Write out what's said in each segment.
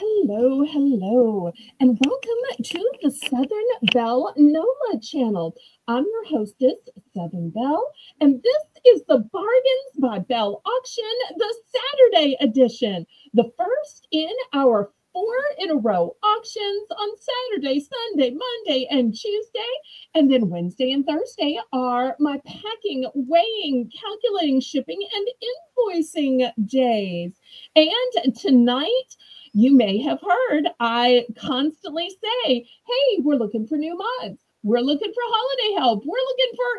Hello, hello, and welcome to the Southern Belle NOLA channel. I'm your hostess, Southern Belle, and this is the Bargains by Belle auction, the Saturday edition, the first in our 4-in-a-row auctions on Saturday, Sunday, Monday, and Tuesday. And then Wednesday and Thursday are my packing, weighing, calculating, shipping, and invoicing days. And tonight, you may have heard I constantly say, hey, we're looking for new mods. We're looking for holiday help. We're looking for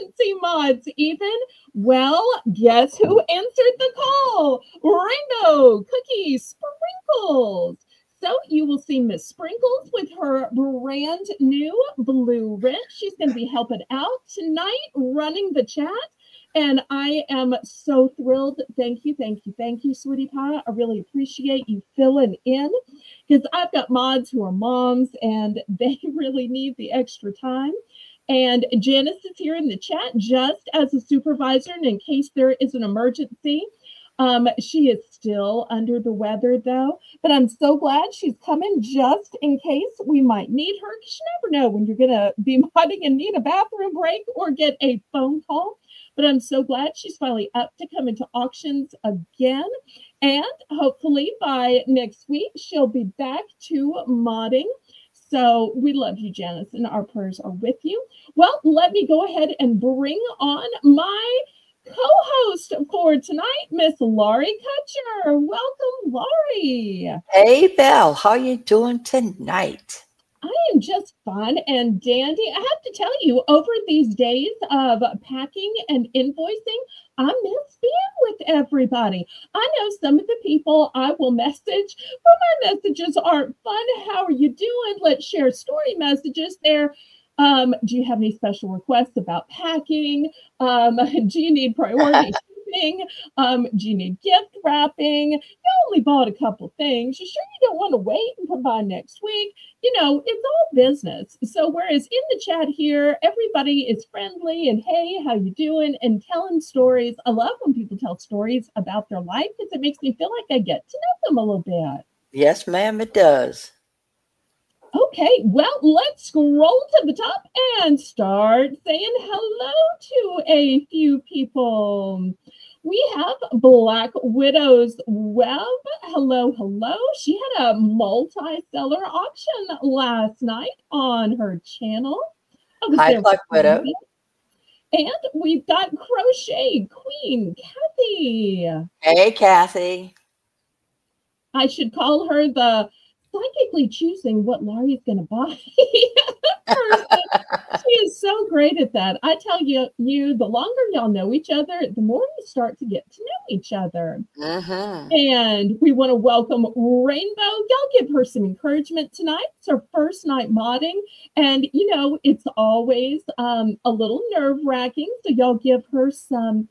emergency mods even. Well, guess who answered the call? Rainbow Cookie Sprinkles. So you will see Miss Sprinkles with her brand new blue wrench. She's going to be helping out tonight, running the chat. And I am so thrilled. Thank you, thank you, thank you, sweetie pie. I really appreciate you filling in because I've got mods who are moms and they really need the extra time. And Janice is here in the chat just as a supervisor. And in case there is an emergency, she is still under the weather though. But I'm so glad she's coming just in case we might need her. Because you never know when you're going to be modding and need a bathroom break or get a phone call. But I'm so glad she's finally up to come into auctions again. And hopefully by next week, she'll be back to modding. So we love you, Janice, and our prayers are with you. Well, let me go ahead and bring on my co-host for tonight, Miss Laurie Kutcher. Welcome, Laurie. Hey, Belle. How you doing tonight? I am just fun and dandy. I have to tell you, over these days of packing and invoicing, I miss being with everybody. I know some of the people I will message, but my messages aren't fun. How are you doing? Let's share story messages there. Do you have any special requests about packing? Do you need priority shipping? anything? Do you need gift wrapping? You only bought a couple things. You sure you don't want to wait and come by next week? You know, it's all business. So whereas in the chat here, everybody is friendly and hey, how you doing? And telling stories. I love when people tell stories about their life because it makes me feel like I get to know them a little bit. Yes, ma'am, it does. Okay, well, let's scroll to the top and start saying hello to a few people. We have Black Widow's Web. Hello, hello. She had a multi-seller auction last night on her channel. Hi, Black Widow. And we've got Crochet Queen Kathy. Hey, Kathy. I should call her the psychically choosing what Laurie's going to buy. She is so great at that. I tell you, the longer y'all know each other, the more you start to get to know each other. And we want to welcome Rainbow. Y'all give her some encouragement tonight. It's her first night modding. And, you know, it's always a little nerve-wracking. So y'all give her some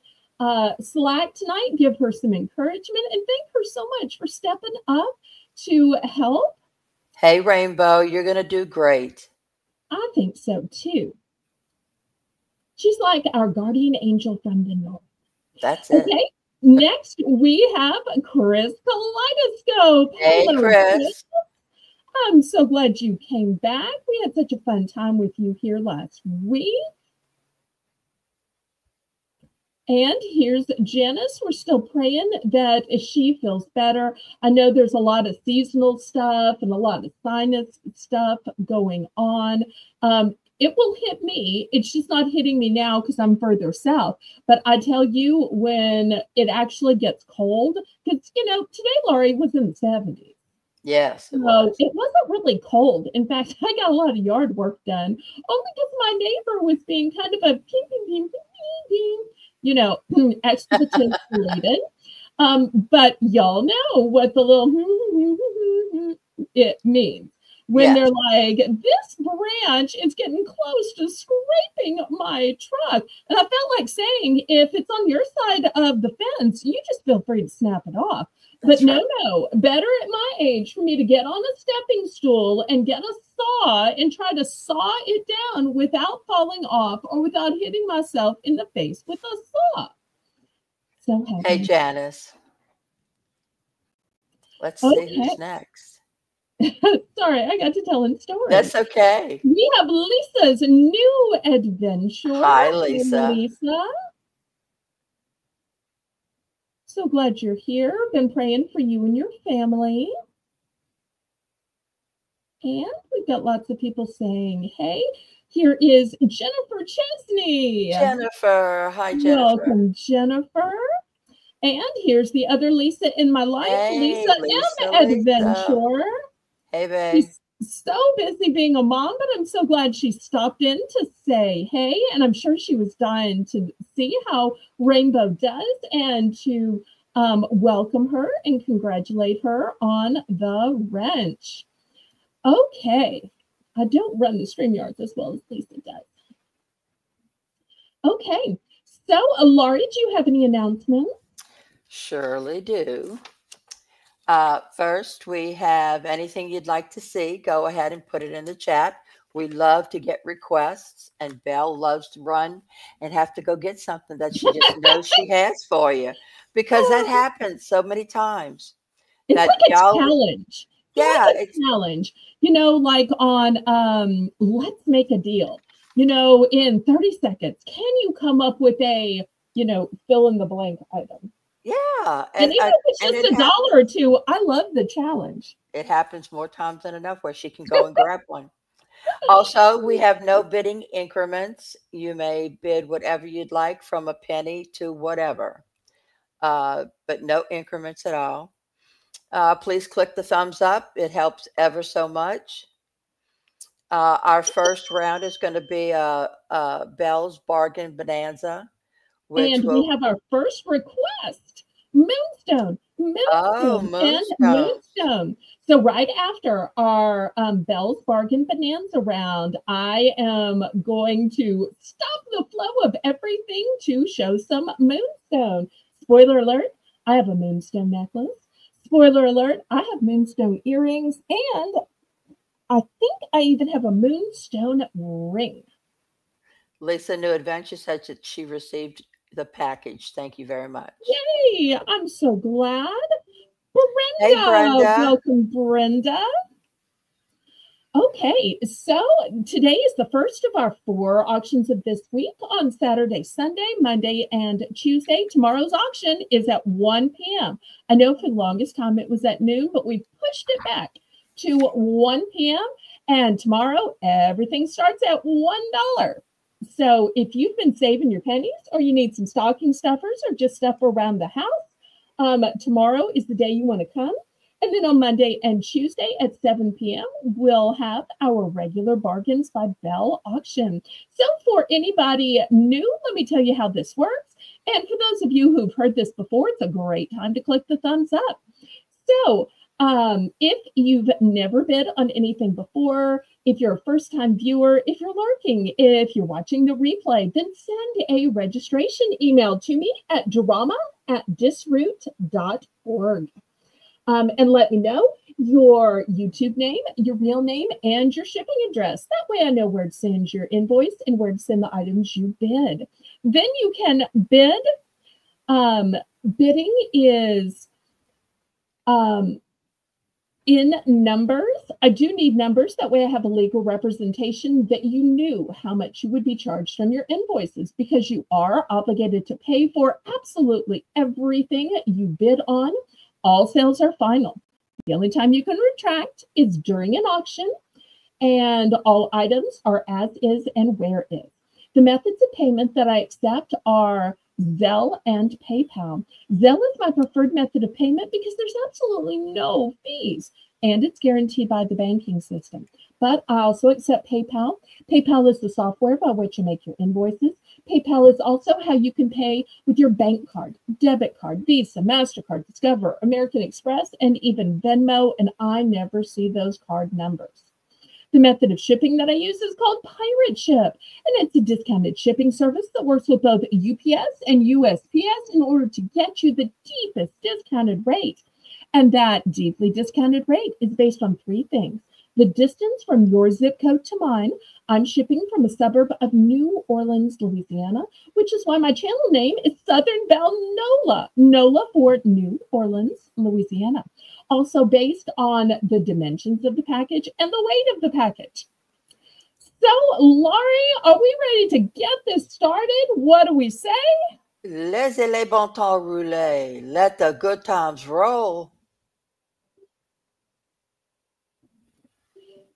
slack tonight. Give her some encouragement. And thank her so much for stepping up to help. Hey, Rainbow, you're going to do great. I think so, too. She's like our guardian angel from the north. That's it. Okay, next we have Chris Kaleidoscope. Hey, hello, Chris. I'm so glad you came back. We had such a fun time with you here last week. And here's Janice. We're still praying that she feels better. I know there's a lot of seasonal stuff and a lot of sinus stuff going on. It will hit me. It's just not hitting me now because I'm further south. But I tell you, when it actually gets cold, because, you know, today, Laurie, was in the 70s. Yes, it was. It wasn't really cold. In fact, I got a lot of yard work done, only because my neighbor was being kind of a you know, expletive related. But y'all know what the little it means. When they're like, this branch is getting close to scraping my truck. And I felt like saying, if it's on your side of the fence, you just feel free to snap it off. But no, better at my age for me to get on a stepping stool and get a saw and try to saw it down without falling off or without hitting myself in the face with a saw. So happy. Hey, Janice. Let's see who's next. Sorry, I got to tell a story. That's okay. We have Lisa's new adventure. Hi, Lisa. Lisa. So glad you're here. Been praying for you and your family. And we've got lots of people saying, hey, here is Jennifer Chesney. Jennifer. Hi, Jennifer. Welcome, Jennifer. And here's the other Lisa in my life, hey, Lisa M. Adventure. Hey, babe. She's so busy being a mom, but I'm so glad she stopped in to say hey. And I'm sure she was dying to see how Rainbow does and to welcome her and congratulate her on the wrench. Okay. I don't run the StreamYards as well as Lisa does. Okay. So, Laurie, do you have any announcements? Surely do. First, we have anything you'd like to see, go ahead and put it in the chat. We love to get requests, and Belle loves to run and have to go get something that she just knows she has for you, because that happens so many times. It's like a challenge. Yeah, it's a challenge. You know, like on Let's Make a Deal. You know, in 30 seconds, can you come up with a, you know, fill in the blank item? Yeah. And even if it's just $1 or $2, I love the challenge. It happens more times than enough where she can go and grab one. Also, we have no bidding increments. You may bid whatever you'd like, from a penny to whatever, but no increments at all. Please click the thumbs up. It helps ever so much. Our first round is going to be Belle's Bargain Bonanza. And we have our first request, Moonstone. Moonstone. So right after our Belle's Bargain Bonanza round, I am going to stop the flow of everything to show some Moonstone. Spoiler alert, I have a moonstone necklace. Spoiler alert, I have moonstone earrings, and I think I even have a moonstone ring. Lisa New Adventure said that she received the package. Thank you very much. Yay! I'm so glad. Hey, Brenda, Brenda. welcome, Brenda. Okay, so today is the first of our 4 auctions of this week on Saturday, Sunday, Monday, and Tuesday. Tomorrow's auction is at 1 p.m. I know for the longest time it was at noon, but we pushed it back to 1 p.m. And tomorrow, everything starts at $1. So if you've been saving your pennies or you need some stocking stuffers or just stuff around the house, tomorrow is the day you want to come. And then on Monday and Tuesday at 7 p.m., we'll have our regular Bargains by Belle auction. So for anybody new, let me tell you how this works. And for those of you who've heard this before, it's a great time to click the thumbs up. So if you've never bid on anything before, if you're a first-time viewer, if you're lurking, if you're watching the replay, then send a registration email to me at drama@disroot.org. And let me know your YouTube name, your real name, and your shipping address. That way I know where to send your invoice and where to send the items you bid. Then you can bid. Bidding is in numbers. I do need numbers. That way I have a legal representation that you knew how much you would be charged on your invoices, because you are obligated to pay for absolutely everything you bid on. All sales are final. The only time you can retract is during an auction, and all items are as is and where is. The methods of payment that I accept are Zelle and PayPal. Zelle is my preferred method of payment because there's absolutely no fees, and it's guaranteed by the banking system. But I also accept PayPal. PayPal is the software by which you make your invoices. PayPal is also how you can pay with your bank card, debit card, Visa, MasterCard, Discover, American Express, and even Venmo, and I never see those card numbers. The method of shipping that I use is called Pirate Ship, and it's a discounted shipping service that works with both UPS and USPS in order to get you the deepest discounted rate. And that deeply discounted rate is based on 3 things. The distance from your zip code to mine. I'm shipping from a suburb of New Orleans, Louisiana, which is why my channel name is Southern Belle NOLA. NOLA for New Orleans, Louisiana. Also based on the dimensions of the package and the weight of the package. So, Laurie, are we ready to get this started? What do we say? Laissez les bon temps rouler. Let the good times roll.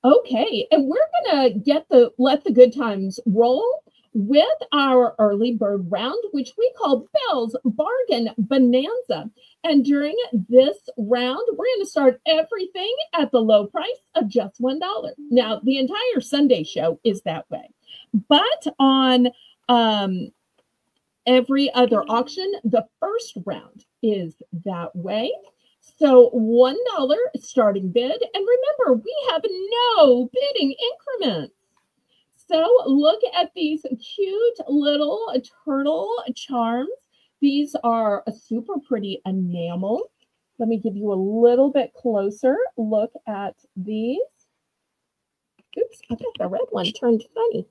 Okay, and we're gonna let the good times roll with our early bird round, which we call Belle's Bargain Bonanza. And during this round, we're going to start everything at the low price of just $1. Now, the entire Sunday show is that way, but on every other auction, the first round is that way. So $1 starting bid. And remember, we have no bidding increments. So look at these cute little turtle charms. These are a super pretty enamel. Let me give you a little bit closer look at these. Oops, I got the red one turned funny.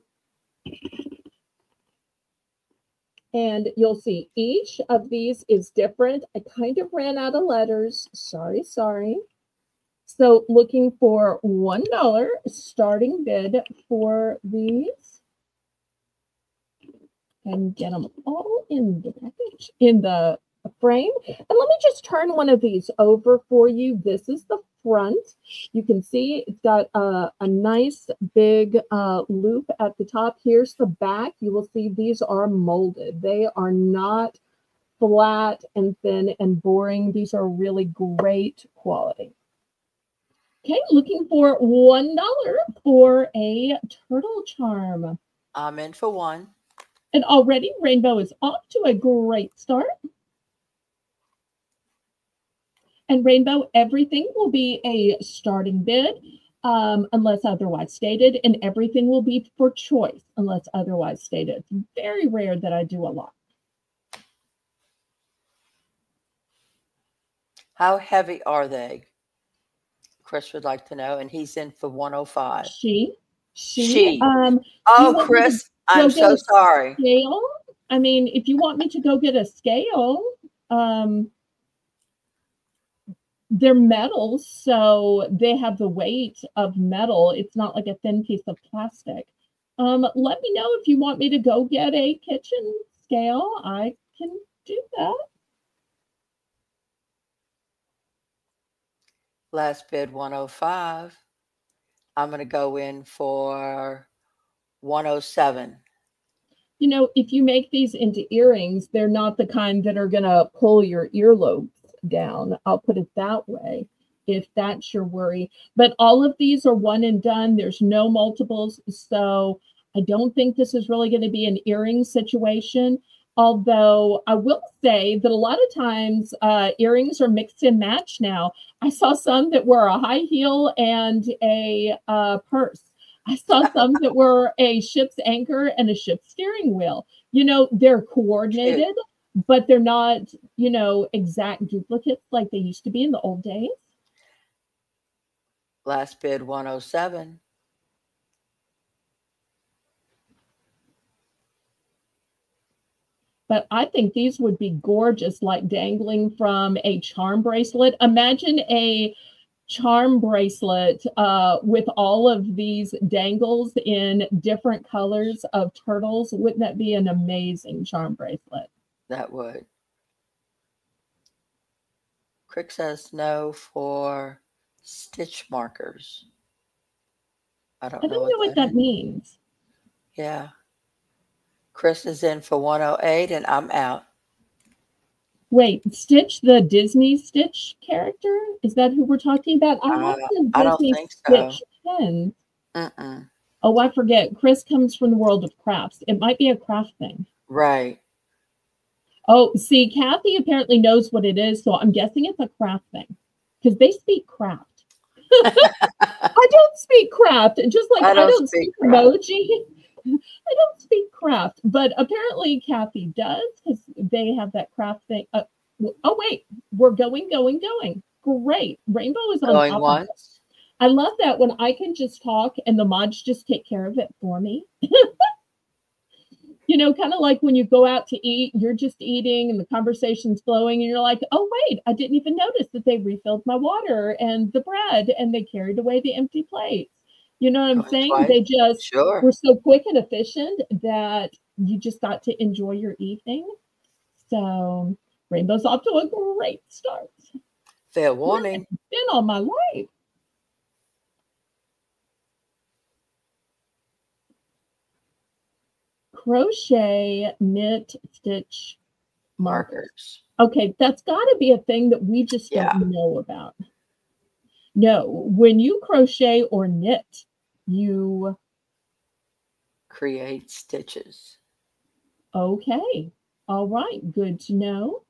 And you'll see each of these is different. I kind of ran out of letters. Sorry. So looking for $1 starting bid for these. And get them all in the package, in the frame. And let me just turn one of these over for you. This is the front. You can see it's got a nice big loop at the top. Here's the back. You will see these are molded. They are not flat and thin and boring. These are really great quality. Okay, looking for $1 for a turtle charm. I'm in for one. And already Rainbow is off to a great start. And Rainbow, everything will be a starting bid unless otherwise stated, and everything will be for choice unless otherwise stated. It's very rare that I do a lot. How heavy are they? Chris would like to know, and he's in for 105. She. She. Do you Oh, want me to Chris, I'm go get so a sorry. scale? I mean, if you want me to go get a scale, um, they're metal, so they have the weight of metal. It's not like a thin piece of plastic. Let me know if you want me to go get a kitchen scale. I can do that. Last bid 105. I'm going to go in for 107. You know, if you make these into earrings, they're not the kind that are going to pull your earlobes down. I'll put it that way, if that's your worry. But all of these are one and done. There's no multiples. So I don't think this is really going to be an earring situation. Although I will say that a lot of times earrings are mixed and match now. I saw some that were a high heel and a purse. I saw some that were a ship's anchor and a ship's steering wheel. You know, they're coordinated, Cute. but they're not, you know, exact duplicates like they used to be in the old days. Last bid 107. But I think these would be gorgeous, like dangling from a charm bracelet. Imagine a charm bracelet with all of these dangles in different colors of turtles. Wouldn't that be an amazing charm bracelet? That would. Crick says no for stitch markers. I don't I know don't know what what that that is. means. Yeah. Chris is in for 108 and I'm out. Wait, Stitch, the Disney Stitch character? Is that who we're talking about? I have some I don't Disney think so. Stitch pens. Mm-mm. Oh, I forget. Chris comes from the world of crafts. It might be a craft thing. Right. Oh, see, Kathy apparently knows what it is, so I'm guessing it's a craft thing because they speak craft. I don't speak craft, just like I I don't don't speak speak crap. emoji. I don't speak craft, but apparently Kathy does because they have that craft thing. Oh, wait, we're going. Great. Rainbow is on Going top of it. once. I love that when I can just talk and the mods just take care of it for me. You know, kind of like when you go out to eat, you're just eating and the conversation's flowing, and you're like, oh, wait, I didn't even notice that they refilled my water and the bread and they carried away the empty plates. You know what I'm Going saying? twice. They just Sure. were so quick and efficient that you just got to enjoy your evening. So, Rainbow's off to a great start. Fair Where have warning. you been all my life? Crochet, knit, stitch, markers. Markers. Okay, that's got to be a thing that we just Yeah. don't know about. No, when you crochet or knit, you, Create stitches. okay, all right, good to know.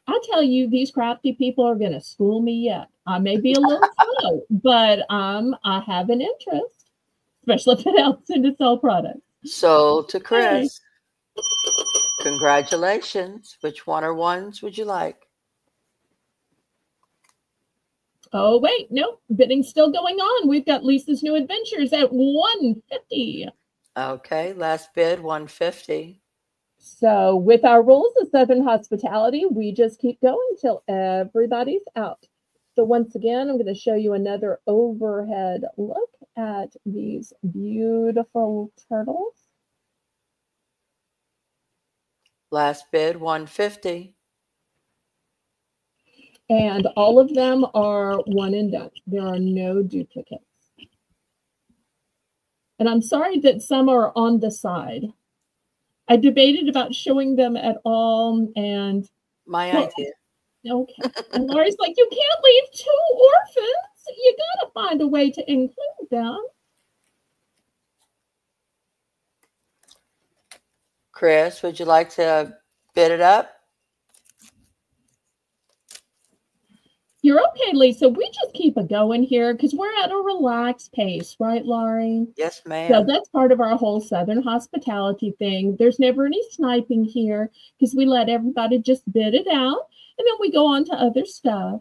I tell you, these crafty people are going to school me yet. I may be a little slow, but I have an interest, especially if it helps them to sell products. So to Hey. Chris, congratulations. Which one or ones would you like? Oh, wait, nope, bidding's still going on. We've got Lisa's New Adventures at 150. Okay, last bid 150. So with our rules of Southern hospitality, we just keep going till everybody's out. So once again, I'm going to show you another overhead look at these beautiful turtles. Last bid 150. And all of them are one and done. There are no duplicates. And I'm sorry that some are on the side. I debated about showing them at all, and My well, idea. okay. And Laurie's like, you can't leave two orphans. You got to find a way to include them. Chris, would you like to bid it up? You're okay, Lisa. We just keep it going here because we're at a relaxed pace, right, Laurie? Yes, So ma'am. that's part of our whole Southern hospitality thing. There's never any sniping here because we let everybody just bid it out, and then we go on to other stuff.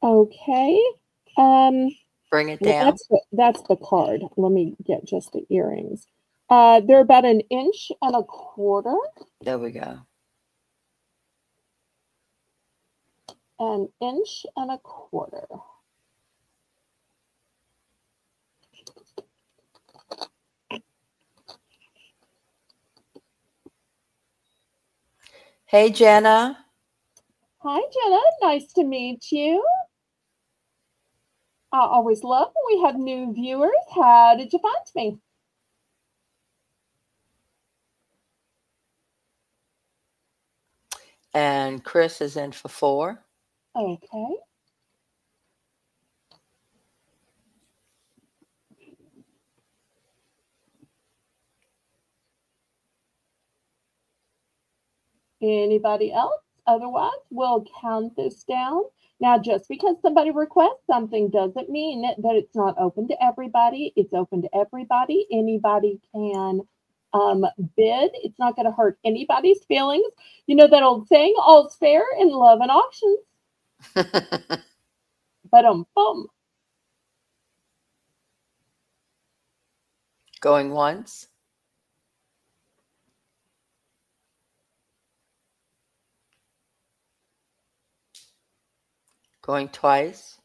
Okay. Bring it Well, down. that's the card. Let me get just the earrings. They're about 1.25 inches. There we go. 1.25 inches. Hey, Jenna. Hi, Jenna. Nice to meet you. I always love when we have new viewers. How did you find me? And Chris is in for 4. Okay. Anybody else? Otherwise, we'll count this down. Now, just because somebody requests something doesn't mean that it's not open to everybody. It's open to everybody. Anybody can bid. It's not going to hurt anybody's feelings. You know that old saying, all's fair in love and auctions. But boom. Going once. Going twice.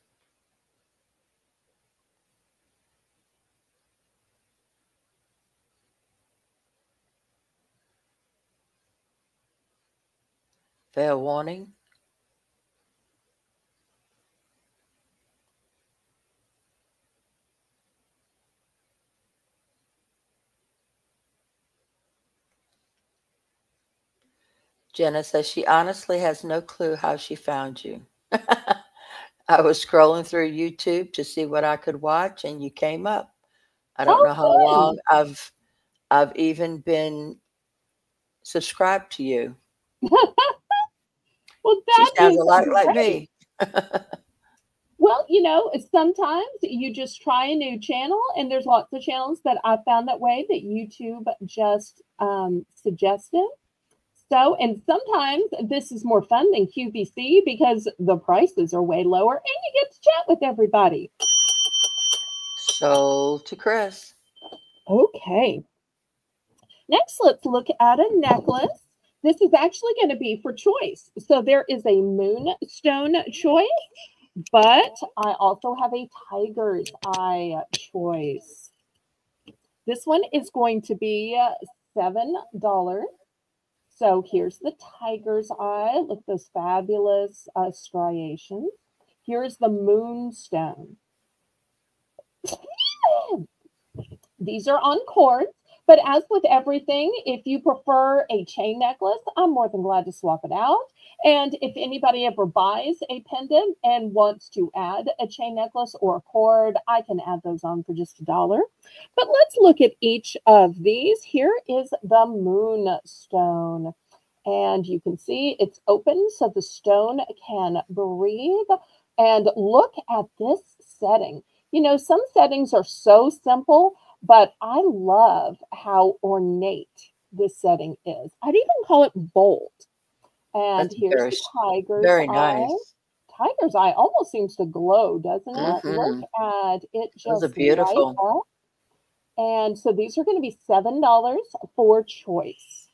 Fair warning. Jenna says she honestly has no clue how she found you. I was scrolling through YouTube to see what I could watch, and you came up. I don't Oh, know how long fun. I've even been subscribed to you. Well, She that sounds is a lot like great. me. Well, sometimes you just try a new channel, and there's lots of channels that I found that way that YouTube just suggested. So, and sometimes this is more fun than QVC because the prices are way lower and you get to chat with everybody. Sold to Chris. Okay. Next, let's look at a necklace. This is actually going to be for choice. So there is a moonstone choice, but I also have a tiger's eye choice. This one is going to be $7. So here's the tiger's eye. Look at those fabulous striations. Here's the moonstone. These are on cords, but as with everything, if you prefer a chain necklace, I'm more than glad to swap it out. And if anybody ever buys a pendant and wants to add a chain necklace or a cord, I can add those on for just $1. But let's look at each of these. Here is the moonstone. And you can see it's open so the stone can breathe. And look at this setting. Some settings are so simple, but I love how ornate this setting is. I'd even call it bold. And That's here's the tiger's very eye. nice. Tiger's eye almost seems to glow, doesn't it? Look Mm-hmm. at it Those are just light beautiful. up. And so these are going to be $7 for choice.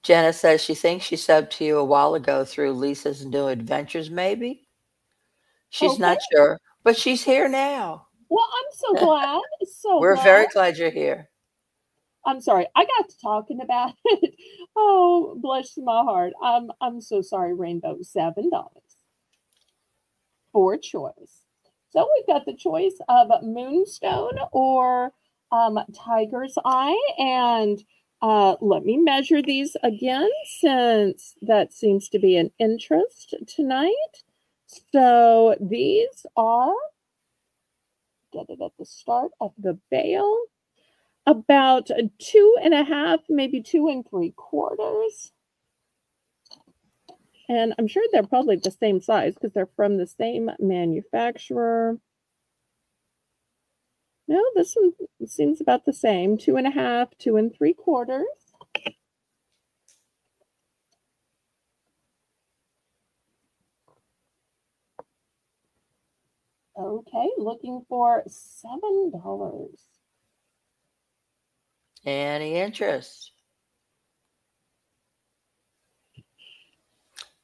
Jenna says she thinks she subbed to you a while ago through Lisa's New Adventures, maybe? She's Okay. not sure, but she's here now. Well, I'm so glad. So We're glad. very glad you're here. I'm sorry. I got to talking about it. Oh, bless my heart. I'm so sorry, Rainbow. $7 for choice. So we've got the choice of moonstone or tiger's eye. And let me measure these again since that seems to be an interest tonight. So these are, get it at the start of the bail, about 2.5, maybe 2 3/4. And I'm sure they're probably the same size because they're from the same manufacturer. No, this one seems about the same. 2.5, 2 3/4. Okay, looking for $7. Any interest?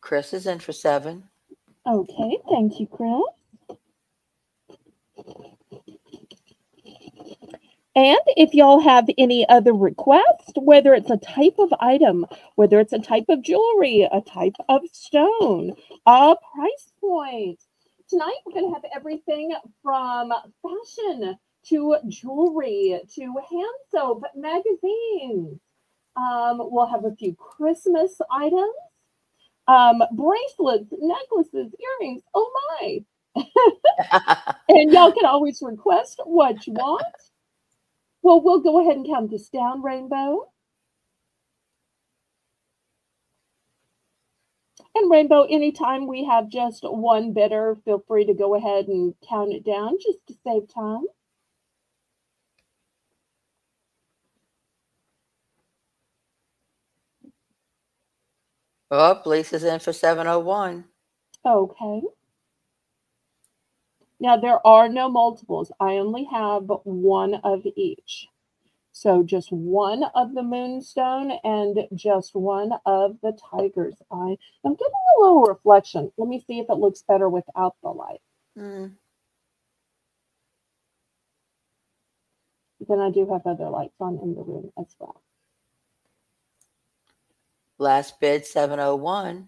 Chris is in for 7. Okay, thank you, Chris. And if y'all have any other requests, whether it's a type of item, whether it's a type of jewelry, a type of stone, a price point. Tonight, we're going to have everything from fashion to jewelry to hand soap, magazines. We'll have a few Christmas items, bracelets, necklaces, earrings. Oh my. And y'all can always request what you want. Well, we'll go ahead and count this down, Rainbow. And Rainbow, anytime we have just one bidder, feel free to go ahead and count it down just to save time. Oh, Lisa's in for 701. Okay. Now, there are no multiples. I only have one of each. So just one of the moonstone and just one of the tiger's eye. I'm getting a little reflection. Let me see if it looks better without the light. Then I do have other lights on in the room as well. Last bid, 701.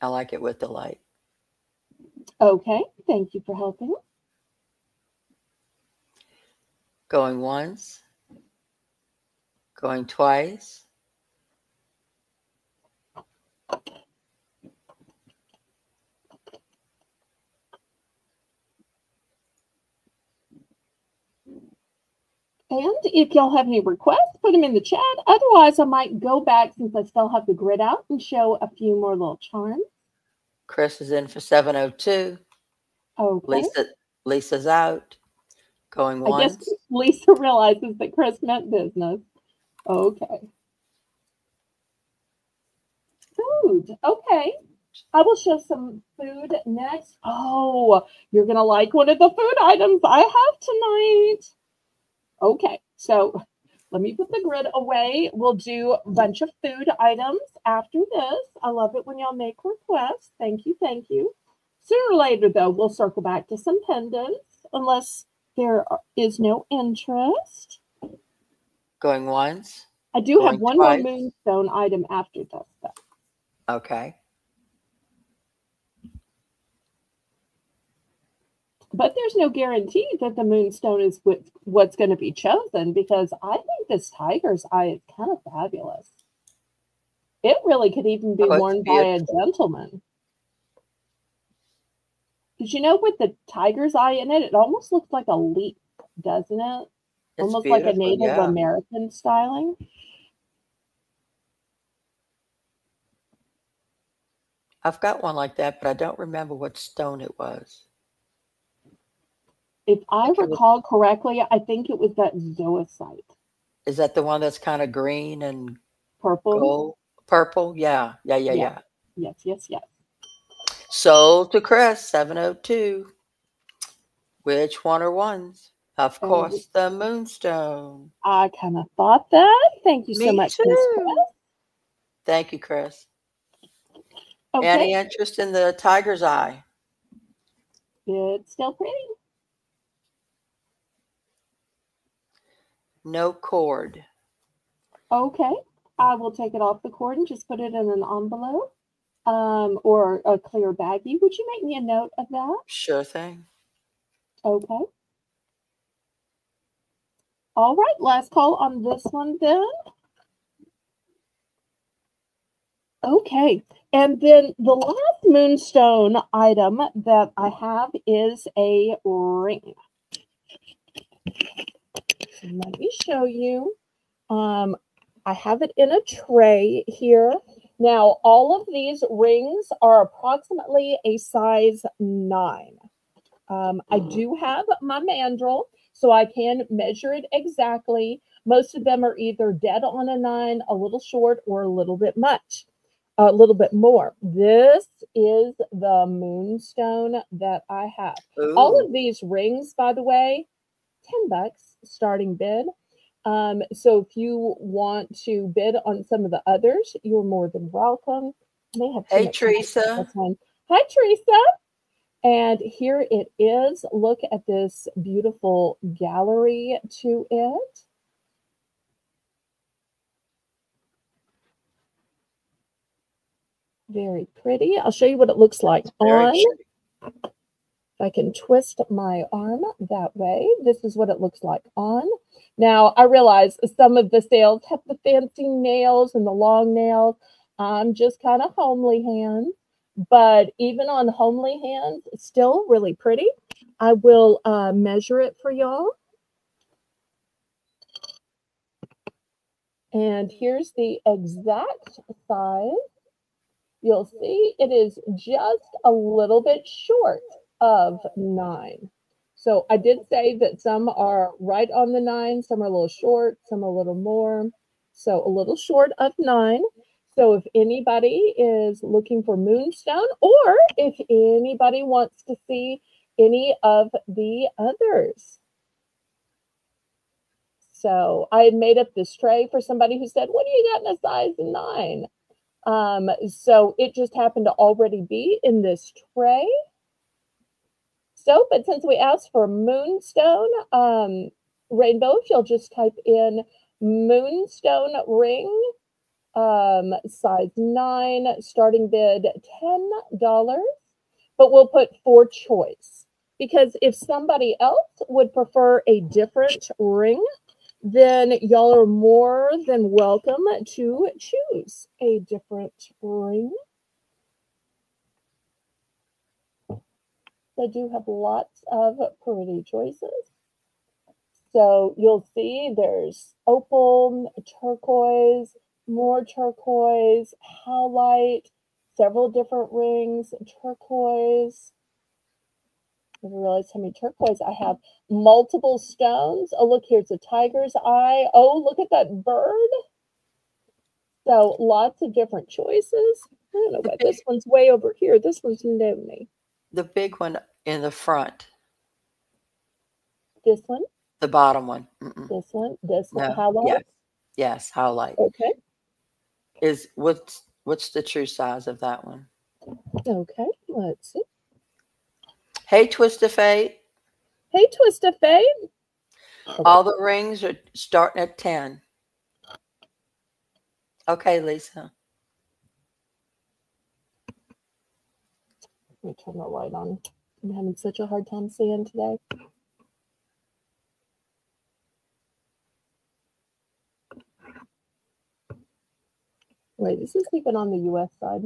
I like it with the light. Okay, thank you for helping. Going once. Going twice. And if y'all have any requests, put them in the chat. Otherwise, I might go back since I still have the grid out and show a few more little charms. Chris is in for 702. Okay. Lisa's out. Going I once. guess Lisa realizes that Chris meant business. Okay. Food. Okay. I will show some food next. Oh, you're going to like one of the food items I have tonight. Okay. So let me put the grid away. We'll do a bunch of food items after this. I love it when y'all make requests. Thank you. Thank you. Sooner or later, though, we'll circle back to some pendants unless there is no interest. Going once. I do have one more moonstone item after this, though. Okay. But there's no guarantee that the moonstone is what's going to be chosen because I think this tiger's eye is kind of fabulous. It really could even be worn by a gentleman. Because you know, with the tiger's eye in it, it almost looks like a leaf, doesn't it? Almost like a Native American styling. I've got one like that, but I don't remember what stone it was. If I recall correctly, I think it was that zoisite. Is that the one that's kind of green and purple? Gold? Purple? Yeah. Yes. Sold to Chris, 702. Which one are ones? Of course, the moonstone. I kind of thought that. Thank you so much, Miss Chris. Thank you, Chris. Okay. Any interest in the tiger's eye? It's still pretty. No cord. Okay. I will take it off the cord and just put it in an envelope or a clear baggie. Would you make me a note of that? Sure thing. Okay. All right. Last call on this one then. Okay. And then the last moonstone item that I have is a ring. Let me show you. I have it in a tray here. Now, all of these rings are approximately a size 9. I do have my mandrel, so I can measure it exactly, Most of them are either dead on a 9, a little short, or a little bit much, a little bit more. This is the moonstone that I have. All Ooh. of these rings, by the way, $10 starting bid. So if you want to bid on some of the others, you're more than welcome. I may have too Hey, much Teresa. this one. Hi, Teresa. And here it is. Look at this beautiful gallery to it. Very pretty. I'll show you what it looks like on. If I can twist my arm that way, this is what it looks like on. Now, I realize some of the sales have the fancy nails and the long nails. I'm just kind of homely hands, but even on homely hands, it's still really pretty. I will measure it for y'all. And here's the exact size. You'll see it is just a little bit short of 9. So I did say that some are right on the 9, some are a little short, some a little more. So a little short of 9. So if anybody is looking for moonstone, or if anybody wants to see any of the others. So I had made up this tray for somebody who said, what do you got in a size 9? So it just happened to already be in this tray. So, but since we asked for moonstone, rainbow, if you'll just type in moonstone ring, size 9, starting bid $10, but we'll put for choice. Because if somebody else would prefer a different ring, then y'all are more than welcome to choose a different ring. They do have lots of pretty choices. So you'll see there's opal, turquoise, more turquoise, howlite, several different rings, turquoise. I didn't realize how many turquoise I have. Multiple stones. Oh, look, here's a tiger's eye. Oh, look at that bird. So lots of different choices. I don't know why this one's way over here. This one's lonely. The big one in the front. This one? The bottom one. This one? This one? No. Highlight? Yes, highlight. Okay. What's the true size of that one? Okay, let's see. Hey, Twist of Fate. Hey, Twist of Fate. Okay. All the rings are starting at 10. Okay, Lisa. Let me turn the light on. I'm having such a hard time seeing today. Wait, this is even on the US side.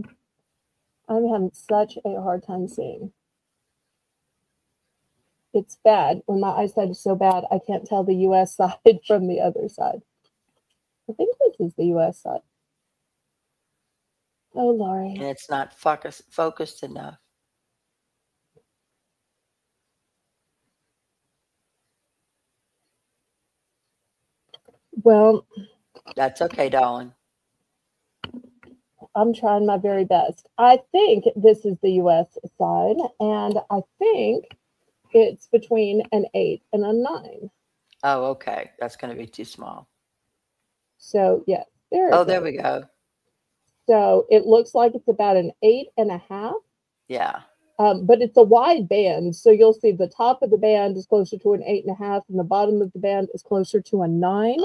I'm having such a hard time seeing. It's bad when my eyesight is so bad I can't tell the US side from the other side. I think this is the US side. Oh, Laurie. And it's not focused enough. Well, that's okay, darling. I'm trying my very best. I think this is the US side, and I think it's between an 8 and a 9. Oh, okay. That's going to be too small. So, yeah. There we go. So, it looks like it's about an 8.5. Yeah. But it's a wide band. So, you'll see the top of the band is closer to an 8.5, and the bottom of the band is closer to a 9.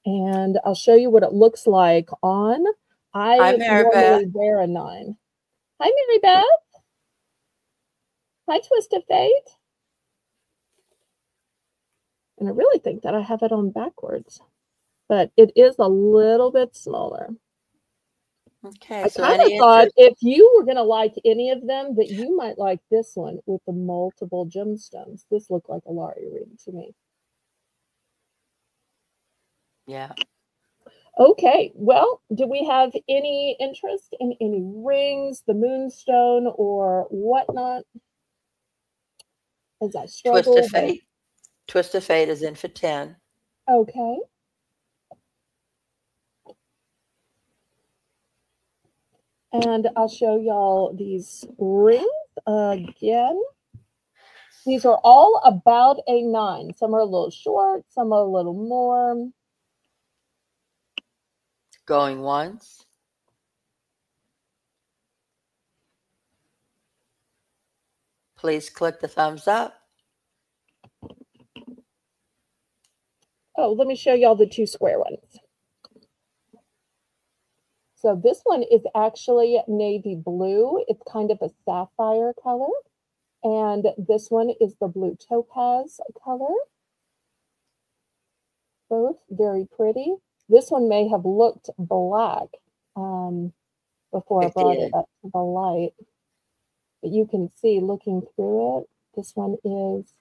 And I'll show you what it looks like on. I normally wear a 9. Hi, Mary Beth. Hi, Twist of Fate. And I really think that I have it on backwards, but it is a little bit smaller. Okay. I kind of thought if you were going to like any of them, that you might like this one with the multiple gemstones. This looked like a Laurie ring to me. Yeah. Okay, well, do we have any interest in any rings, the moonstone, or whatnot? As I struggle. Twist of Fate is in for 10. Okay. And I'll show y'all these rings again. These are all about a 9. Some are a little short, some are a little more. Going once. Please click the thumbs up. Oh, let me show y'all the 2 square ones. So this one is actually navy blue. It's kind of a sapphire color. And this one is the blue topaz color. Both very pretty. This one may have looked black before I brought it up to the light. But you can see looking through it, this one is,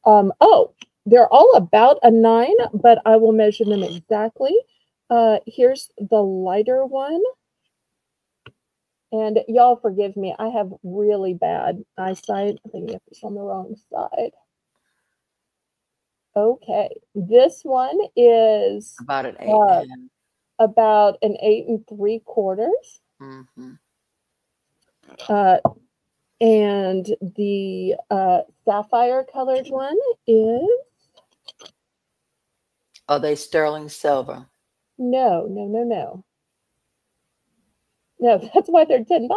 oh, they're all about a 9, but I will measure them exactly. Here's the lighter one. And y'all forgive me, I have really bad eyesight. I think it's on the wrong side. Okay, this one is about an 8.5. About an 8 3/4. And the sapphire colored one is. Are they sterling silver? No, no, no, no. No, that's why they're $10.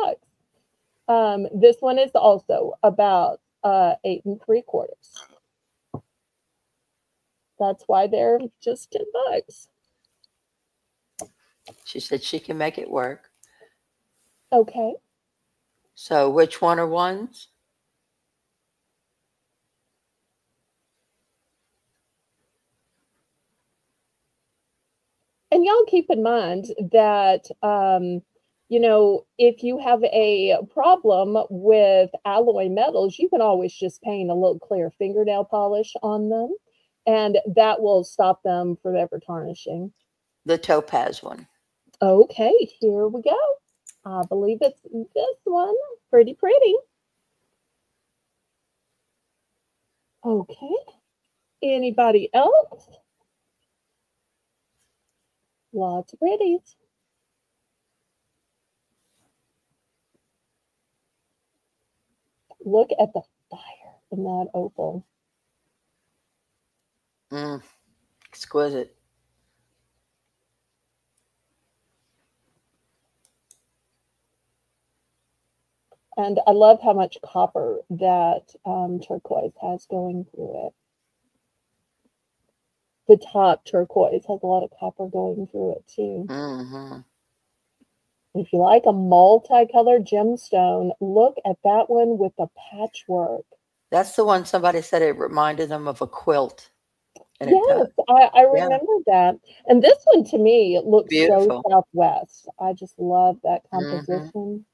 This one is also about 8 3/4. That's why they're just $10. She said she can make it work. Okay. So which one are ones? And y'all keep in mind that, you know, if you have a problem with alloy metals, you can always just paint a little clear fingernail polish on them, and that will stop them from ever tarnishing. The topaz one. Okay, here we go. I believe it's this one. Pretty, pretty. Okay. Anybody else? Lots of pretties. Look at the fire in that opal. Exquisite. And I love how much copper that turquoise has going through it. The top turquoise has a lot of copper going through it too. If you like a multicolored gemstone, look at that one with the patchwork. That's the one somebody said it reminded them of a quilt. And yes, I remember that. And this one to me looks beautiful. So Southwest. I just love that composition.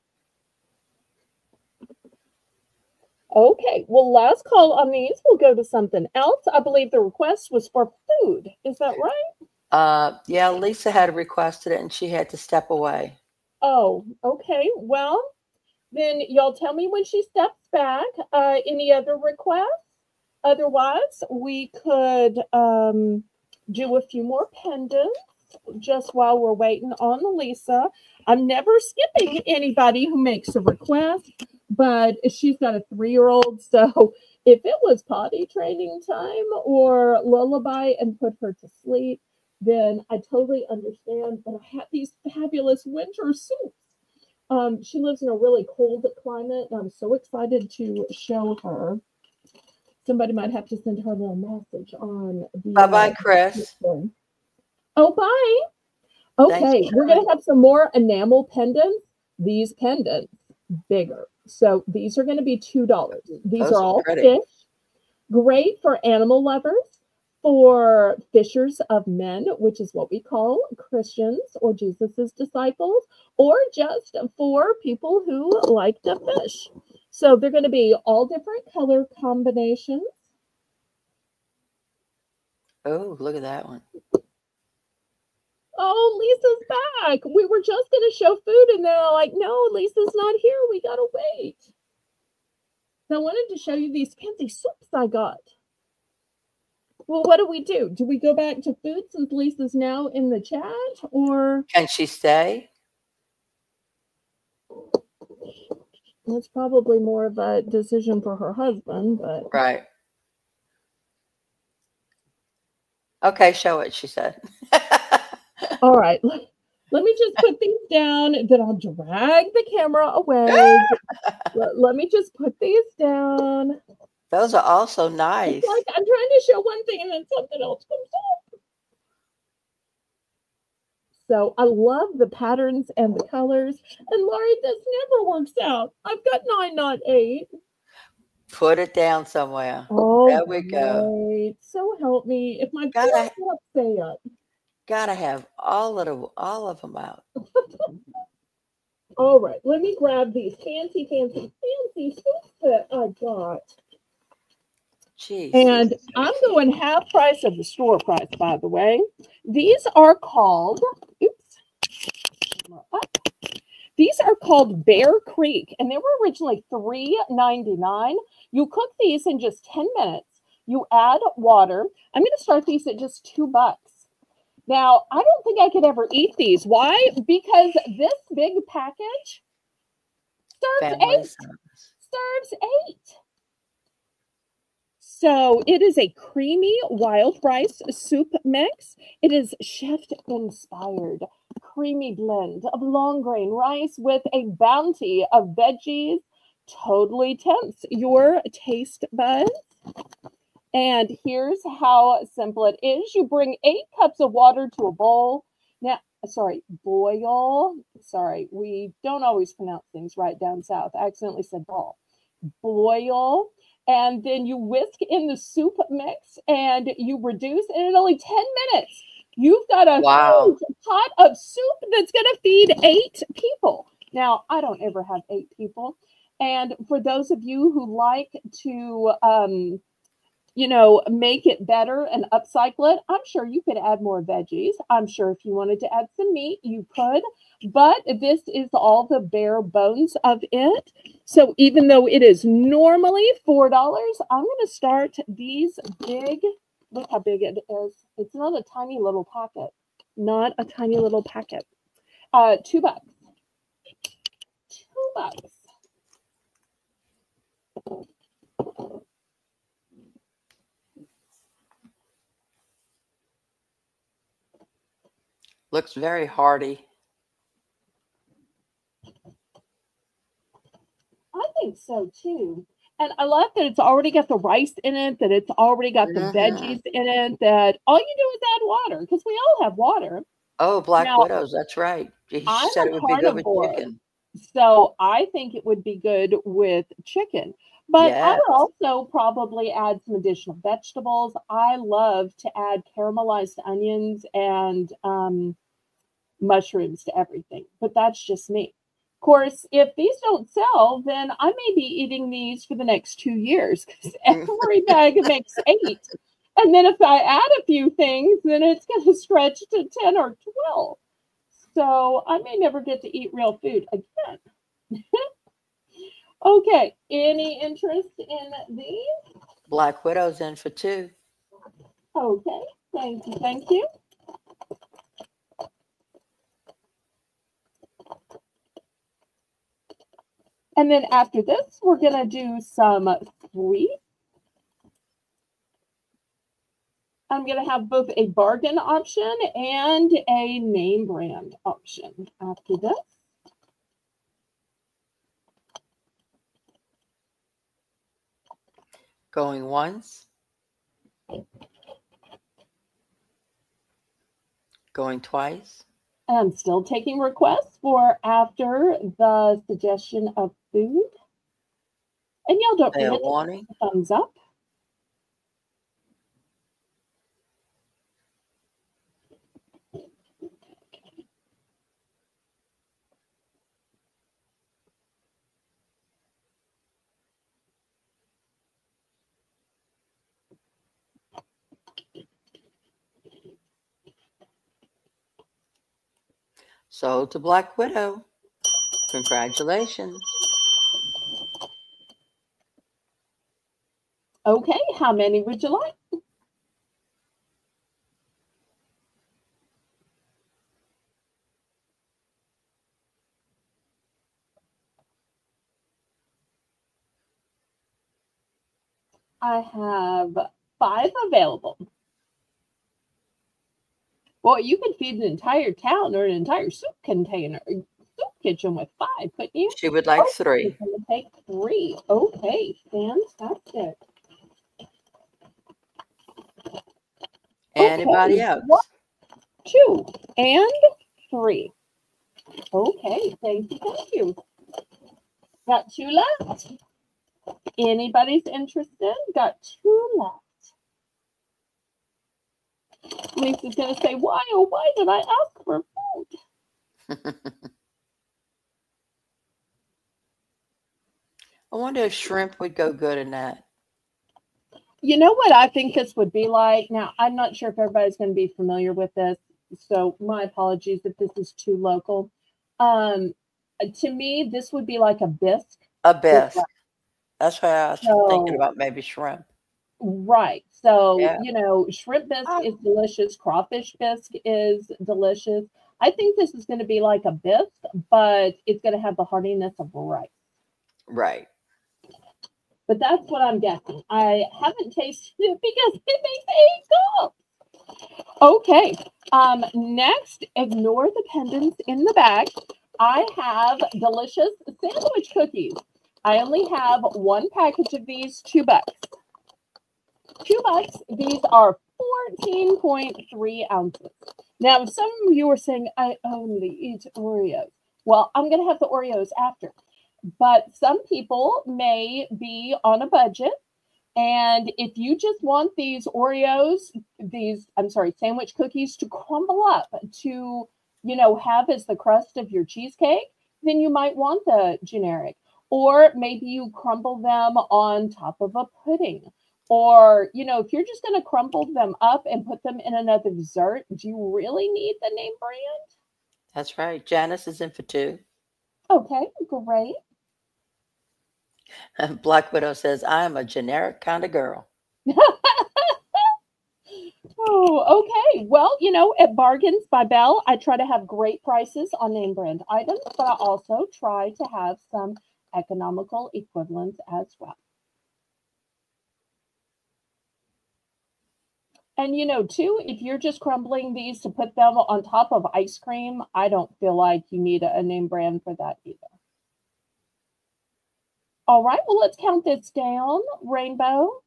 Okay, well, last call on these. We'll go to something else. I believe the request was for food. Is that right? Yeah, Lisa had requested it and she had to step away. Oh, okay. Well, then y'all tell me when she steps back. Any other requests? Otherwise, we could do a few more pendants just while we're waiting on Lisa. I'm never skipping anybody who makes a request, but she's got a 3-year-old, so if it was potty training time or lullaby and put her to sleep, then I totally understand. But I have these fabulous winter suits. She lives in a really cold climate, and I'm so excited to show her. Somebody might have to send her a little message on the. Bye-bye, Chris. Oh, bye. Okay, we're going to have some more enamel pendants. These pendants, bigger. So these are going to be $2. These are all fish. Great for animal lovers, for fishers of men, which is what we call Christians or Jesus's disciples, or just for people who like to fish. So they're going to be all different color combinations. Oh, look at that one. Oh, Lisa's back. We were just going to show food, and they're like, no, Lisa's not here. We got to wait. So I wanted to show you these fancy soups I got. Well, what do we do? Do we go back to food since Lisa's now in the chat, or? Can she stay? It's probably more of a decision for her husband, but Right. Okay, show it, she said. all right. Let me just put these down, then I'll drag the camera away. Let me just put these down. Those are also It's like nice. I'm trying to show one thing and then something else comes up. So I love the patterns and the colors. And Laurie, this never works out. I've got 9, not 8. Put it down somewhere. Oh, There we go. great. So help me. If my Gotta poor can't say it. gotta have all of them out. All right, let me grab these fancy, fancy, fancy suits that I got. Jeez, these And are so I'm cute. going half price of the store price, by the way. These are called, oops, these are called Bear Creek, and they were originally $3.99. You cook these in just 10 minutes. You add water. I'm going to start these at just $2. Now, I don't think I could ever eat these. Why? Because this big package serves Family 8. size. Serves 8. So it is a creamy wild rice soup mix. It is chef inspired creamy blend of long grain rice with a bounty of veggies. Totally tempts your taste buds. And here's how simple it is. You bring 8 cups of water to a bowl. Now, sorry, boil. Sorry, we don't always pronounce things right down south. I accidentally said bowl. Boil, and then you whisk in the soup mix and you reduce, and in only 10 minutes, you've got a Wow. huge pot of soup that's going to feed 8 people. Now, I don't ever have 8 people. And for those of you who like to, make it better and upcycle it. I'm sure you could add more veggies. I'm sure if you wanted to add some meat, you could. But this is all the bare bones of it. So even though it is normally $4, I'm going to start these big. Look how big it is. It's not a tiny little packet. Not a tiny little packet. $2. $2. Looks very hearty. I think so too. And I love that it's already got the rice in it, that it's already got the Hmm. veggies in it, that all you do is add water because we all have water. Oh, Black Now, Widows, that's right. She I'm said it a would be good with carnivore, chicken. so I think it would be good with chicken. But I Yes. would also probably add some additional vegetables. I love to add caramelized onions and mushrooms to everything, but that's just me. Of course, if these don't sell, then I may be eating these for the next 2 years because every bag makes 8. And then if I add a few things, then it's going to stretch to 10 or 12. So I may never get to eat real food again. Okay, any interest in these? Black Widow's in for 2. Okay, thank you, thank you. And then after this, we're going to do some sweet. I'm going to have both a bargain option and a name brand option after this. Going once. Going twice. And I'm still taking requests for after the suggestion of food. And y'all don't Fair forget to warning. thumbs up. Sold to Black Widow. Congratulations. Okay, how many would you like? I have 5 available. Well, you could feed an entire town or an entire soup container, soup kitchen with 5, couldn't you? She would like Oh, you're 3. going to take 3. Okay, fantastic. Anybody Okay, 1, else? 2, and 3. Okay, thank you, thank you. Got 2 left. Anybody's interested? Got 2 left. Lisa's going to say, why, oh, why did I ask for food? I wonder if shrimp would go good in that. You know what I think this would be like? Now, I'm not sure if everybody's going to be familiar with this, so my apologies if this is too local. To me, this would be like a bisque. A bisque. That's why I was thinking So, about maybe shrimp. right. So, Yeah. shrimp bisque Oh, is delicious. Crawfish bisque is delicious. I think this is going to be like a bisque, but it's going to have the heartiness of rice. right. But that's what I'm guessing. I haven't tasted it because it makes 8 cups. Okay. Next, ignore the pendants in the back. I have delicious sandwich cookies. I only have 1 package of these, $2. $2. These are 14.3 ounces. Now, some of you are saying, I only eat Oreos. Well, I'm going to have the Oreos after. But some people may be on a budget. And if you just want these Oreos, sandwich cookies to crumble up to, have as the crust of your cheesecake, then you might want the generic. Or maybe you crumble them on top of a pudding. Or, if you're just going to crumble them up and put them in another dessert, do you really need the name brand? That's right. Janice is in for 2. Okay, great. Black Widow says, I am a generic kind of girl. Oh, okay. Well, at Bargains by Belle, I try to have great prices on name brand items, but I also try to have some economical equivalents as well. And too, if you're just crumbling these to put them on top of ice cream, I don't feel like you need a name brand for that either. All right, well, let's count this down, Rainbow.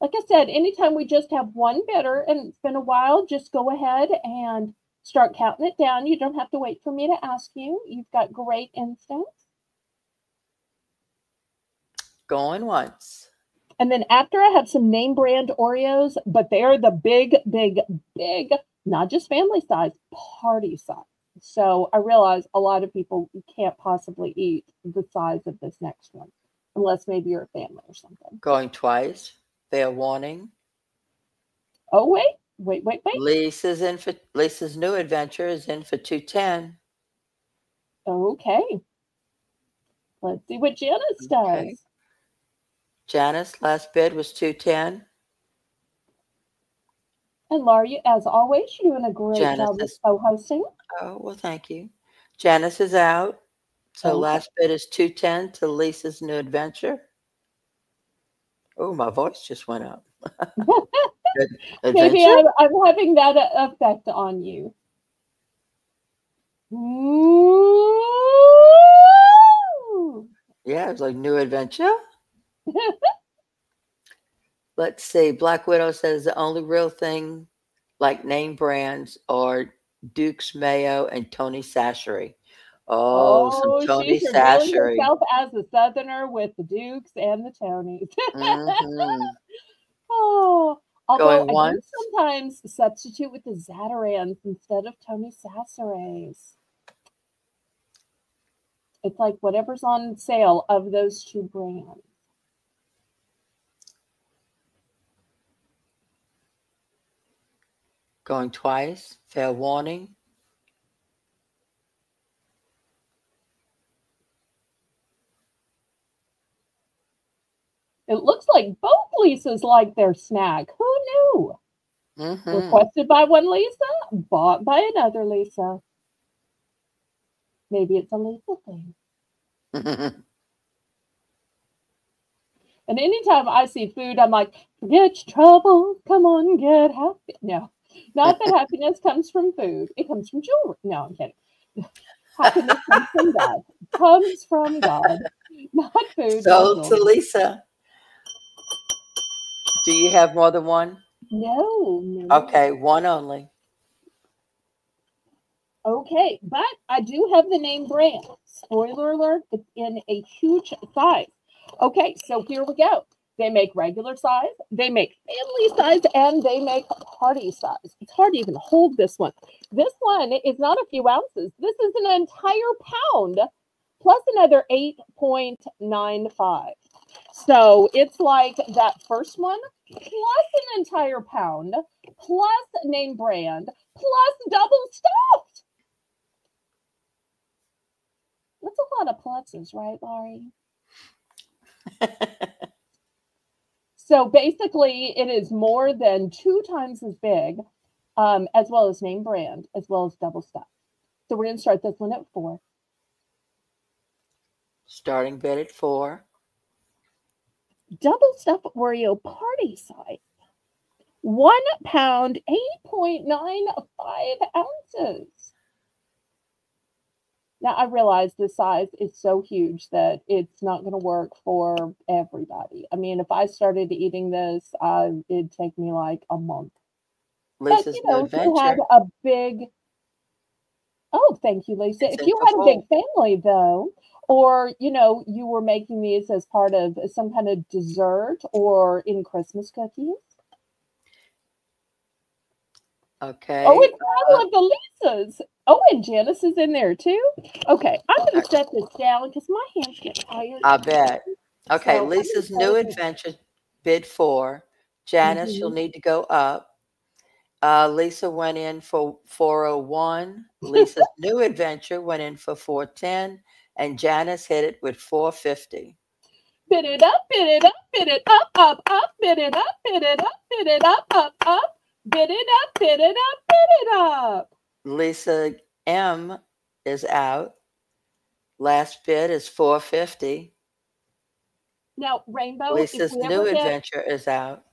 Like I said, anytime we just have 1 bidder and it's been a while, just go ahead and start counting it down. You don't have to wait for me to ask you. You've got great instincts. Going once. And then after I have some name brand Oreos, but they're the big, big, big, not just family size, party size. So I realize a lot of people can't possibly eat the size of this next one, unless maybe you're a family or something. Going twice. Fair warning. Oh, wait. Lisa's new adventure is in for 210. Okay. Let's see what Janice does. Okay. Janice, last bid was 210. And Laura, as always, you're doing a great Janice job with is, co-hosting. oh, well, thank you. Janice is out. So Okay. last bid is 210 to Lisa's new adventure. Oh, my voice just went up. Maybe Adventure? I'm having that effect on you. Ooh. Yeah, it's like new adventure. Let's see. Black Widow says the only real thing like name brands are Duke's Mayo and Tony Sachery. Oh, some Oh, Tony she's revealing Sachery. herself as a Southerner with the Dukes and the Tonys. Mm-hmm. Oh, although Going I do once. sometimes substitute with the Zatarans instead of Tony Sacheries. It's like whatever's on sale of those 2 brands. Going twice. Fair warning. It looks like both Lisas like their snack. Who knew? Mm-hmm. Requested by one Lisa, bought by another Lisa. Maybe it's a Lisa thing. And anytime I see food, I'm like, forget your trouble, come on, get happy. No, not that happiness comes from food. It comes from jewelry. No, I'm kidding. Happiness comes from God. Comes from God, not food, not So to jewelry. Lisa, do you have more than one? No, no, no. Okay, one only. Okay, but I do have the name brand. Spoiler alert, it's in a huge size. Okay, so here we go. They make regular size, they make family size, and they make party size. It's hard to even hold this one. This one is not a few ounces. This is an entire pound plus another 8.95. So it's like that first one plus an entire pound plus name brand plus double stuffed. That's a lot of pluses, right, Laurie? So basically, it is more than 2 times as big, as well as name brand, as well as double stuff. So we're going to start this one at 4. Starting bid at 4. Double stuff Oreo party size. 1 pound, 8.95 ounces. Now, I realize the size is so huge that it's not going to work for everybody. I mean, if I started eating this, it'd take me like a month. But, Lisa's new if you had adventure. a big, oh, thank you, Lisa. It's If in you for had a big 4. family, though, or, you were making these as part of some kind of dessert or in Christmas cookies. Oh, Okay. it's all of the Lisas. Oh, and Janice is in there too. Okay, I'm going to set this down because my hands get tired. I bet. Okay, So I'm Lisa's going new to adventure, bid 4. Janice, you'll start. need to go up. Lisa went in for 401. Lisa's new adventure went in for 410. And Janice hit it with 450. Bid it up, bid it up, bid it up, up, up, bid it up, bid it up, bid it up, up, up, bid it up, bid it up, bid it up. Lisa M is out. Last bid is 450. Now, Rainbow, Lisa's new adventure is out.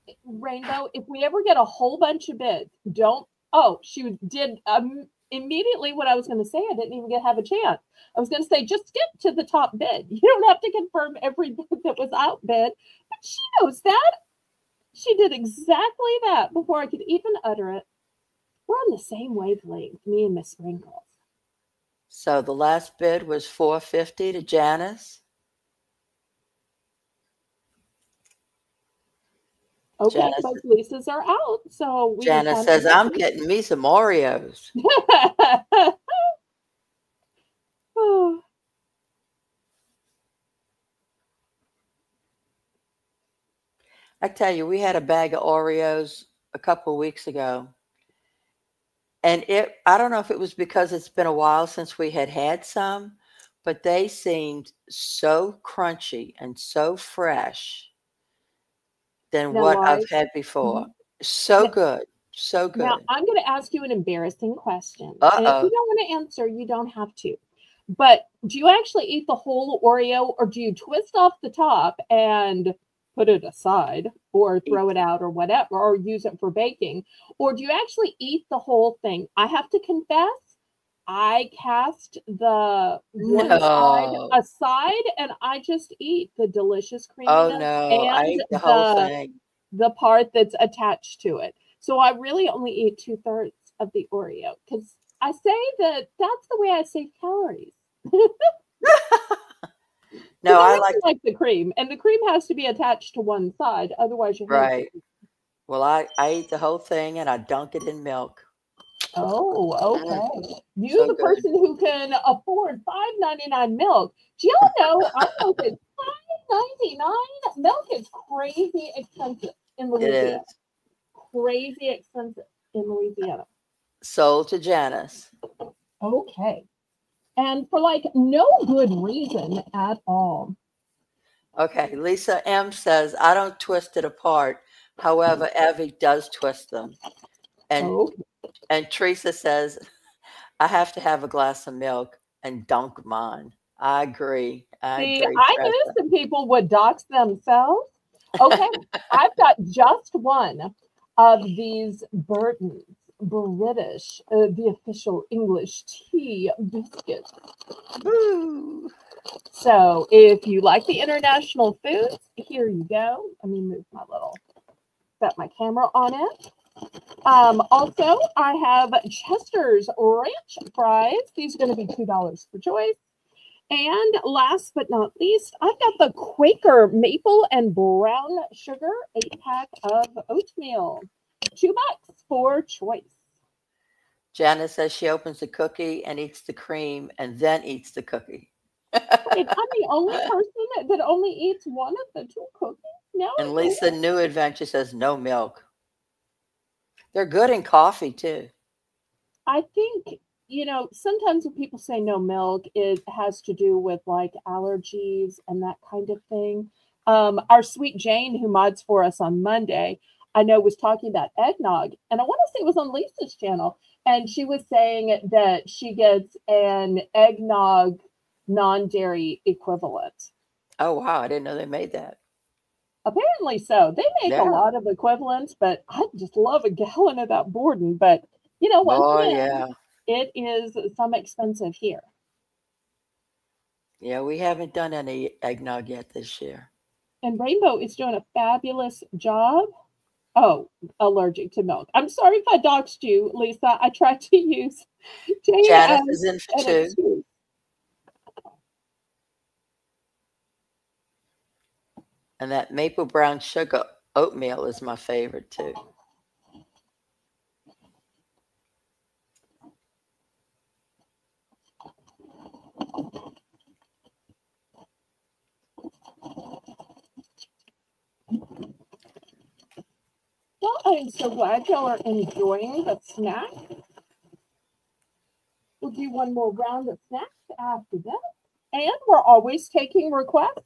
If we ever get a whole bunch of bids, don't. Oh, she did immediately what I was going to say. I didn't even have a chance. I was going to say just skip to the top bid. You don't have to confirm every bid that was outbid, but she knows that. She did exactly that before I could even utter it. We're on the same wavelength, me and Miss Sprinkles. So the last bid was 450 to Janice. Okay, Janice, both Lisas are out, so we Janice says, I'm getting me some Oreos. I tell you, we had a bag of Oreos a couple of weeks ago. And I don't know if it was because it's been a while since we had some, but they seemed so crunchy and so fresh than Now, what I've Laurie, had before. So good. So now good. I'm going to ask you an embarrassing question. And if you Uh-oh. don't want to answer, you don't have to. But do you actually eat the whole Oreo or do you twist off the top and put it aside or throw it out or whatever or use it for baking? Or do you actually eat the whole thing? I have to confess, I cast the one side No. aside and I just eat the delicious Oh, creaminess no. I and ate the whole thing. the part that's attached to it. So I really only eat 2/3 of the Oreo because I say that that's the way I save calories. No, Because I I really like, like the cream, and the cream has to be attached to one side, otherwise your hands. right. Well, I eat the whole thing and I dunk it in milk. Oh, Mm, okay. You, so the good. person who can afford $5.99 milk. Do y'all know our milk is $5.99? Milk is crazy expensive in It is. Louisiana. Crazy expensive in Louisiana. Sold to Janice. Okay. And for like no good reason at all. Okay, Lisa M says, I don't twist it apart. However, Evie does twist them. And Okay. and Teresa says, I have to have a glass of milk and dunk mine. I agree. I See, agree, I knew Tressa. some people would dox themselves. Okay, I've got just one of these Burton's British, the official English tea biscuits. Boo. So if you like the international foods, here you go. Let me move my little, set my camera on it. Also, I have Chester's Ranch fries. These are going to be $2 per choice. And last but not least, I've got the Quaker maple and brown sugar 8-pack of oatmeal. $2 for choice. Janice says she opens the cookie and eats the cream and then eats the cookie. Wait, I'm the only person that only eats one of the two cookies? No, And Lisa New Adventure says no milk. They're good in coffee too. I think, sometimes when people say no milk, it has to do with like allergies and that kind of thing. Our sweet Jane, who mods for us on Monday, I know was talking about eggnog, and I want to say it was on Lisa's channel, and she was saying that she gets an eggnog non-dairy equivalent. Oh wow, I didn't know they made that. Apparently so. They make a Yeah. lot of equivalents, but I just love a gallon of that Borden. But once Oh again, yeah. it is some expensive here. Yeah, we haven't done any eggnog yet this year. And Rainbow is doing a fabulous job. Oh, allergic to milk. I'm sorry if I doxed you, Lisa. I tried to use Jane as Janice is in for an 2. excuse. And that maple brown sugar oatmeal is my favorite too. Well, I'm so glad y'all are enjoying the snack. We'll do one more round of snacks after that. And we're always taking requests.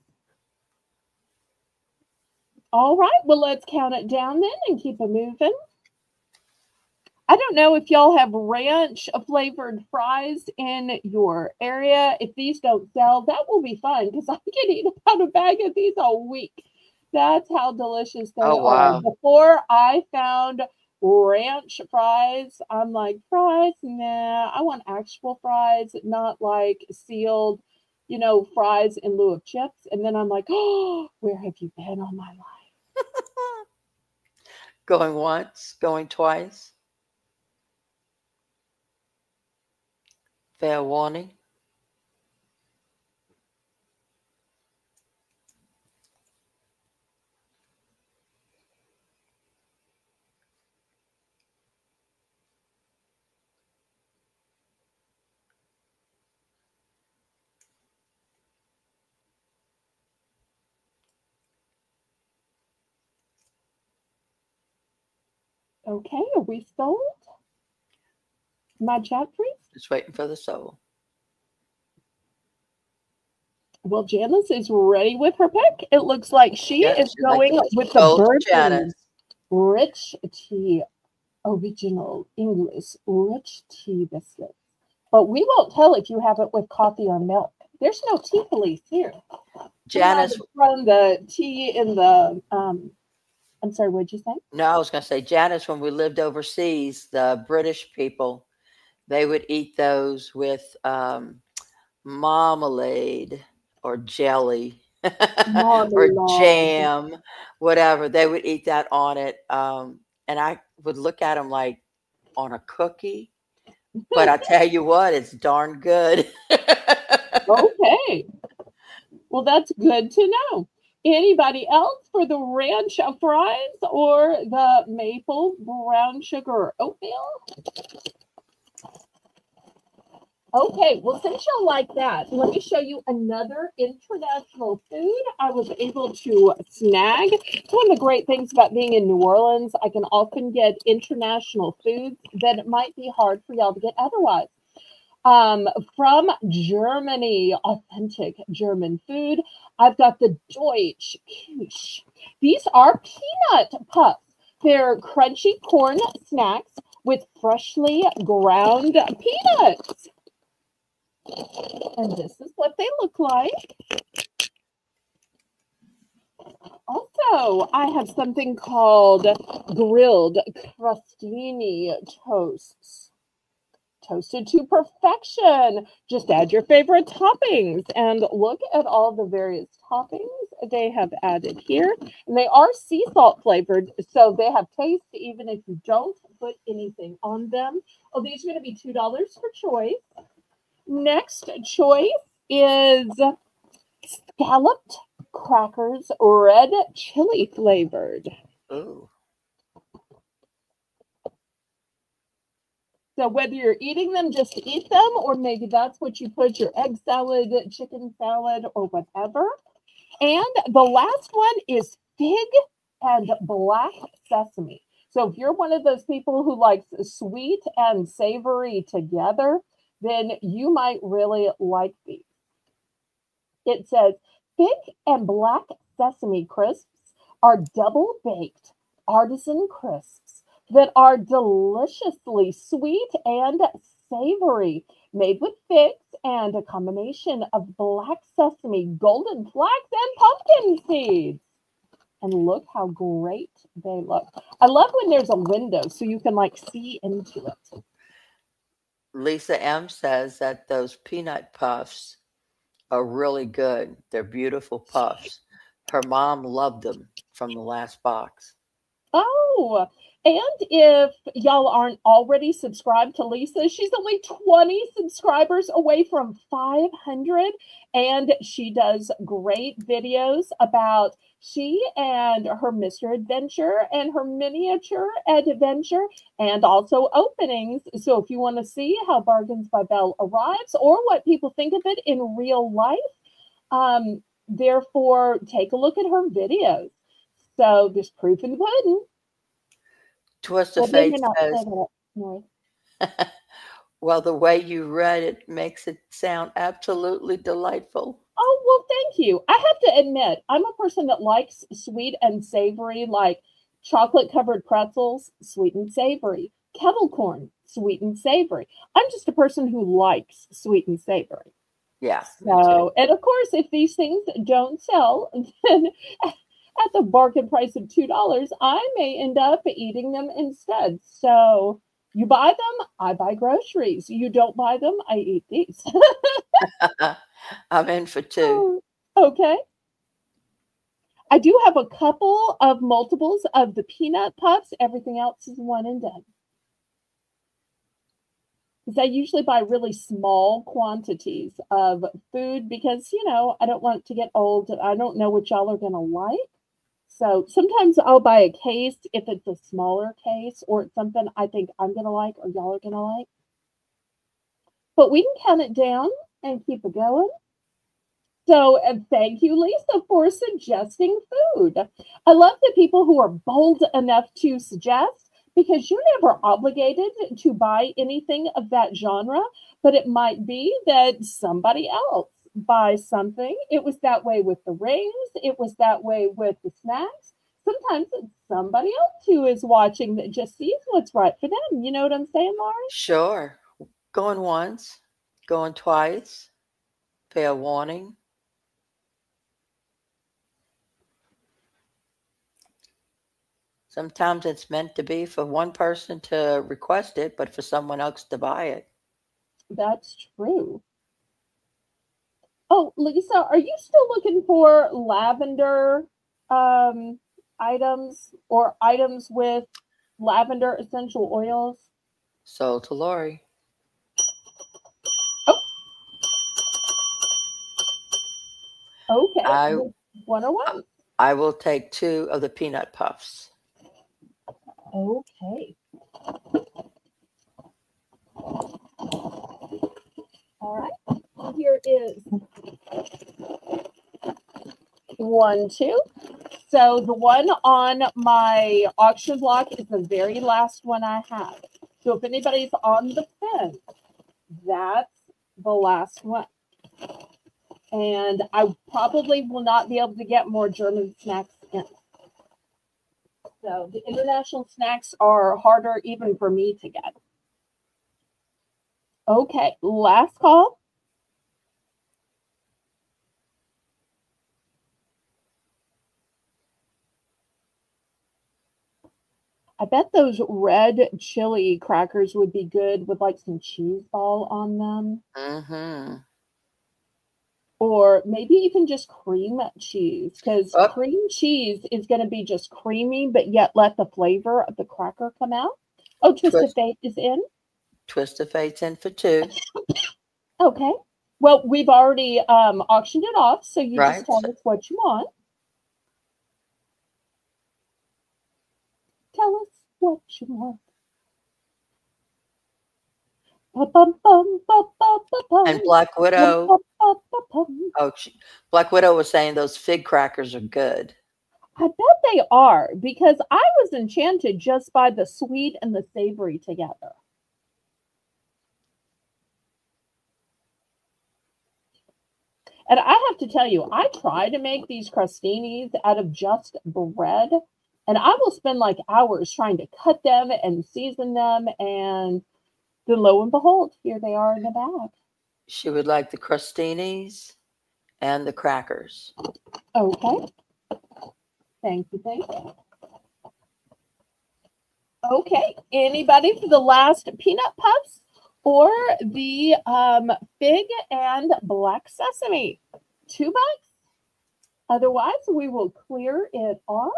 All right, well, let's count it down then and keep it moving. I don't know if y'all have ranch flavored fries in your area. If these don't sell, that will be fun because I can eat about a bag of these a week. That's how delicious they Oh are. wow. Before I found ranch fries, I'm like, fries? Nah, I want actual fries, not like sealed, fries in lieu of chips. And then I'm like, oh, where have you been all my life? Going once, going twice. Fair warning. Okay, are we sold? My chat freeze? Just waiting for the soul. Well, Janice is ready with her pick. It looks like she Yes, is she'd like going to with the soul to Burton Janice. Rich Tea, original English Rich Tea biscuit. But we won't tell if you have it with coffee or milk. There's no tea police here. Janice. From the tea in the, I'm sorry, what'd you say? No, I was going to say, Janice, when we lived overseas, the British people, they would eat those with marmalade or jelly or Marmalade. jam, whatever. They would eat that on it. And I would look at them like on a cookie. But I tell you what, it's darn good. Okay. Well, that's good to know. Anybody else for the ranch fries or the maple brown sugar oatmeal? Okay, well, since y'all like that, let me show you another international food I was able to snag. It's one of the great things about being in New Orleans. I can often get international foods that it might be hard for y'all to get otherwise. From Germany, authentic German food. I've got the Deutsche Quiche. These are peanut puffs. They're crunchy corn snacks with freshly ground peanuts. And this is what they look like. Also, I have something called grilled crostini toasts. Toasted to perfection. Just add your favorite toppings and look at all the various toppings they have added here. And they are sea salt flavored, so they have taste even if you don't put anything on them. Oh, these are going to be $2 for choice. Next choice is scalloped crackers, red chili flavored. Ooh. So whether you're eating them just to eat them, or maybe that's what you put your egg salad, chicken salad, or whatever. And the last one is fig and black sesame. So if you're one of those people who likes sweet and savory together, then you might really like these. It says fig and black sesame crisps are double baked artisan crisps that are deliciously sweet and savory, made with figs and a combination of black sesame, golden flax, and pumpkin seeds. And look how great they look. I love when there's a window so you can like see into it. Lisa M says that those peanut puffs are really good. They're beautiful puffs. Her mom loved them from the last box. Oh, and if y'all aren't already subscribed to Lisa, she's only 20 subscribers away from 500, and she does great videos about she and her Mr. Adventure and her miniature adventure and also openings. So if you want to see how Bargains by Belle arrives or what people think of it in real life, therefore take a look at her videos. So there's proof in the pudding. Twist Well, of maybe Fate not say says, that. No. well, the way you read it makes it sound absolutely delightful. Oh, well, thank you. I have to admit, I'm a person that likes sweet and savory, like chocolate covered pretzels, sweet and savory, kettle corn, sweet and savory. I'm just a person who likes sweet and savory. Yeah, me too. So, and of course, if these things don't sell, then at the bargain price of $2, I may end up eating them instead. So you buy them, I buy groceries. You don't buy them, I eat these. I'm in for two. Oh, okay. I do have a couple of multiples of the peanut puffs. Everything else is one and done. Because I usually buy really small quantities of food because, I don't want it to get old. I don't know what y'all are going to like. So sometimes I'll buy a case if it's a smaller case or it's something I think I'm going to like or y'all are going to like. But we can count it down and keep it going. So thank you, Lisa, for suggesting food. I love the people who are bold enough to suggest because you're never obligated to buy anything of that genre, but it might be that somebody else buys something. It was that way with the rings. It was that way with the snacks. Sometimes it's somebody else who is watching that just sees what's right for them. You know what I'm saying, Laurie? Sure. Going once, going twice, fair warning. Sometimes it's meant to be for one person to request it, but for someone else to buy it. That's true. Oh, Lisa, are you still looking for lavender um, items or items with lavender essential oils? Sold to Lori. Oh, okay. I 101. I will take two of the peanut puffs. Okay. All right. Here is 1, 2. So the one on my auction block is the very last one I have. So if anybody's on the fence, that's the last one. And I probably will not be able to get more German snacks in. So the international snacks are harder even for me to get. Okay, last call. I bet those red chili crackers would be good with like some cheese ball on them. Mm-hmm. Or maybe even just cream cheese, because Oh, cream cheese is going to be just creamy, but yet let the flavor of the cracker come out. Oh, Twisted twist, Fate is in. twist of fate's in for two, Okay. Well, we've already auctioned it off, so you just right? tell us what you want. Tell us what you want. And Black Widow, oh, Black Widow was saying those fig crackers are good. I bet they are, because I was enchanted just by the sweet and the savory together. And I have to tell you, I try to make these crostinis out of just bread, and I will spend like hours trying to cut them and season them, and then lo and behold, here they are in the bag. She would like the crostinis and the crackers. Okay, thank you, thank you. Okay, anybody for the last peanut puffs or the fig and black sesame? $2. Otherwise, we will clear it off.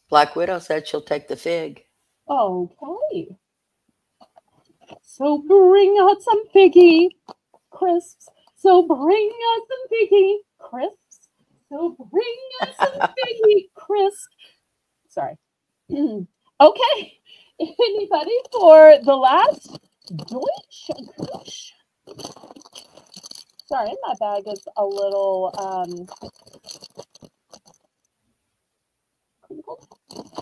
Black Widow said she'll take the fig. Okay. So bring out some figgy crisps. So bring us some figgy crisps. So bring us some figgy crisps. Sorry. Okay. Anybody for the last Deutsch Kush? Sorry, my bag is a little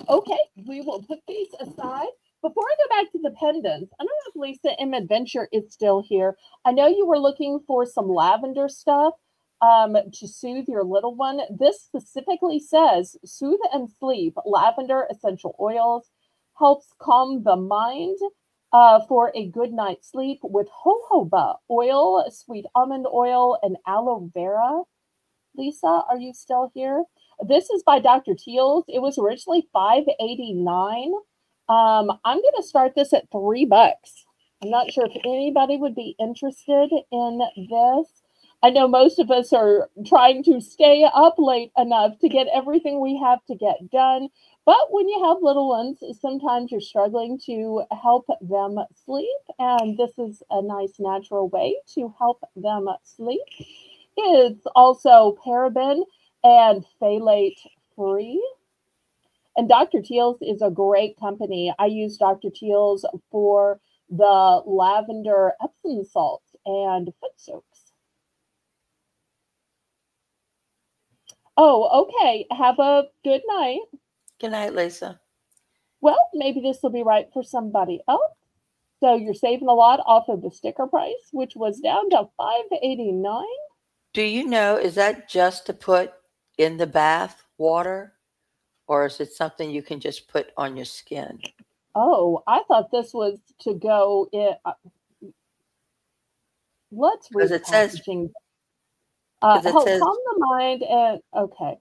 okay, we will put these aside. Before I go back to the pendants, I don't know if Lisa M. Adventure is still here. I know you were looking for some lavender stuff to soothe your little one. This specifically says soothe and sleep. Lavender essential oils helps calm the mind for a good night's sleep with jojoba oil, sweet almond oil, and aloe vera. Lisa, are you still here? This is by Dr. Teals. It was originally $5.89. I'm going to start this at $3. I'm not sure if anybody would be interested in this. I know most of us are trying to stay up late enough to get everything we have to get done. But when you have little ones, sometimes you're struggling to help them sleep. And this is a nice natural way to help them sleep. It's also paraben and phthalate free. And Dr. Teal's is a great company. I use Dr. Teal's for the lavender Epsom salts and foot soaks. Oh, okay. Have a good night. Good night, Lisa. Well, maybe this will be right for somebody else. So you're saving a lot off of the sticker price, which was down to $5.89. Do you know, is that just to put in the bath water, or is it something you can just put on your skin? Oh, I thought this was to go in. Let's read Because the it says, packaging. because it Help says, calm the mind and okay.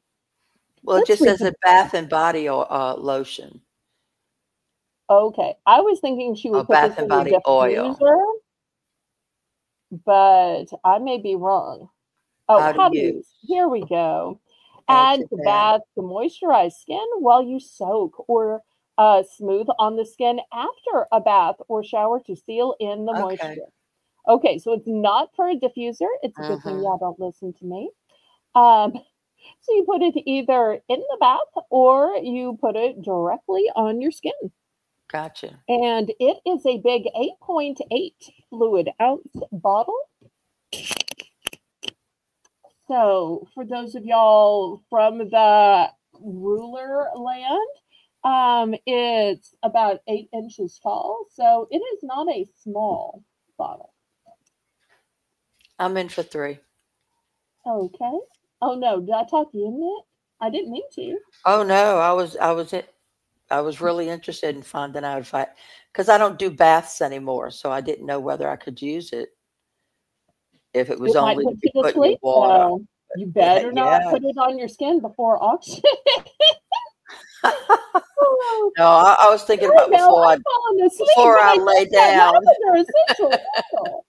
well, it Let's just read says the a bath and body lotion, okay. I was thinking she or would put this bath and in the body oil. diffuser, but I may be wrong. Oh, How to how to use. use. Here we go. Add Add to to bath. bath to moisturize skin while you soak or smooth on the skin after a bath or shower to seal in the Okay. moisture. Okay, so it's not for a diffuser. It's a good thing Mm-hmm. y'all don't listen to me. Um, so you put it either in the bath or you put it directly on your skin. Gotcha. And it is a big 8.8 fluid ounce bottle. So for those of y'all from the ruler land, it's about 8 inches tall. So it is not a small bottle. I'm in for three. Okay. Oh no, did I talk you into it? I didn't mean to. Oh no, I was in. I was really interested in finding out if because I don't do baths anymore, so I didn't know whether I could use it if it was It might only to put be you to put in the sleep, water. though. You better not Yeah. put it on your skin before auction. Oh, No, I was thinking sorry, about Belle, I'm falling asleep, before but I I lay think that down, lavender essential oil.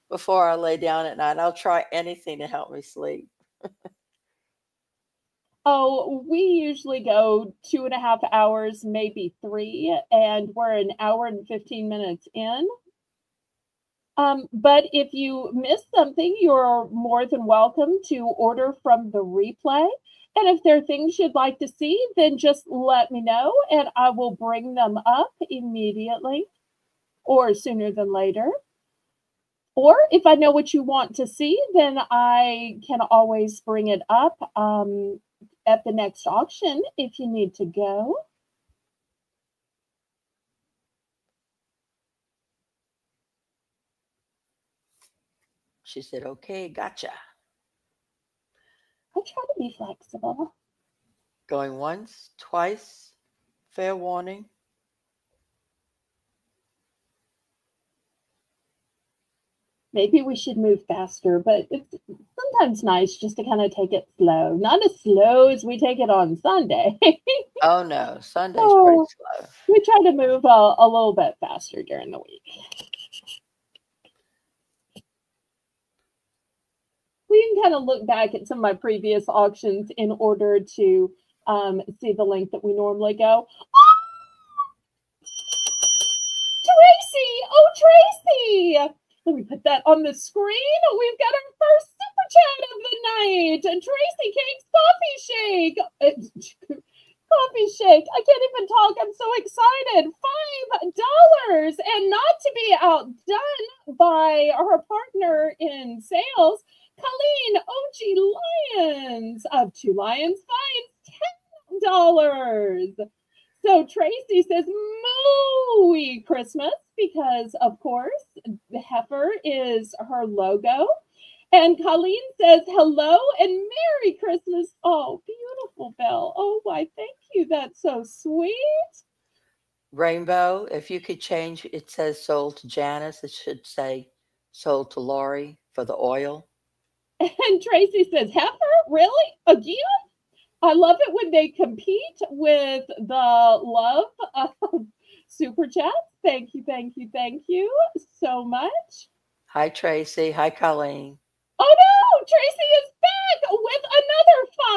before I lay down at night. I'll try anything to help me sleep. Oh, we usually go 2.5 hours, maybe three, and we're an hour and 15 minutes in. But if you miss something, you're more than welcome to order from the replay. And if there are things you'd like to see, then just let me know and I will bring them up immediately or sooner than later. Or if I know what you want to see, then I can always bring it up at the next auction if you need to go. She said, "Okay, gotcha." I try to be flexible. Going once, twice, fair warning. Maybe we should move faster, but it's sometimes nice just to kind of take it slow. Not as slow as we take it on Sunday. Oh no, Sunday's pretty Oh, slow. we try to move a little bit faster during the week. We can kind of look back at some of my previous auctions in order to see the length that we normally go. Oh, Tracy! Oh, Tracy! Let me put that on the screen. We've got our first super chat of the night. Tracy Cake's Coffee Shake. Coffee Shake. I can't even talk. I'm so excited. $5. And not to be outdone by her partner in sales, Colleen OG Lions of Two Lions finds $10. So Tracy says, Mooey Christmas, because of course, the heifer is her logo. And Colleen says, hello and Merry Christmas. Oh, beautiful, Belle. Oh, why, thank you. That's so sweet. Rainbow, if you could change, it says sold to Janice. It should say sold to Lori for the oil. And Tracy says, heifer? Really? Again? I love it when they compete with the love of super chats. Thank you, thank you, thank you so much. Hi, Tracy. Hi, Colleen. Oh no, Tracy is back with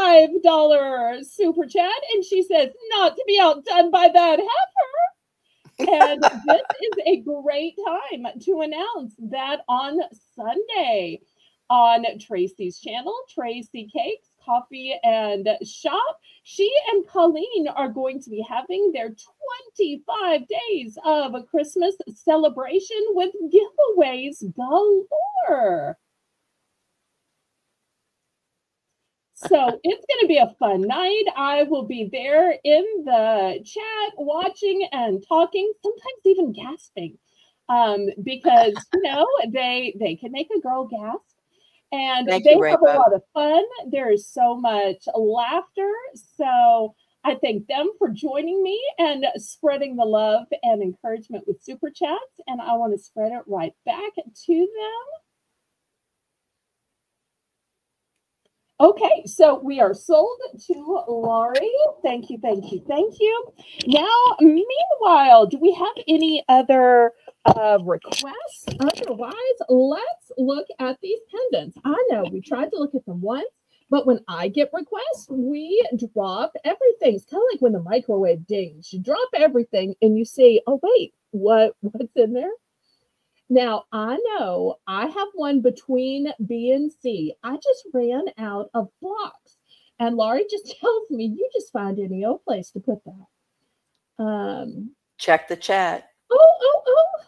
another $5 super chat. And she says, not to be outdone by that heifer. And this is a great time to announce that on Sunday on Tracy's channel, Tracy Cakes, Coffee and Shop, she and Colleen are going to be having their 25 days of a Christmas celebration with giveaways galore. So it's going to be a fun night. I will be there in the chat watching and talking, sometimes even gasping, because, you know, they can make a girl gasp. And Thank they you, have a Rainbow. lot of fun. There is so much laughter. So I thank them for joining me and spreading the love and encouragement with super chats. And I want to spread it right back to them. Okay, so we are sold to Laurie. Thank you, thank you, thank you. Now, meanwhile, do we have any other requests? Otherwise, let's look at these pendants. I know we tried to look at them once, but when I get requests, we drop everything. It's kind of like when the microwave dings. You drop everything and you see, oh wait, what's in there? Now, I know I have one between B and C. I just ran out of blocks. And Laurie just tells me, you just find any old place to put that. Check the chat. Oh.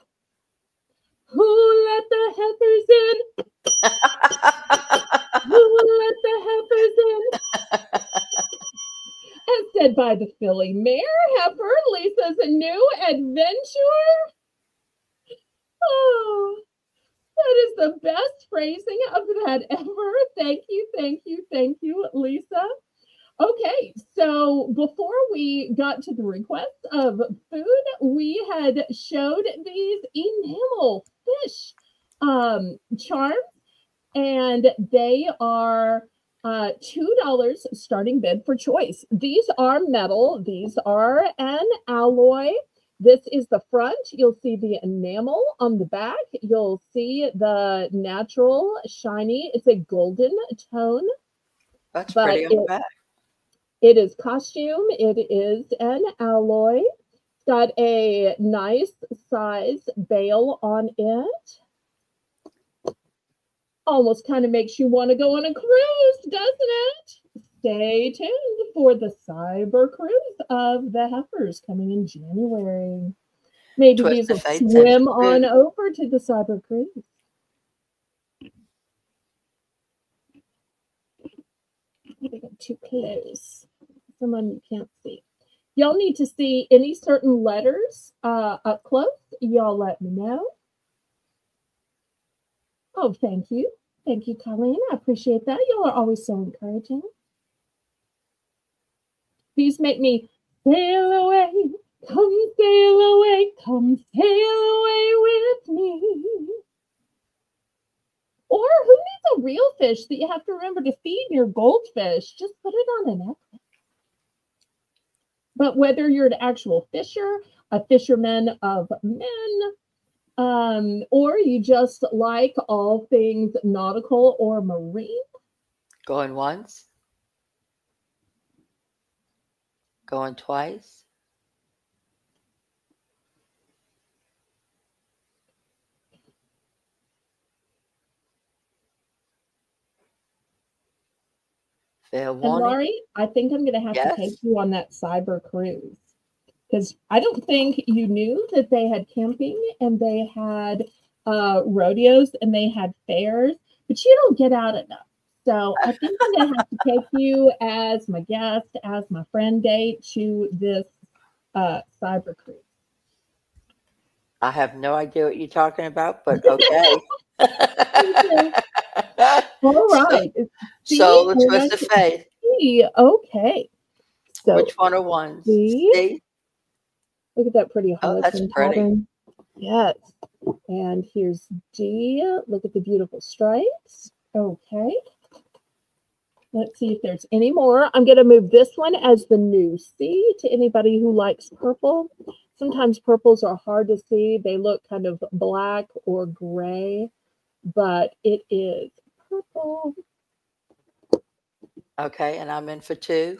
Who let the heifers in? Who let the heifers in? As said by the Philly Mare heifer, Lisa's a new adventure. Oh. That is the best phrasing of that ever. Thank you, thank you, thank you, Lisa. Okay, so before we got to the request of food, we had showed these enamel fish charms, and they are $2 starting bid for choice. These are metal. These are an alloy. This is the front. You'll see the enamel on the back. You'll see the natural shiny. It's a golden tone, That's but pretty on the back. it is costume. It is an alloy. It's got a nice size bail on it. Almost kind of makes you want to go on a cruise, doesn't it? Stay tuned for the cyber cruise of the heifers coming in January. Maybe Twist these of will Fate sends swim you on food. over to the cyber cruise. I think I'm too close. Someone you can't see. Y'all need to see any certain letters up close. Y'all let me know. Oh, thank you. Thank you, Colleen. I appreciate that. Y'all are always so encouraging. These make me sail away. Come sail away. Come sail away with me. Or who needs a real fish that you have to remember to feed your goldfish? Just put it on a necklace. But whether you're an actual fisher, a fisherman of men, or you just like all things nautical or marine. Going once. Going twice. Fair And warning. Laurie, I think I'm going to have to take Yes. you on that cyber cruise because I don't think you knew that they had camping and they had rodeos and they had fairs, but you don't get out enough. So I think I'm going to have to take you as my guest, as my friend date to this cyber cruise. I have no idea what you're talking about, but okay. All So, right. See, so the we're twist not of fate. see. Okay. So Which one are ones? see, See? look at that pretty Oh, that's harlequin pretty. pattern. Yes. And here's D. Look at the beautiful stripes. Okay. Let's see if there's any more. I'm going to move this one as the new C to anybody who likes purple. Sometimes purples are hard to see. They look kind of black or gray, but it is purple. Okay, and I'm in for two.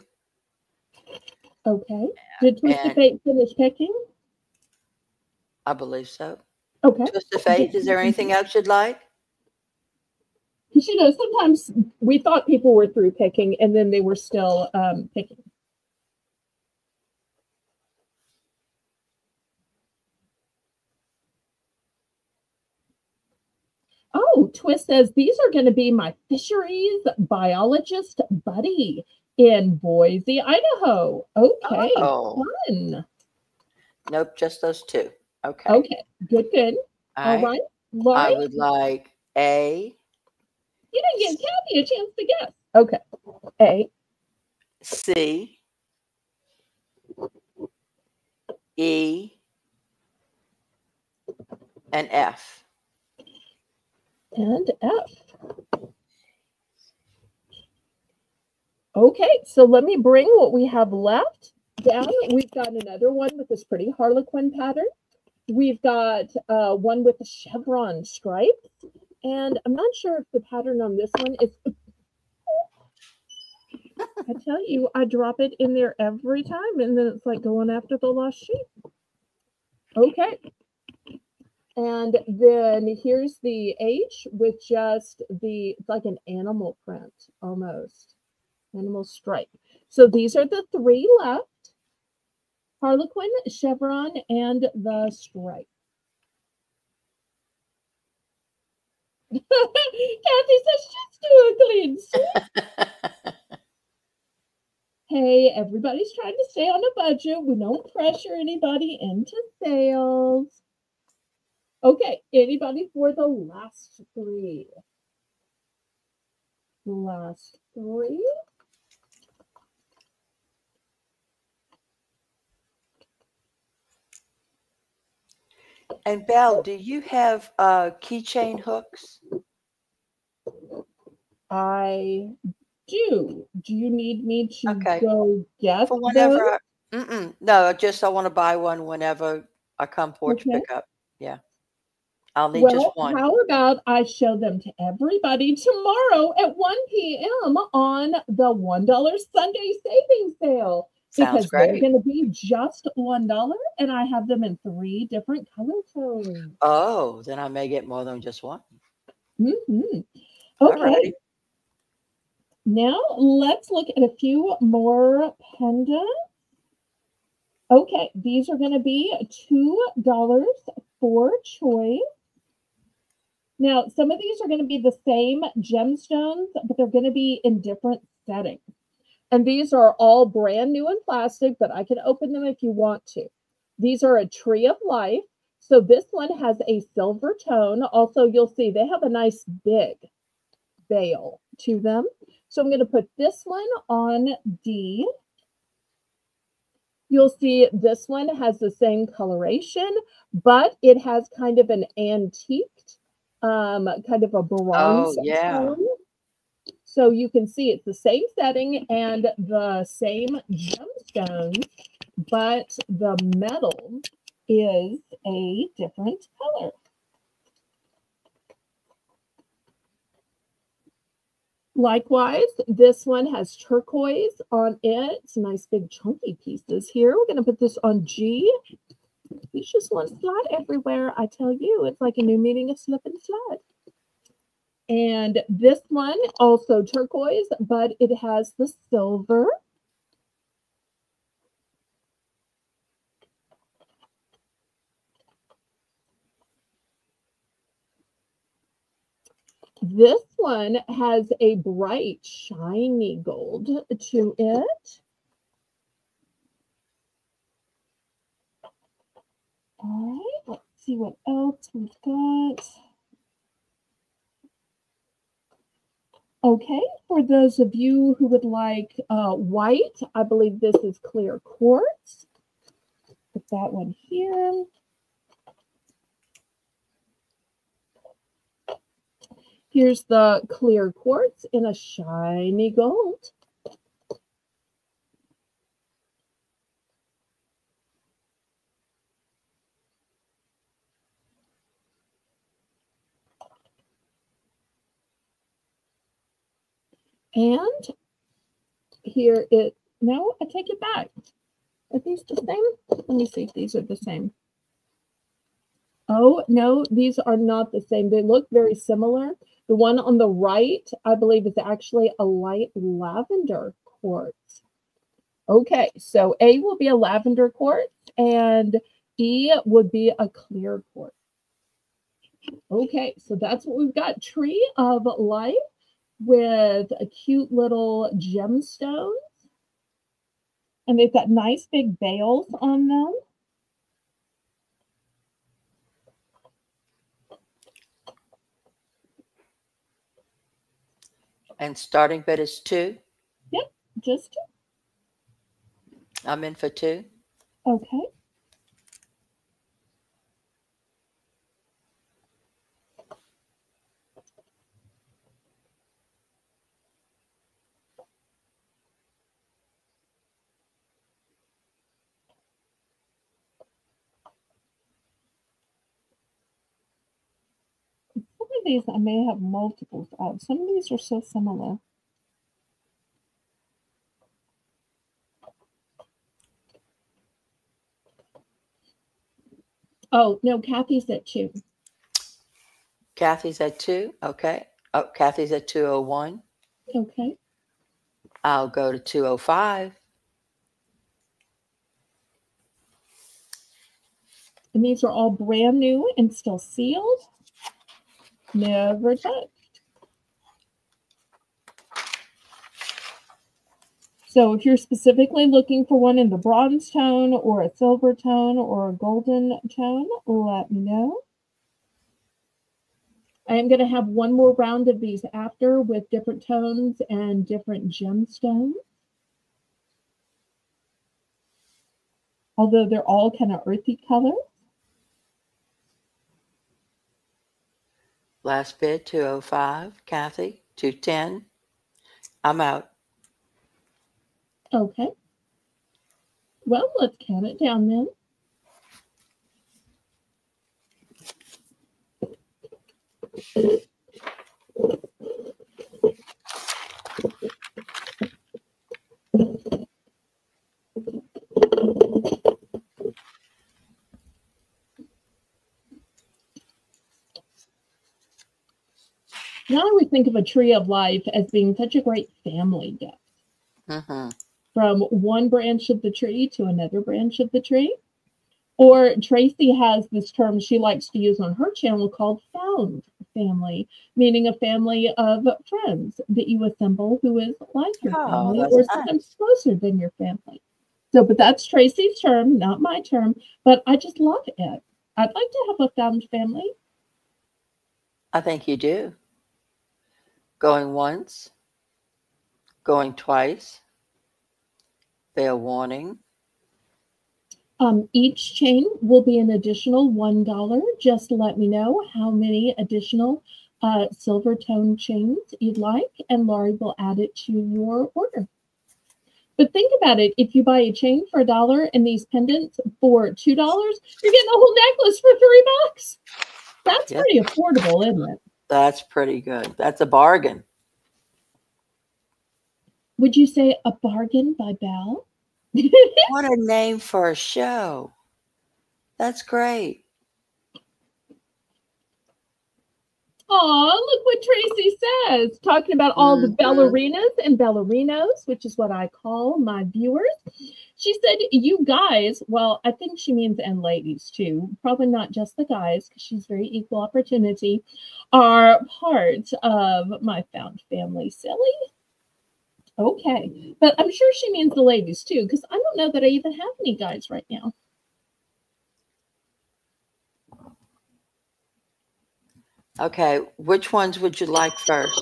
Okay. Did Twist of And Fate finish picking? I believe so. Okay. Twist of fate. Is there anything else you'd like? Because, you know, sometimes we thought people were through picking and then they were still picking. Oh, Twist says these are going to be my fisheries biologist buddy in Boise, Idaho. Okay, Oh, fun. nope, just those two. Okay. Okay, good, good. All All right. right, I Laurie, would like A, you didn't give Kathy a chance to guess. Okay, A, C, E, and F. and F. Okay, so let me bring what we have left down. We've got another one with this pretty harlequin pattern. We've got one with a chevron stripe. And I'm not sure if the pattern on this one is. I tell you, I drop it in there every time, and then it's like going after the lost sheep. Okay. And then here's the H with just it's like an animal print almost, animal stripe. So these are the three left: harlequin, chevron, and the stripe. Kathy says just do a clean sweep. Hey, everybody's trying to stay on a budget. We don't pressure anybody into sales. Okay, anybody for the last three? Last three. And Belle, do you have keychain hooks? I do. Do you need me to Okay. go get For those? whenever no, just I want to buy one whenever I come porch Okay. pickup. Yeah. I'll need just Well, one. how about I show them to everybody tomorrow at 1 p.m. on the $1 Sunday savings sale Sounds because they're great. going to be just $1 and I have them in 3 different color tones. Oh, then I may get more than just one. Hmm. All righty. Okay, now let's look at a few more pendants. Okay, these are going to be $2 for choice. Now, some of these are going to be the same gemstones, but they're going to be in different settings. And these are all brand new in plastic, but I can open them if you want to. These are a tree of life. So this one has a silver tone. Also, you'll see they have a nice big veil to them. So I'm going to put this one on D. You'll see this one has the same coloration, but it has kind of an antiqued, kind of a Oh, bronze yeah. tone. So you can see it's the same setting and the same gemstones, but the metal is a different color. Likewise, this one has turquoise on it. It's nice big chunky pieces here. We're going to put this on G. These just want to slide everywhere. I tell you, it's like a new meaning of slip and slide. And this one also turquoise, but it has the silver. This one has a bright, shiny gold to it. All right, let's see what else we've got. Okay, for those of you who would like white, I believe this is clear quartz. Put that one here. Here's the clear quartz in a shiny gold. And here it, no, I take it back. Are these the same? Let me see if these are the same. Oh, no, these are not the same. They look very similar. The one on the right, I believe, is actually a light lavender quartz. Okay, so A will be a lavender quartz and E would be a clear quartz. Okay, so that's what we've got. Tree of Life with a cute little gemstone. And they've got nice big veils on them. And starting bid is 2. Yep, just I'm in for 2. okay. Some of these I may have multiples of. Some of these are so similar. Oh, no, Kathy's at 2. Kathy's at 2. Okay. Oh, Kathy's at 201. Okay. I'll go to 205. And these are all brand new and still sealed. Never touched. So if you're specifically looking for one in the bronze tone or a silver tone or a golden tone, let me know. I am going to have one more round of these after with different tones and different gemstones. Although they're all kind of earthy colors. Last bid, 205. Kathy, 210. I'm out. Okay. Well, let's count it down then. Now I always think of a tree of life as being such a great family gift. Mm-hmm. From one branch of the tree to another branch of the tree. Or Tracy has this term she likes to use on her channel called found family, meaning a family of friends that you assemble who is like your Oh, family that's or nice. sometimes closer than your family. So, but that's Tracy's term, not my term, but I just love it. I'd like to have a found family. I think you do. Going once, going twice, fair warning. Each chain will be an additional $1. Just let me know how many additional silver tone chains you'd like, and Laurie will add it to your order. But think about it. If you buy a chain for $1 and these pendants for $2, you're getting a whole necklace for $3. That's Yes, pretty affordable, isn't it? that's pretty good. That's a bargain. Would you say a bargain by Belle? What a name for a show. That's great. Oh, look what Tracy says. Talking about all the ballerinas and ballerinos, which is what I call my viewers. She said, you guys, well, I think she means and ladies too, probably not just the guys, because she's very equal opportunity, are part of my found family. Silly. Okay. But I'm sure she means the ladies too, because I don't know that I even have any guys right now. Okay, which ones would you like first?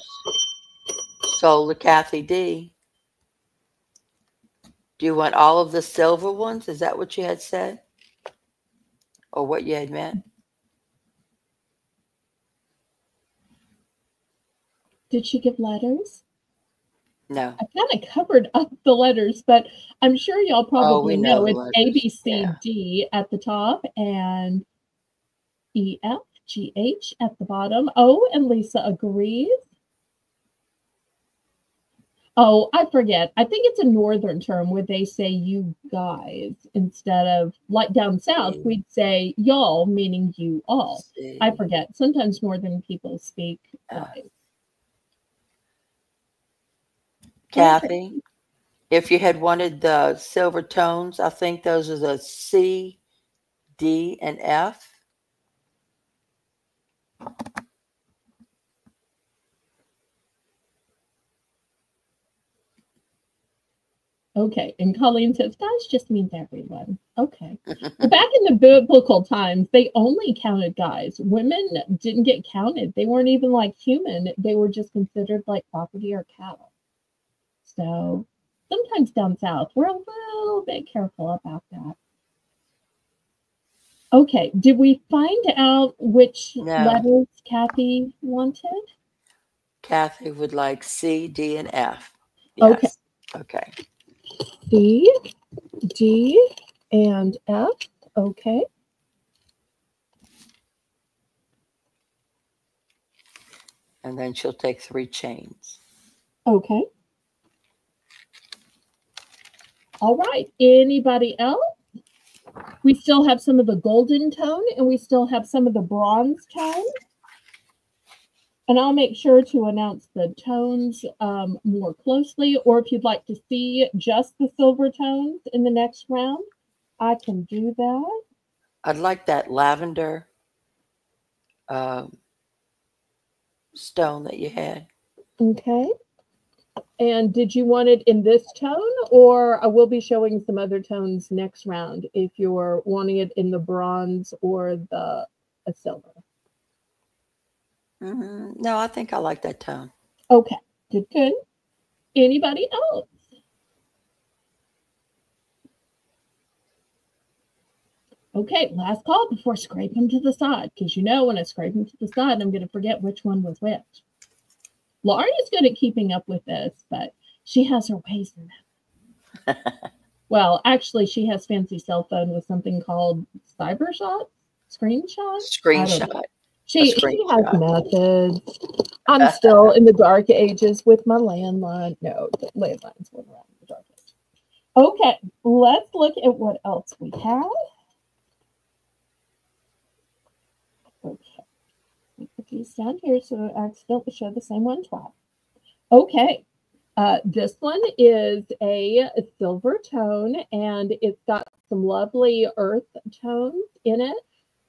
Sold to Kathy D. Do you want all of the silver ones? Is that what you had said? Or what you had meant? Did she give letters? No. I kind of covered up the letters, but I'm sure y'all Oh, we probably know know the it's A, letters. B, C, Yeah. D at the top and E, F, G, H at the bottom. Oh, and Lisa agrees. Oh, I forget. I think it's a northern term where they say you guys instead of like down south, we'd say y'all, meaning you all. I forget. Sometimes northern people speak guys. Kathy, if you had wanted the silver tones, I think those are the C, D, and F. Okay, and Colleen says, guys just means everyone. Okay. Well, back in the biblical times, they only counted guys. Women didn't get counted. They weren't even like human. They were just considered like property or cattle. So sometimes down south, we're a little bit careful about that. Okay, did we find out which letters Kathy wanted? Kathy would like C, D, and F. Yes. Okay. C, D, and F. Okay. And then she'll take 3 chains. Okay. All right. Anybody else? We still have some of the golden tone and we still have some of the bronze tone. And I'll make sure to announce the tones more closely. Or if you'd like to see just the silver tones in the next round, I can do that. I'd like that lavender stone that you had. Okay. And did you want it in this tone, or I will be showing some other tones next round if you're wanting it in the bronze or the silver? No, I think I like that tone. Okay, good, good. Anybody else? Okay, last call before scrape them to the side, because you know when I scrape them to the side, I'm going to forget which one was which. Laurie's good at keeping up with this, but she has her ways in it. Well, actually, she has fancy cell phone with something called screenshot. Screenshot. She has methods. I'm still in the dark ages with my landline. No, the landlines weren't around in the dark ages. Okay, let's look at what else we have. Okay, put these down here so I accidentally show the same one twice. Okay, this one is a silver tone, and it's got some lovely earth tones in it.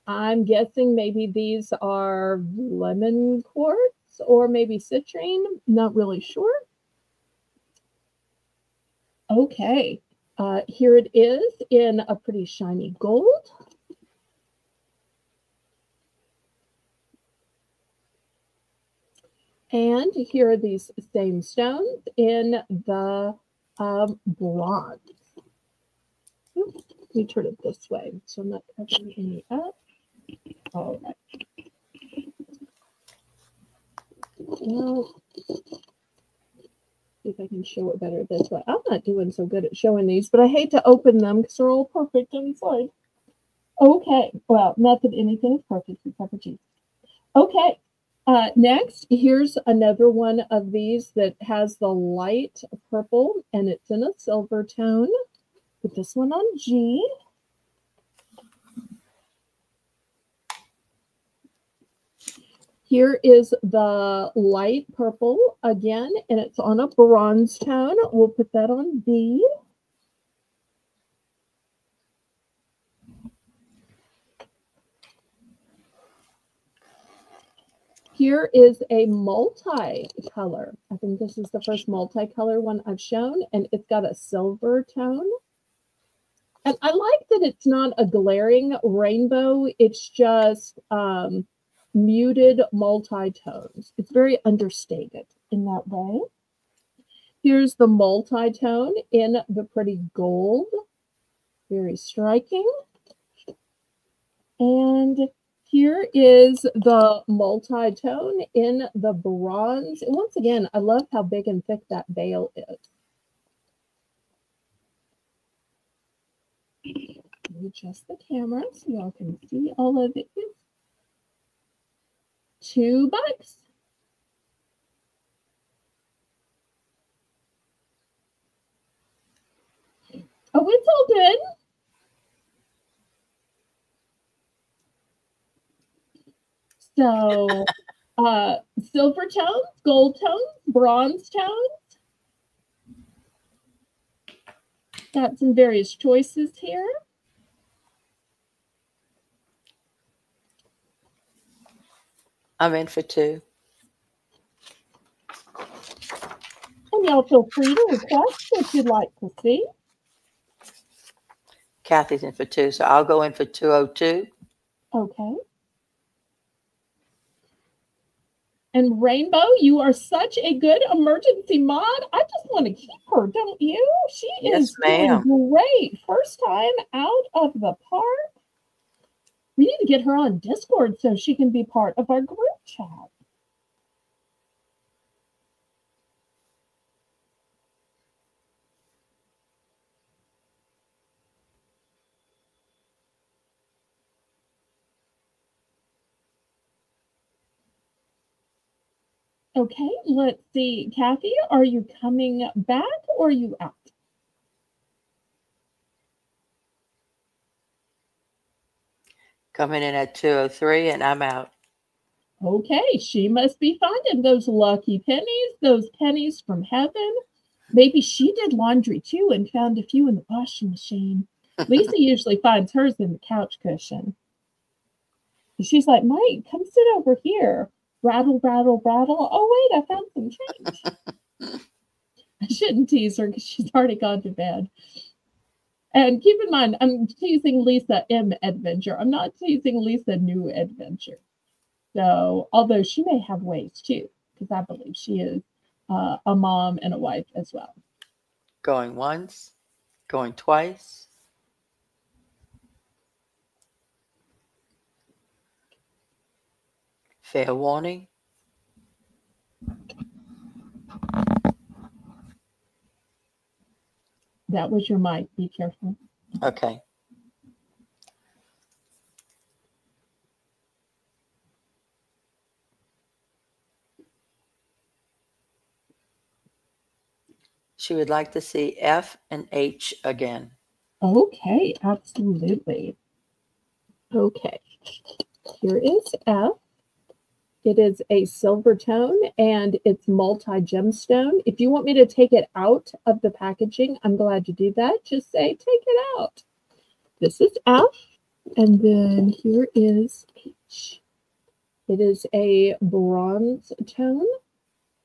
I'm guessing maybe these are lemon quartz or maybe citrine. Not really sure. Okay, here it is in a pretty shiny gold. And here are these same stones in the bronze. Oops, let me turn it this way so I'm not covering any up. All right. Well, see if I can show it better this way. I'm not doing so good at showing these, but I hate to open them because they're all perfect inside. Okay, well, not that anything is perfect except for Jesus. Okay, next, here's another one of these that has the light purple, and it's in a silver tone. Put this one on G. Here is the light purple again, and it's on a bronze tone. We'll put that on B. Here is a multi-color. I think this is the first multi-color one I've shown, and it's got a silver tone. And I like that it's not a glaring rainbow. It's just muted multi-tones. It's very understated in that way. Here's the multi-tone in the pretty gold. Very striking. And here is the multi-tone in the bronze. And once again, I love how big and thick that veil is. Adjust the camera so y'all can see all of it. $2. Oh, it's all good. So, silver tones, gold tones, bronze tones. Got some various choices here. I'm in for 2. And y'all feel free to request what you'd like to see. Kathy's in for 2, so I'll go in for 202. Okay. And Rainbow, you are such a good emergency mod. I just want to keep her, don't you? She is doing great. First time out of the park. We need to get her on Discord so she can be part of our group chat. Okay, let's see. Kathy, are you coming back or are you out? Coming in at 203 and I'm out. Okay, she must be finding those lucky pennies, those pennies from heaven. Maybe she did laundry too and found a few in the washing machine. Lisa usually finds hers in the couch cushion. She's like, Mike, come sit over here. Rattle, rattle, rattle. Oh, wait, I found some change. I shouldn't tease her because she's already gone to bed. And keep in mind, I'm teasing Lisa M. Adventure. I'm not teasing Lisa New Adventure. So, although she may have ways too, because I believe she is a mom and a wife as well. Going once, going twice. Fair warning. That was your mic. Be careful. Okay. She would like to see F and H again. Okay, absolutely. Okay, here is F. It is a silver tone and it's multi-gemstone. If you want me to take it out of the packaging, I'm glad to do that. Just say, take it out. This is F, and then here is H. It is a bronze tone,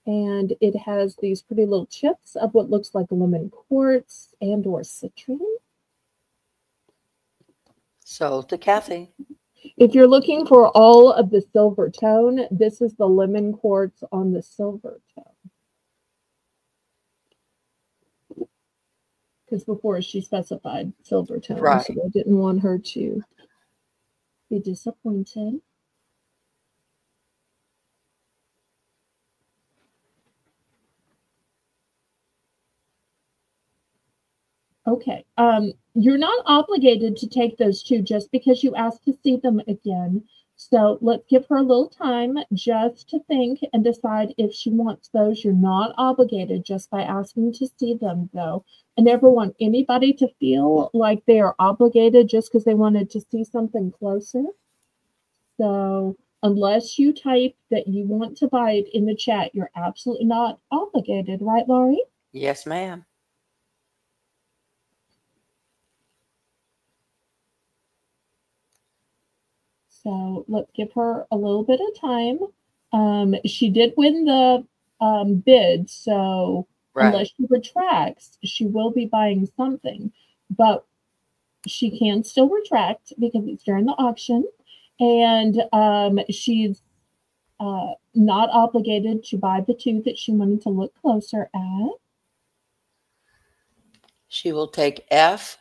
and it has these pretty little chips of what looks like lemon quartz and or citrine. Sold to Kathy. If you're looking for all of the silver tone, this is the lemon quartz on the silver tone. Because before she specified silver tone, Right. so I didn't want her to be disappointed. Okay. You're not obligated to take those two just because you asked to see them again. So let's give her a little time just to think and decide if she wants those. You're not obligated just by asking to see them, though. I never want anybody to feel like they are obligated just because they wanted to see something closer. So unless you type that you want to buy it in the chat, you're absolutely not obligated, right, Laurie? Yes, ma'am. So let's give her a little bit of time. She did win the bid, so unless she retracts, she will be buying something. But she can still retract because it's during the auction, and she's not obligated to buy the two that she wanted to look closer at. She will take F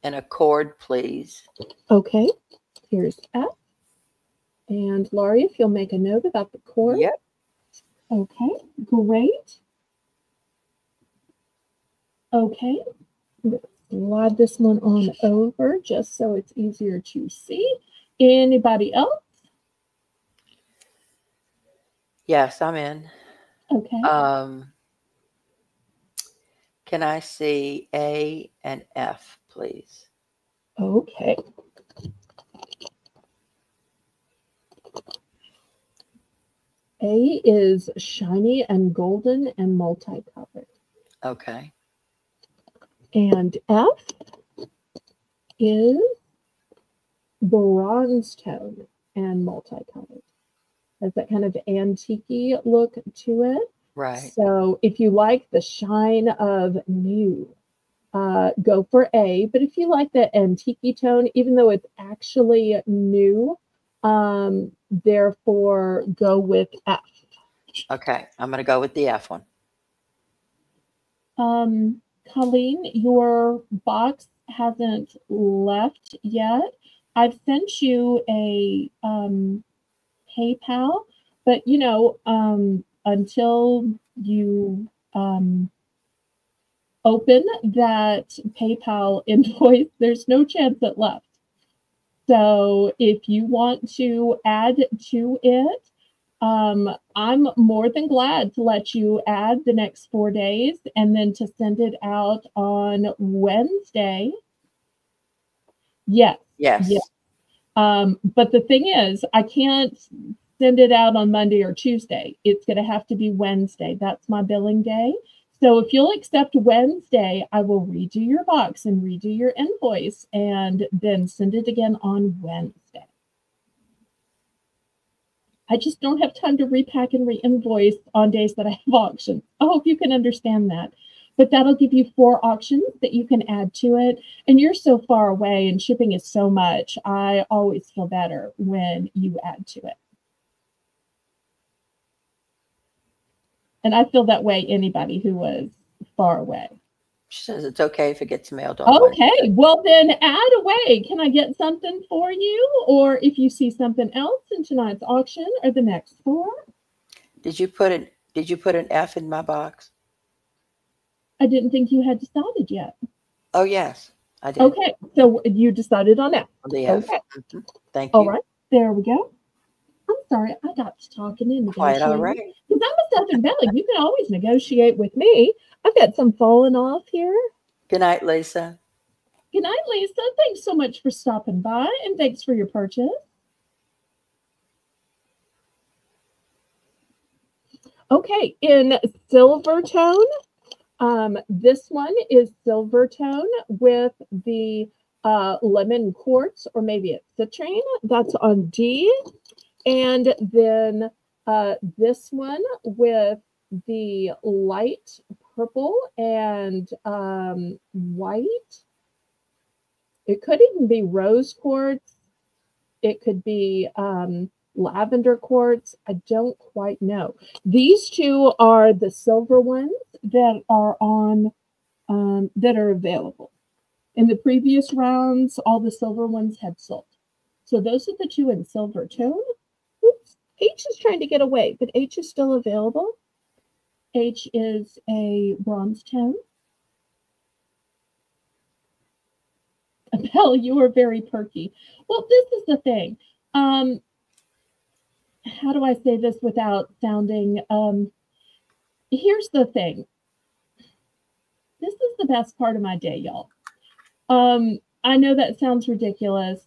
and a cord, please. Okay, here's F. And Laurie, if you'll make a note about the cord. Yep. Okay, great. Okay, I'm going to slide this one on over just so it's easier to see. Anybody else? Yes, I'm in. Okay. Can I see A and F, please? Okay. A is shiny and golden and multicolored. Okay. And F is bronze tone and multicolored. Has that kind of antique-y look to it. Right. So if you like the shine of new, go for A. But if you like that antique tone, even though it's actually new, therefore go with F. Okay, I'm going to go with the F one. Colleen, your box hasn't left yet. I've sent you a PayPal, but you know, until you open that PayPal invoice, there's no chance it left. So if you want to add to it, I'm more than glad to let you add the next 4 days and then to send it out on Wednesday. Yes. Yes. Yes. But the thing is, I can't send it out on Monday or Tuesday. It's going to have to be Wednesday. That's my billing day. So if you'll accept Wednesday, I will redo your box and redo your invoice and then send it again on Wednesday. I just don't have time to repack and re-invoice on days that I have auctions. I hope you can understand that. But that'll give you 4 auctions that you can add to it. And you're so far away and shipping is so much. I always feel better when you add to it. And I feel that way anybody who was far away. She says it's okay if it gets mailed online. Okay, well then add away. Can I get something for you? Or if you see something else in tonight's auction or the next 4? Did you put an F in my box? I didn't think you had decided yet. Oh yes, I did. Okay, so you decided on F. On the F. Okay. Thank All you. right, there we go. I'm sorry, I got to talking and Quite all negotiating. right. Because I'm a Southern Belle. You can always negotiate with me. I've got some falling off here. Good night, Lisa. Good night, Lisa. Thanks so much for stopping by, and thanks for your purchase. Okay, in silver tone, this one is silver tone with the lemon quartz, or maybe it's citrine. That's on D. And then this one with the light purple and white. It could even be rose quartz. It could be lavender quartz. I don't quite know. These two are the silver ones that are on that are available. In the previous rounds, all the silver ones had sold. So those are the two in silver tone. Oops, H is trying to get away, but H is still available. H is a bronze tone. Belle, you are very perky. Well, this is the thing. How do I say this without sounding? Here's the thing. This is the best part of my day, y'all. I know that sounds ridiculous,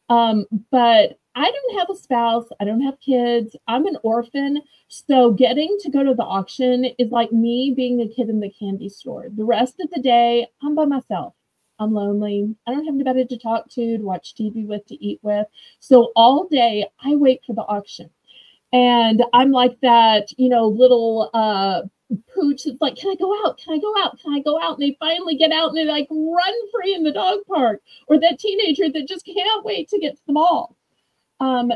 but I don't have a spouse. I don't have kids. I'm an orphan. So getting to go to the auction is like me being a kid in the candy store. The rest of the day, I'm by myself. I'm lonely. I don't have anybody to talk to watch TV with, to eat with. So all day, I wait for the auction. And I'm like that, little pooch that's like, can I go out? Can I go out? Can I go out? And they finally get out and they like run free in the dog park. Or that teenager that just can't wait to get to the mall.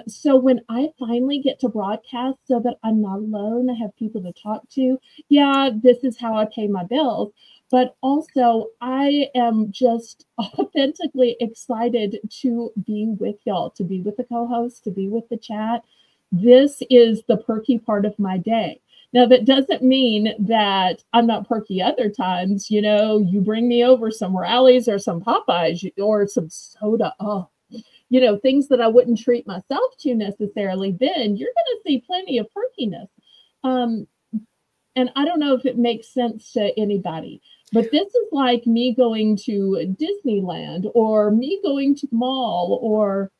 So when I finally get to broadcast so that I'm not alone, I have people to talk to. Yeah, this is how I pay my bills. But also, I am just authentically excited to be with y'all, to be with the co-host, to be with the chat. This is the perky part of my day. Now, that doesn't mean that I'm not perky other times. You bring me over some Rallies or some Popeyes or some soda. Oh, things that I wouldn't treat myself to necessarily, then you're going to see plenty of perkiness. And I don't know if it makes sense to anybody, but this is like me going to Disneyland or me going to the mall, or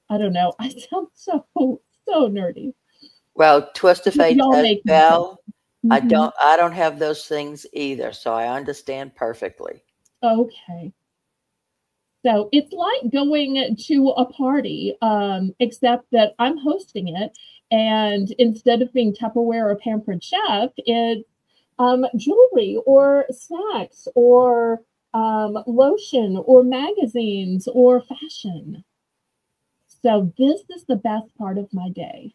I don't know. I sound so nerdy. Well, Twist of Fate says, Belle, Mm-hmm. I don't have those things either, so I understand perfectly. Okay. So it's like going to a party, except that I'm hosting it. And instead of being Tupperware or Pampered Chef, it's jewelry or snacks or lotion or magazines or fashion. So this is the best part of my day.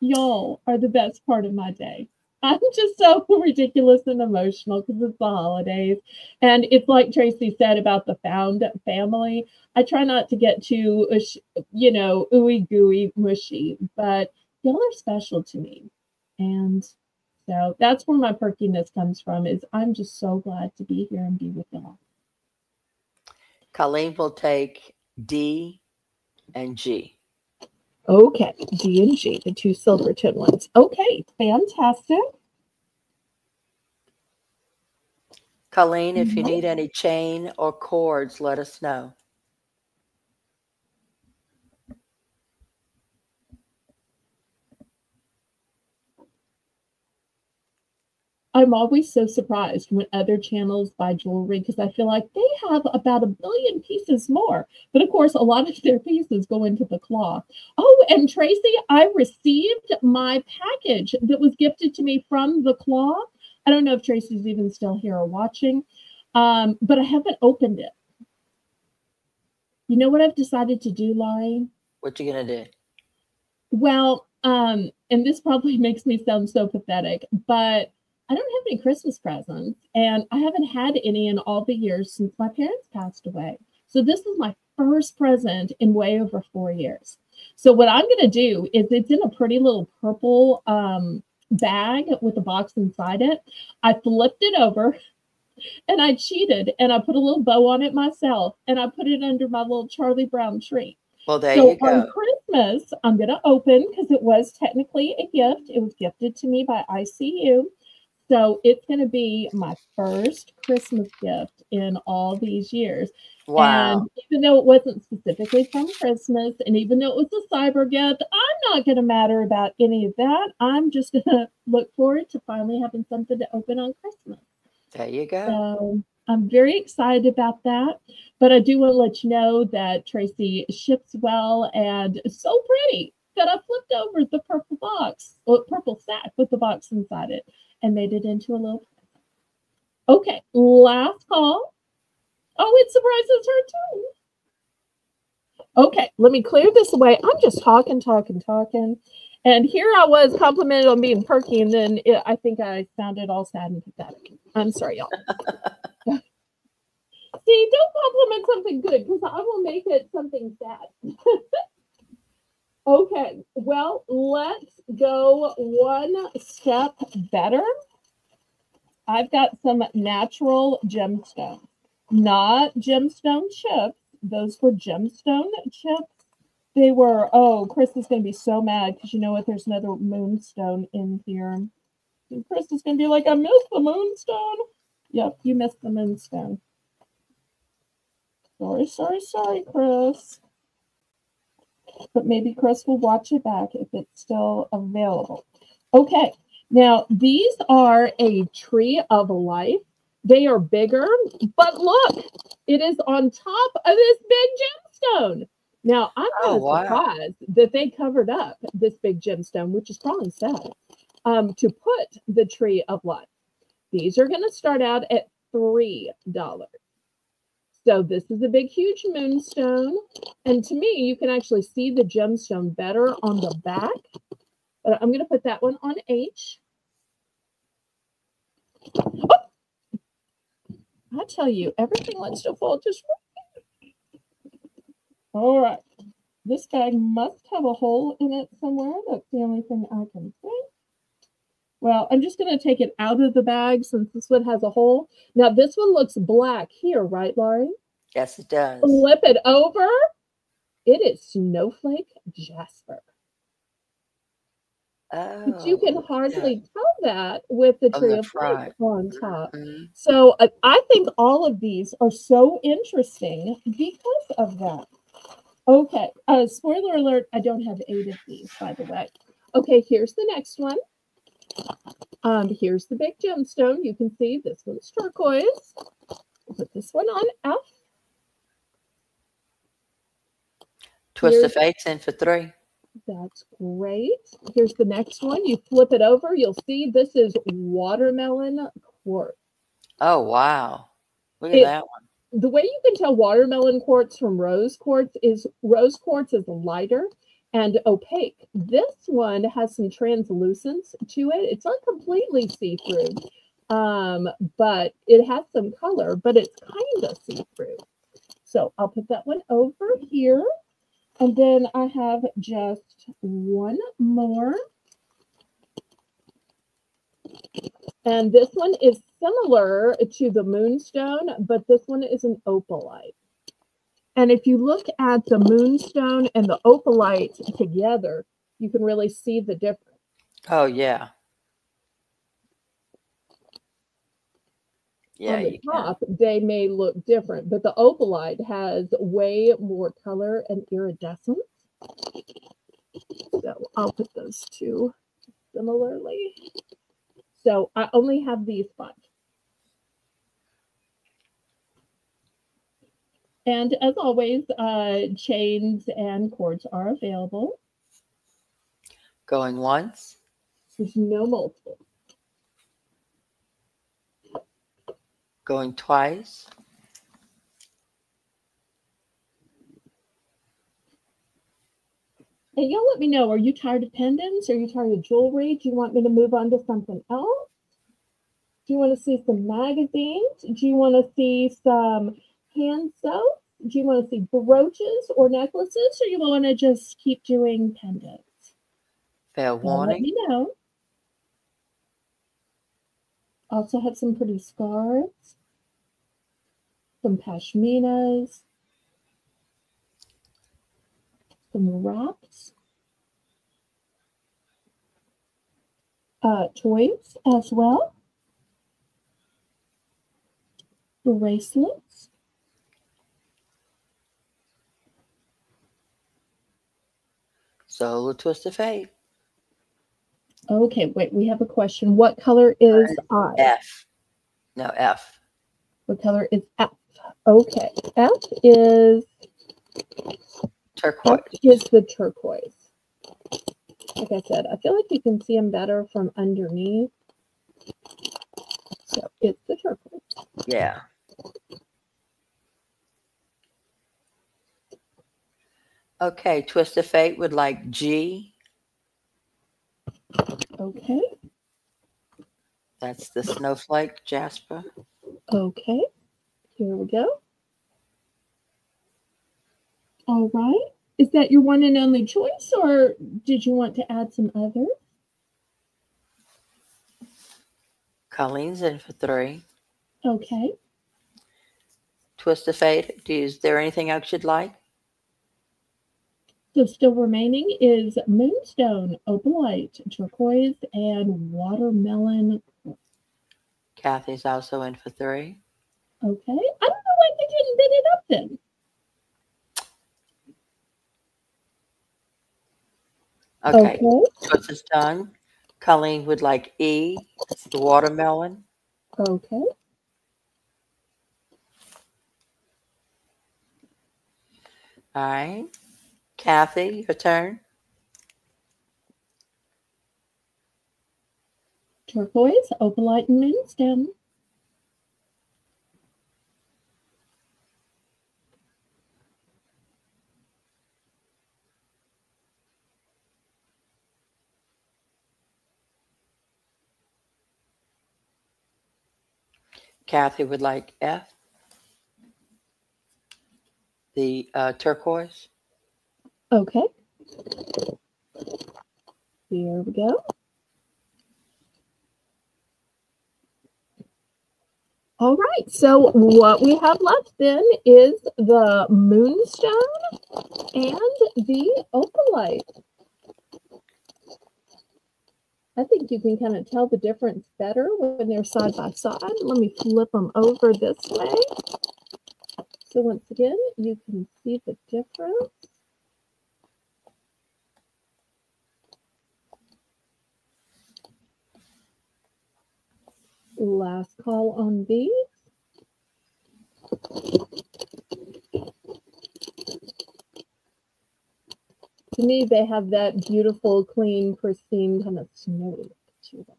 Y'all are the best part of my day. I'm just so ridiculous and emotional because it's the holidays. And it's like Tracy said about the found family. I try not to get too, ooey gooey mushy, but y'all are special to me. And so that's where my perkiness comes from, is I'm just so glad to be here and be with y'all. Colleen will take D and G. Okay, D and G, the two Silverton ones. Okay, fantastic. Colleen, if you need any chain or cords, let us know. I'm always so surprised when other channels buy jewelry because I feel like they have about 1 billion pieces more. But of course, a lot of their pieces go into the cloth. Oh, and Tracy, I received my package that was gifted to me from the cloth. I don't know if Tracy's even still here or watching, but I haven't opened it. You know what I've decided to do, Laurie? What you gonna do? Well, and this probably makes me sound so pathetic, but I don't have any Christmas presents, and I haven't had any in all the years since my parents passed away. So this is my first present in way over 4 years. So what I'm going to do is it's in a pretty little purple bag with a box inside it. I flipped it over and I cheated and I put a little bow on it myself and I put it under my little Charlie Brown tree. Well, there So you on go. Christmas, I'm going to open because it was technically a gift. It was gifted to me by ICU. So it's going to be my first Christmas gift in all these years. And Wow. even though it wasn't specifically from Christmas, and even though it was a cyber gift, I'm not going to matter about any of that. I'm just going to look forward to finally having something to open on Christmas. There you go. So I'm very excited about that. But I do want to let you know that Tracy ships well and so pretty that I flipped over the purple box, or purple sack with the box inside it and made it into a little. Okay, last call. Oh, it surprises her too. Okay, let me clear this away. I'm just talking. And here I was complimented on being perky, and then I think I sounded all sad and pathetic. I'm sorry, y'all. See, don't compliment something good because I will make it something sad. Okay, well, let's go one step better. I've got some natural gemstones, not gemstone chips. Those were gemstone chips. They were, oh, Chris is going to be so mad because you know what? There's another moonstone in here. And Chris is going to be like, I missed the moonstone. Yep, you missed the moonstone. Sorry, Chris. But maybe Chris will watch it back if it's still available. Okay, now these are a tree of life. They are bigger, but look, it is on top of this big gemstone. Now, I'm kind of surprised that they covered up this big gemstone, which is probably sad, to put the tree of life. These are going to start out at $3. So this is a big, huge moonstone. And to me, you can actually see the gemstone better on the back. But I'm going to put that one on H. Oh! I tell you, everything wants to fall just right. All right. This bag must have a hole in it somewhere. That's the only thing I can think. Well, I'm just going to take it out of the bag since this one has a hole. Now, this one looks black here, right, Laurie? Yes, it does. Flip it over. It is Snowflake Jasper. Oh, but you can hardly tell that with the tree of life on top. Mm-hmm. So I think all of these are so interesting because of that. Okay, spoiler alert, I don't have 8 of these, by the way. Okay, here's the next one. Here's the big gemstone. You can see this one's turquoise. We'll put this one on F. Twist of Fate's in for 3. That's great. Here's the next one. You flip it over. You'll see this is watermelon quartz. Oh, wow. Look at that one. The way you can tell watermelon quartz from rose quartz is lighter and opaque. This one has some translucence to it. It's not completely see-through, but it has some color, but it's kind of see-through. So I'll put that one over here. And then I have just one more. And this one is similar to the moonstone, but this one is an opalite. And if you look at the moonstone and the opalite together, you can really see the difference. Oh, yeah. Yeah, on the top, they may look different, but the opalite has way more color and iridescence. So I'll put those two similarly. So I only have these 5. And as always, chains and cords are available. Going once. There's no multiple. Going twice. And y'all let me know, are you tired of pendants? Are you tired of jewelry? Do you want me to move on to something else? Do you want to see some magazines? Do you want to see some hand soap? Do you want to see brooches or necklaces? Or you want to just keep doing pendants? Fair Y'all let warning. me know. Also have some pretty scarves, some pashminas, some wraps, toys as well, bracelets. Solo twist of fate. Okay, wait, we have a question. What color is I? F. No, F. What color is F? Okay, F is Turquoise. the turquoise. Like I said, I feel like you can see them better from underneath. So it's the turquoise. Yeah. Okay, twist of fate would like G. Okay, That's the snowflake, Jasper. okay, here we go. All right. Is that your one and only choice, or did you want to add some others? Colleen's in for 3. Okay. Twist of fate. Is there anything else you'd like? So still remaining is moonstone, opalite, turquoise, and watermelon. Kathy's also in for 3. Okay. I don't know why they didn't bid it up then. Okay. Okay. Twist is done. Colleen would like E. That's the watermelon. Okay. All right. Kathy, your turn. Turquoise, opalite, and moonstone. Kathy would like F. The turquoise. Okay. Here we go. All right. So what we have left then is the moonstone and the opalite. I think you can kind of tell the difference better when they're side by side. Let me flip them over this way. So once again, you can see the difference. Last call on these. To me, they have that beautiful, clean, pristine kind of snow look to them.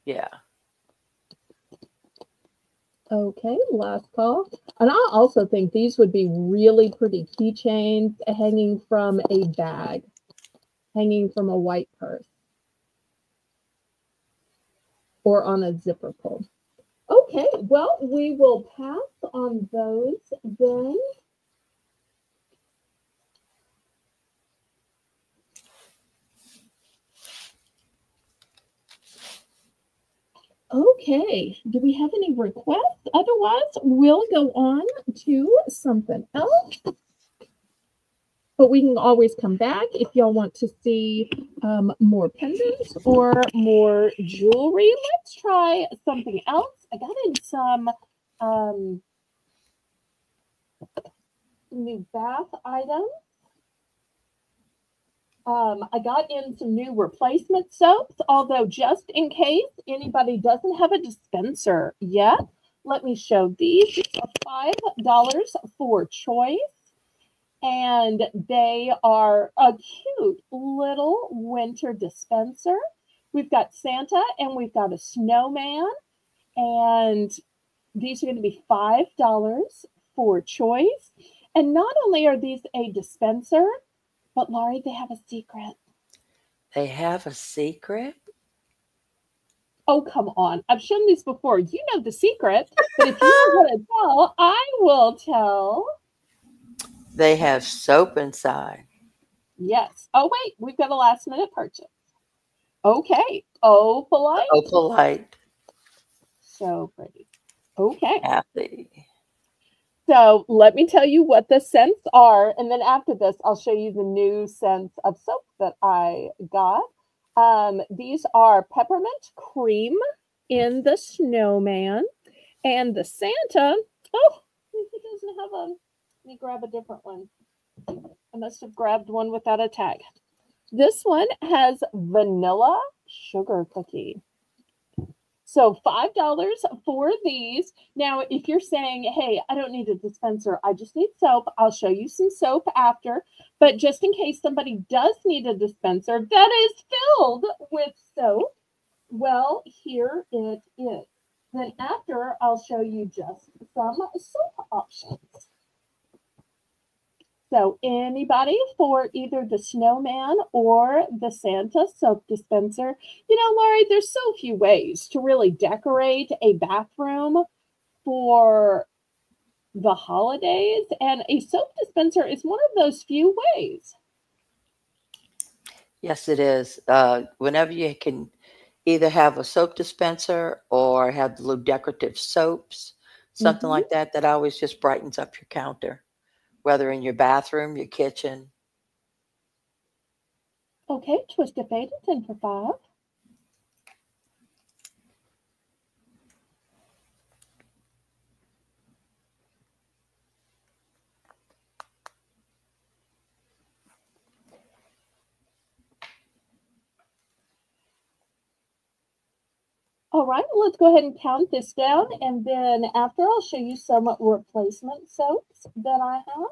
Yeah. Okay, last call. And I also think these would be really pretty keychains hanging from a bag, hanging from a white purse, or on a zipper pull. Okay, well, we will pass on those then. Okay, do we have any requests? Otherwise, we'll go on to something else. But we can always come back if y'all want to see more pendants or more jewelry. Let's try something else. I got in some new bath items. I got in some new replacement soaps, although just in case anybody doesn't have a dispenser yet, let me show these. These are $5 for choice. And they are a cute little winter dispenser. We've got Santa and we've got a snowman. And these are going to be $5 for choice. And not only are these a dispenser, but Laurie, they have a secret. They have a secret? Oh, come on. I've shown these before. You know the secret, but if you don't want to tell, I will tell. They have soap inside. Yes. Oh, wait, we've got a last minute purchase. Okay. Oh, polite. Opalite, So pretty. Okay. Kathy. So let me tell you what the scents are. And then after this, I'll show you the new scents of soap that I got. These are peppermint cream in the snowman and the Santa. Oh, he doesn't have a. Let me grab a different one. I must have grabbed one without a tag. This one has vanilla sugar cookie. So $5 for these. Now, if you're saying, hey, I don't need a dispenser, I just need soap, I'll show you some soap after. But just in case somebody does need a dispenser that is filled with soap, well, here it is. Then after, I'll show you just some soap options. So anybody for either the snowman or the Santa soap dispenser. You know, Laurie, there's so few ways to really decorate a bathroom for the holidays, and a soap dispenser is one of those few ways. Yes, it is. Whenever you can either have a soap dispenser or have the little decorative soaps, something Mhm. like that, that always just brightens up your counter, whether in your bathroom, your kitchen. Okay, twist of fate, 10 for 5. All right, let's go ahead and count this down, and then after I'll show you some replacement soaps that I have.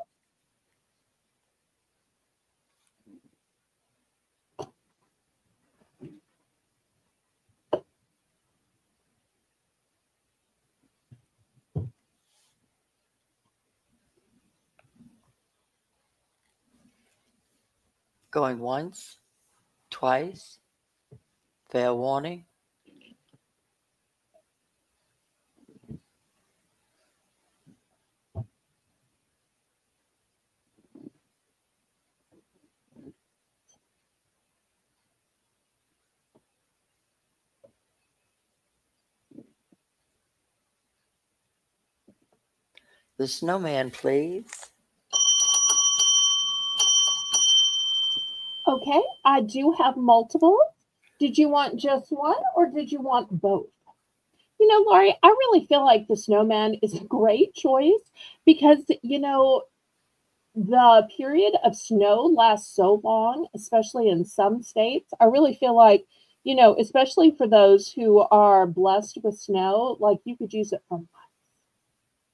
Going once, twice, fair warning. The snowman, please. Okay, I do have multiple. Did you want just one or did you want both? You know, Laurie, I really feel like the snowman is a great choice because, the period of snow lasts so long, especially in some states. I really feel like, especially for those who are blessed with snow, like you could use it for months.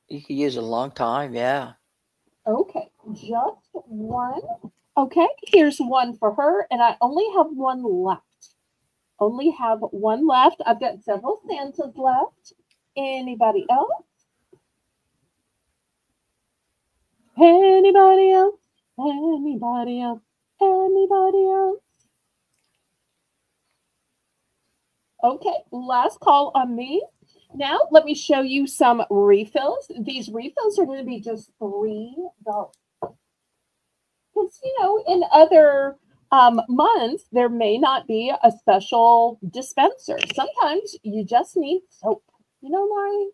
You could use it a long time, yeah. Okay, just one. Okay, here's one for her, and I only have one left. Only have one left. I've got several Santas left. Anybody else? Anybody else? Anybody else? Anybody else? Okay, last call on me. Now, let me show you some refills. These refills are going to be just $3. Because, in other months, there may not be a special dispenser. Sometimes you just need soap. You know, Laurie?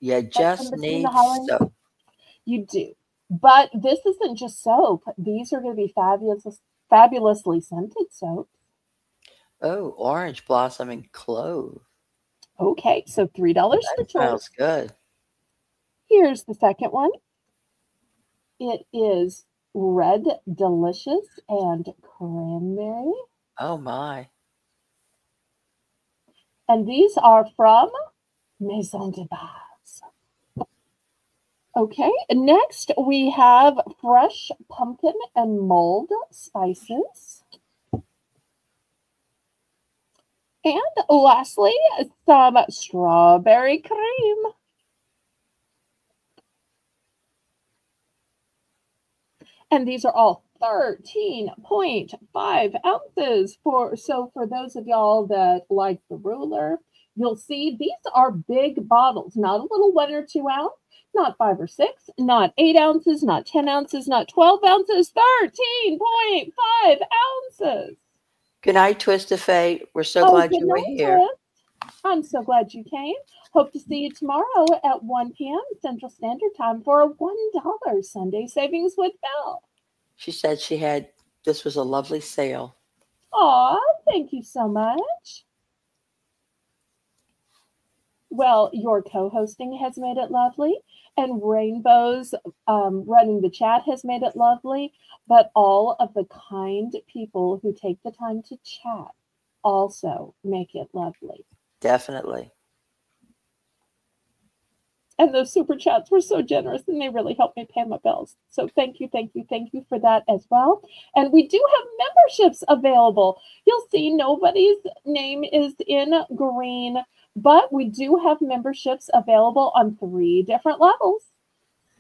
You Like in just between the need holidays, soap. you do. But this isn't just soap. These are going to be fabulously scented soap. Oh, orange blossom and clove. Okay, so $3 That for smells choice. good. Here's the second one. It is red delicious and cranberry. Oh my. And these are from Maison de Base. Okay, next we have fresh pumpkin and mulled spices. And lastly, some strawberry cream. And these are all 13.5 ounces. For those of y'all that like the ruler, You'll see these are big bottles, not a little 1 or 2 ounce, not 5 or 6, not 8 ounces, not 10 ounces, not 12 ounces, 13.5 ounces. Good night, Twist of Fate. We're so Oh, glad good you were night, here. Twist. I'm so glad you came. Hope to see you tomorrow at 1 p.m. Central Standard Time for a $1 Sunday Savings with Belle. She said this was a lovely sale. Aw, thank you so much. Well, your co-hosting has made it lovely, and Rainbow's running the chat has made it lovely, but all of the kind people who take the time to chat also make it lovely. Definitely. And those super chats were so generous, and they really helped me pay my bills. So thank you, thank you, thank you for that as well. And we do have memberships available. You'll see nobody's name is in green, but we do have memberships available on 3 different levels.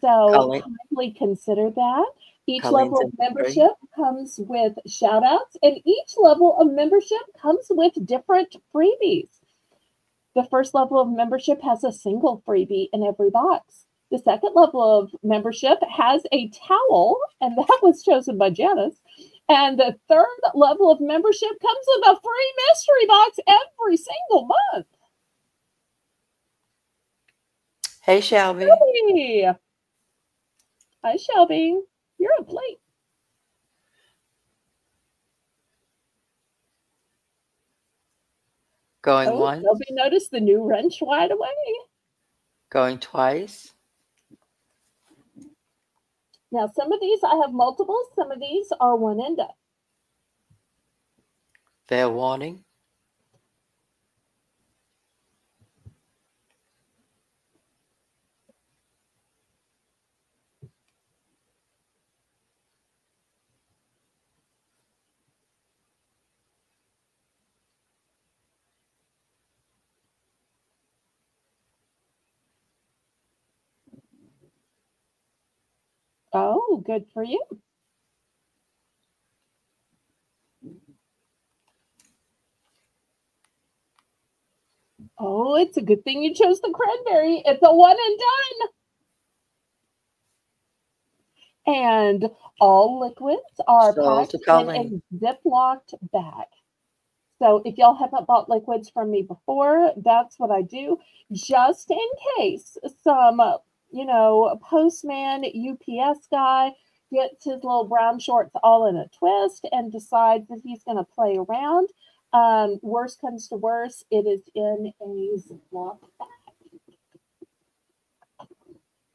So kindly consider that. Each level of membership comes with shout outs, and each level of membership comes with different freebies. The first level of membership has a single freebie in every box. The second level of membership has a towel, and that was chosen by Janice. And the third level of membership comes with a free mystery box every single month. Hey, Shelby. Hey. Hi, Shelby. You're up late. Going once. Shelby noticed the new wrench right away. Going twice. Now, some of these I have multiples. Some of these are one and done. Fair warning. Oh, good for you. Oh, it's a good thing you chose the cranberry. It's a one and done. And all liquids are packed in a Ziplocked bag. So if y'all haven't bought liquids from me before, that's what I do. Just in case some, postman, UPS guy gets his little brown shorts all in a twist and decides that he's going to play around. Worst comes to worst, it is in a Ziploc bag.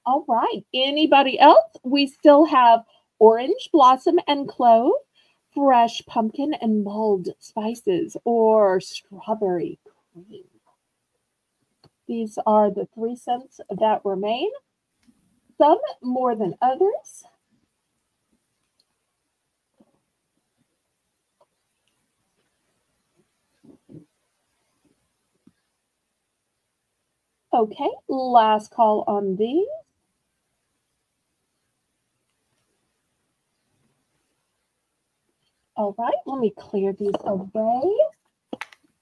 All right. Anybody else? We still have orange blossom and clove, fresh pumpkin and mulled spices, or strawberry cream. These are the 3 scents that remain. Some more than others. Okay, last call on these. All right, let me clear these away.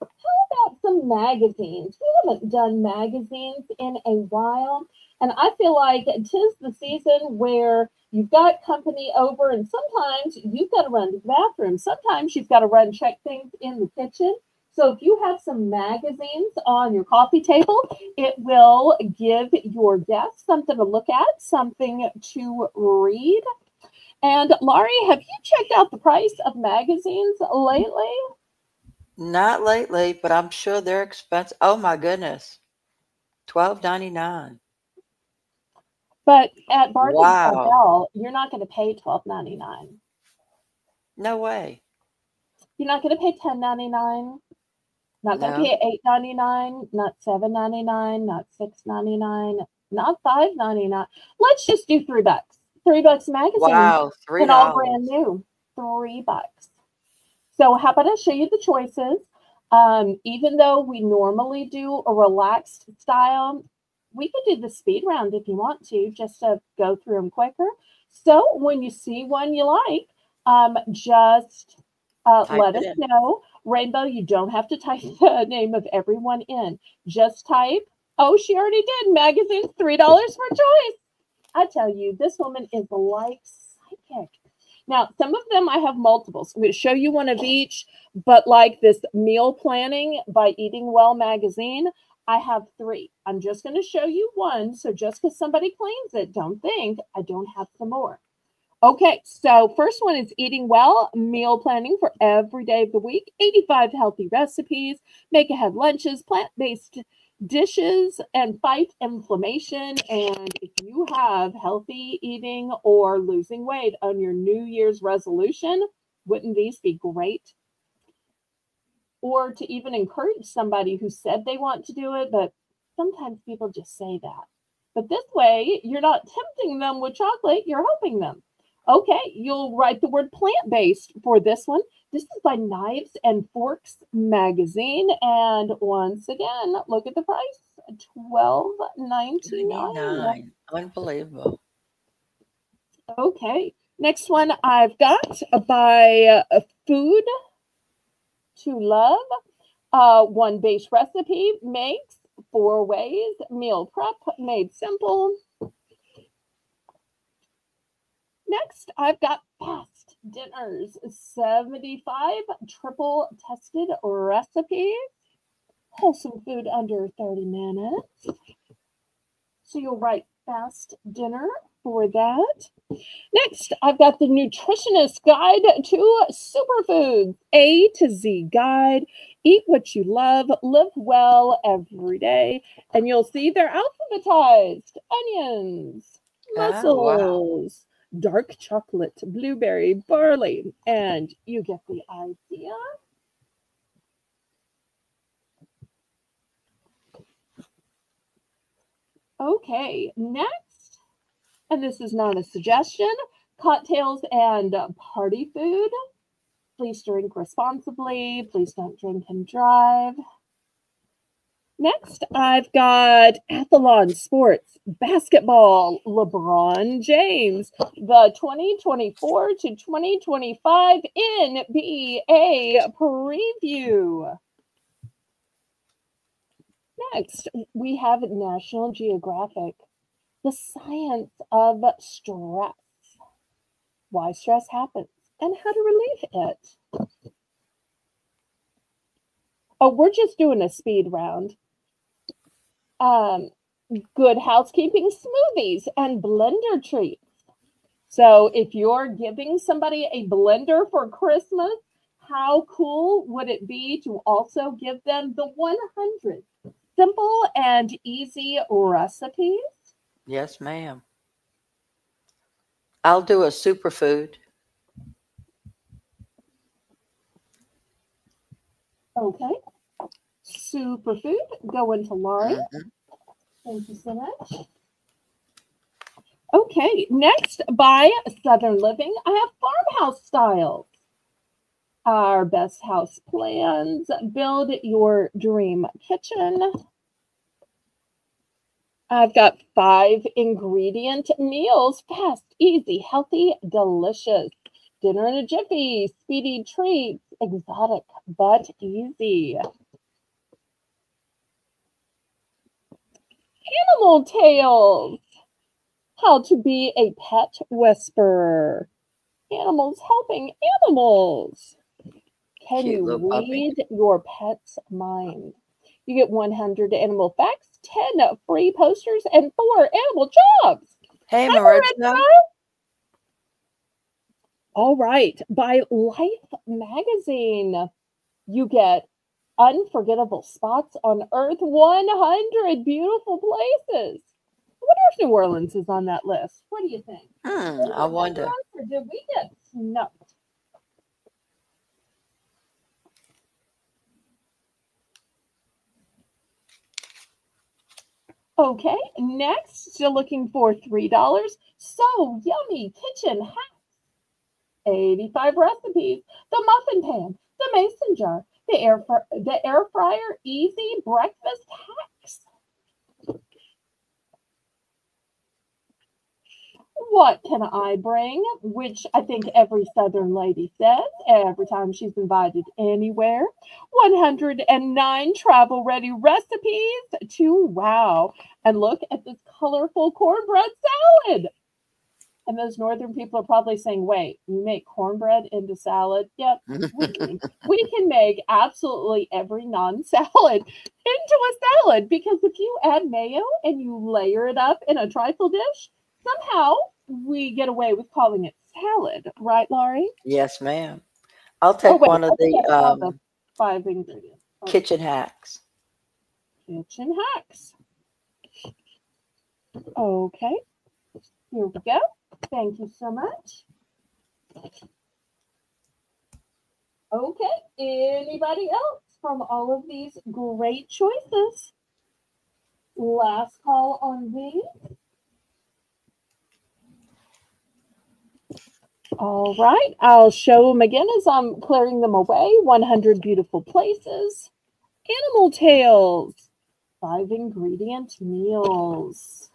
How about some magazines? We haven't done magazines in a while, and I feel like 'tis the season where you've got company over, and sometimes you've got to run to the bathroom. Sometimes you've got to run check things in the kitchen. So if you have some magazines on your coffee table, it will give your guests something to look at, something to read. And Laurie, have you checked out the price of magazines lately? Not lately, but I'm sure they're expensive. Oh my goodness. $12.99. But at Bargains by Belle, you're not going to pay $12.99. No way. You're not going to pay $10.99. Not going to pay $8.99. Not $7.99. Not $6.99. Not $5.99. Let's just do $3. $3 magazine. Wow, $3. And all brand new. $3. So how about I show you the choices? Even though we normally do a relaxed style, we could do the speed round if you want to, just to go through them quicker. So when you see one you like, just let us know. Rainbow, you don't have to type the name of everyone in. Just type, oh, she already did. Magazine's $3 for choice. I tell you, this woman is like psychic. Now, some of them I have multiples. I'm going to show you one of each, but like this Meal Planning by Eating Well magazine, I have 3. I'm just going to show you one. So just because somebody claims it, don't think I don't have some more. Okay, so first one is Eating Well, Meal Planning for every day of the week. 85 healthy recipes, make ahead lunches, plant-based dishes, and fight inflammation. And if you have healthy eating or losing weight on your New Year's resolution, wouldn't these be great? Or to even encourage somebody who said they want to do it, but sometimes people just say that. But this way, you're not tempting them with chocolate, you're helping them. Okay, you'll write the word plant-based for this one. This is by Knives and Forks magazine. And once again, look at the price, $12.99. Unbelievable. Okay, next one I've got by Food to Love. One base recipe makes 4 ways. Meal prep made simple. Next, I've got Fast Dinners, 75 triple tested recipes. Wholesome food under 30 minutes. So you'll write Fast Dinner for that. Next, I've got the Nutritionist Guide to Superfoods, A to Z guide. Eat what you love, live well every day. And you'll see they're alphabetized. Onions, mussels, dark chocolate, blueberry, barley, and you get the idea. Okay, next, and this is not a suggestion, cocktails and party food. Please drink responsibly. Please don't drink and drive. Next, I've got Athlon Sports, basketball, LeBron James, the 2024 to 2025 NBA preview. Next, we have National Geographic, the science of stress, why stress happens, and how to relieve it. Oh, we're just doing a speed round. Good Housekeeping smoothies and blender treats. So if you're giving somebody a blender for Christmas, how cool would it be to also give them the 100 simple and easy recipes? Yes, ma'am. I'll do a superfood. Okay. Superfood going to Laurie. Thank you so much. Okay, next by Southern Living, I have Farmhouse Styles. Our best house plans, build your dream kitchen. I've got 5 ingredient meals, fast, easy, healthy, delicious. Dinner in a jiffy, speedy treats, exotic but easy. Animal Tales. How to be a pet whisperer. Animals helping animals. Can Cute you little puppy. read your pet's mind? You get 100 animal facts, 10 free posters, and 4 animal jobs. Hey, Hi, Maritza. All right. By Life magazine, you get unforgettable spots on Earth, 100 beautiful places. I wonder if New Orleans is on that list. What do you think? I wonder. Or did we get snubbed? Okay, next, still looking for $3. So Yummy Kitchen Hacks. 85 recipes. The muffin pan, the mason jar, the air fryer, easy breakfast hacks. What can I bring? Which I think every Southern lady says every time she's invited anywhere. 109 travel ready recipes to wow. And look at this colorful cornbread salad. And those northern people are probably saying, wait, you make cornbread into salad? Yep, we can make absolutely every non-salad into a salad because if you add mayo and you layer it up in a trifle dish, somehow we get away with calling it salad. Right, Laurie? Yes, ma'am. I'll Oh, take wait, one I of think the I saw the 5 ingredients. Oh, kitchen hacks. kitchen hacks. Okay, here we go. Thank you so much. Okay, anybody else from all of these great choices? Last call on these. All right, I'll show them again as I'm clearing them away. 100 beautiful places. Animal tails. 5 ingredient meals.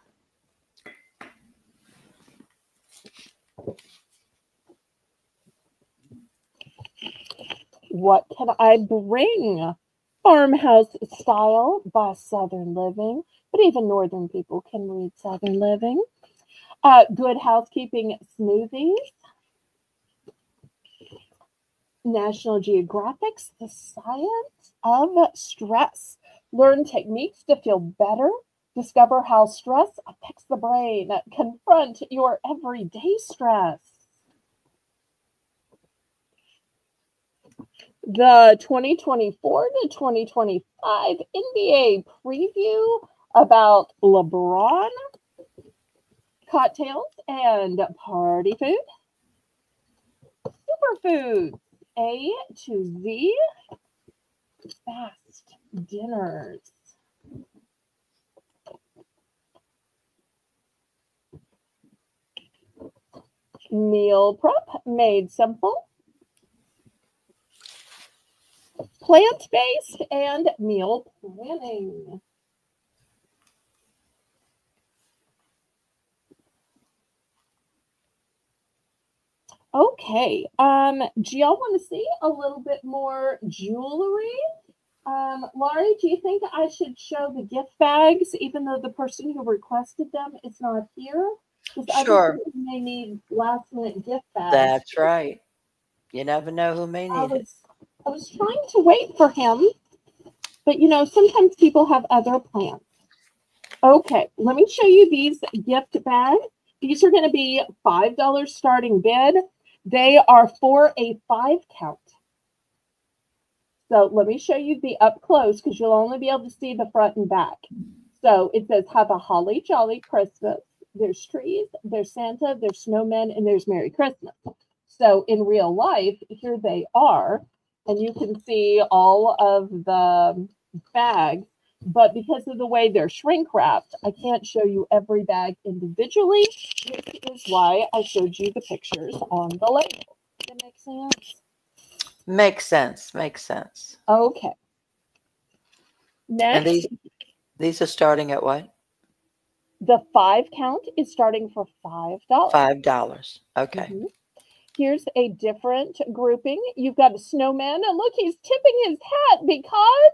What can I bring? Farmhouse style by Southern Living, but even Northern people can read Southern Living. Good housekeeping smoothies. National Geographic's The Science of Stress. Learn techniques to feel better. Discover how stress affects the brain. Confront your everyday stress. The 2024 to 2025 NBA preview about LeBron, cocktails, and party food. Superfoods, A to Z, fast dinners. Meal prep made simple. Plant-based and meal planning. Okay, do y'all want to see a little bit more jewelry? Laurie, do you think I should show the gift bags even though the person who requested them is not here? Because other Sure. people may need last minute gift bags. That's right. You never know who may need it. I was trying to wait for him, but you know, sometimes people have other plans. Okay, let me show you these gift bags. These are going to be $5 starting bid. They are for a 5 count. So let me show you the up close because you'll only be able to see the front and back. So it says, have a holly jolly Christmas. There's trees, there's Santa, there's snowmen, and there's Merry Christmas. So in real life, here they are. And you can see all of the bags. But because of the way they're shrink wrapped, I can't show you every bag individually, which is why I showed you the pictures on the label. Does that make sense? Makes sense. Makes sense. Okay. And Next, these are starting at what? the 5 count is starting for $5. $5. Okay. Here's a different grouping. You've got a snowman, and look, he's tipping his hat because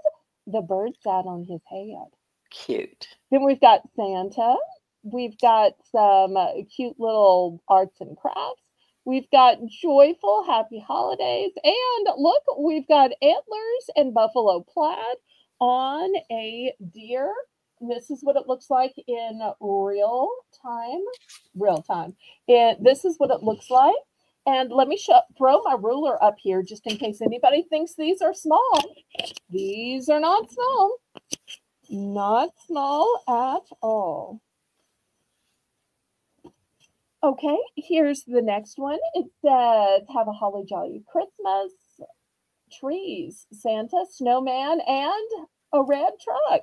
the bird sat on his head. Cute. Then we've got Santa. We've got some cute little arts and crafts. We've got joyful, happy holidays. And look, we've got antlers and buffalo plaid on a deer. This is what it looks like in real time. And this is what it looks like. And let me throw my ruler up here just in case anybody thinks these are small. These are not small. Not small at all. Okay, here's the next one. It says, have a holly jolly Christmas, trees, Santa, snowman, and a red truck.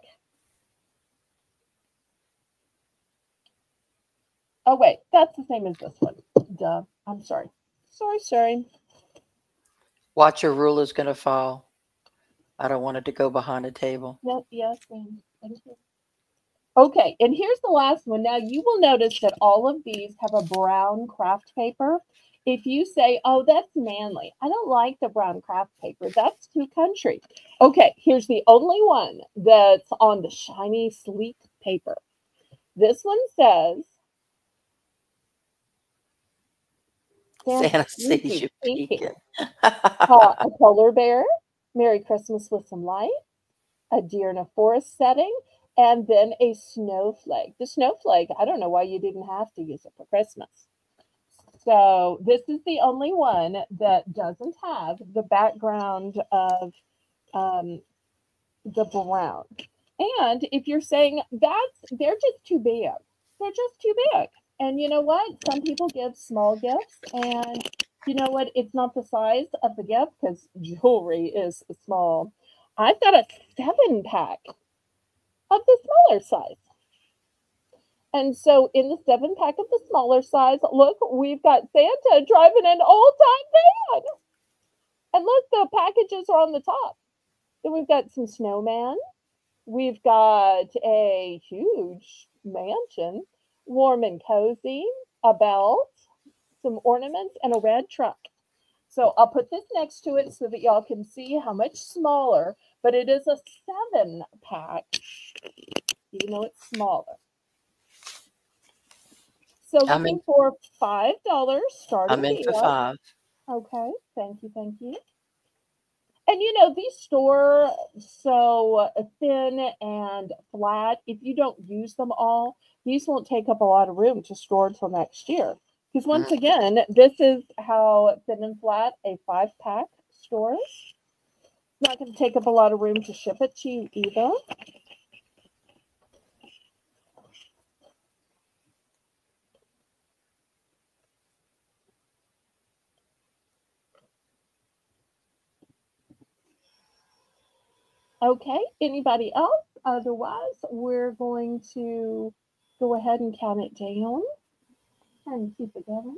Oh, wait, that's the same as this one. Duh, I'm sorry. Sorry. Watch your ruler's going to fall. I don't want it to go behind the table. Yes, ma'am. Thank you. Okay, and here's the last one. Now you will notice that all of these have a brown craft paper. If you say, oh, that's manly, I don't like the brown craft paper, that's too country. Okay, here's the only one that's on the shiny, sleek paper. This one says, Santa Santa sees sees you you peeking. peeking. A polar bear, Merry Christmas with some light, a deer in a forest setting, and then a snowflake. The snowflake, I don't know why you didn't have to use it for Christmas. So this is the only one that doesn't have the background of um, the brown. And if you're saying they're just too big. They're just too big. And you know what? Some people give small gifts, and you know what? It's not the size of the gift because jewelry is small. I've got a 7 pack of the smaller size. And so in the 7 pack of the smaller size, look, we've got Santa driving an old time van. And look, the packages are on the top. Then we've got some snowman. We've got a huge mansion, warm and cozy, a belt, some ornaments, and a red truck. So I'll put this next to it so that y'all can see how much smaller, but it is a 7 pack, even though it's smaller. So I'm in. looking for $5 I'm starting in for deal. 5. Okay, thank you, thank you. And you know, these store so thin and flat. If you don't use them all, these won't take up a lot of room to store until next year. Because once again, this is how thin and flat a 5 pack stores. It's not going to take up a lot of room to ship it to you either. Okay, anybody else? Otherwise, we're going to go ahead and count it down and keep it going.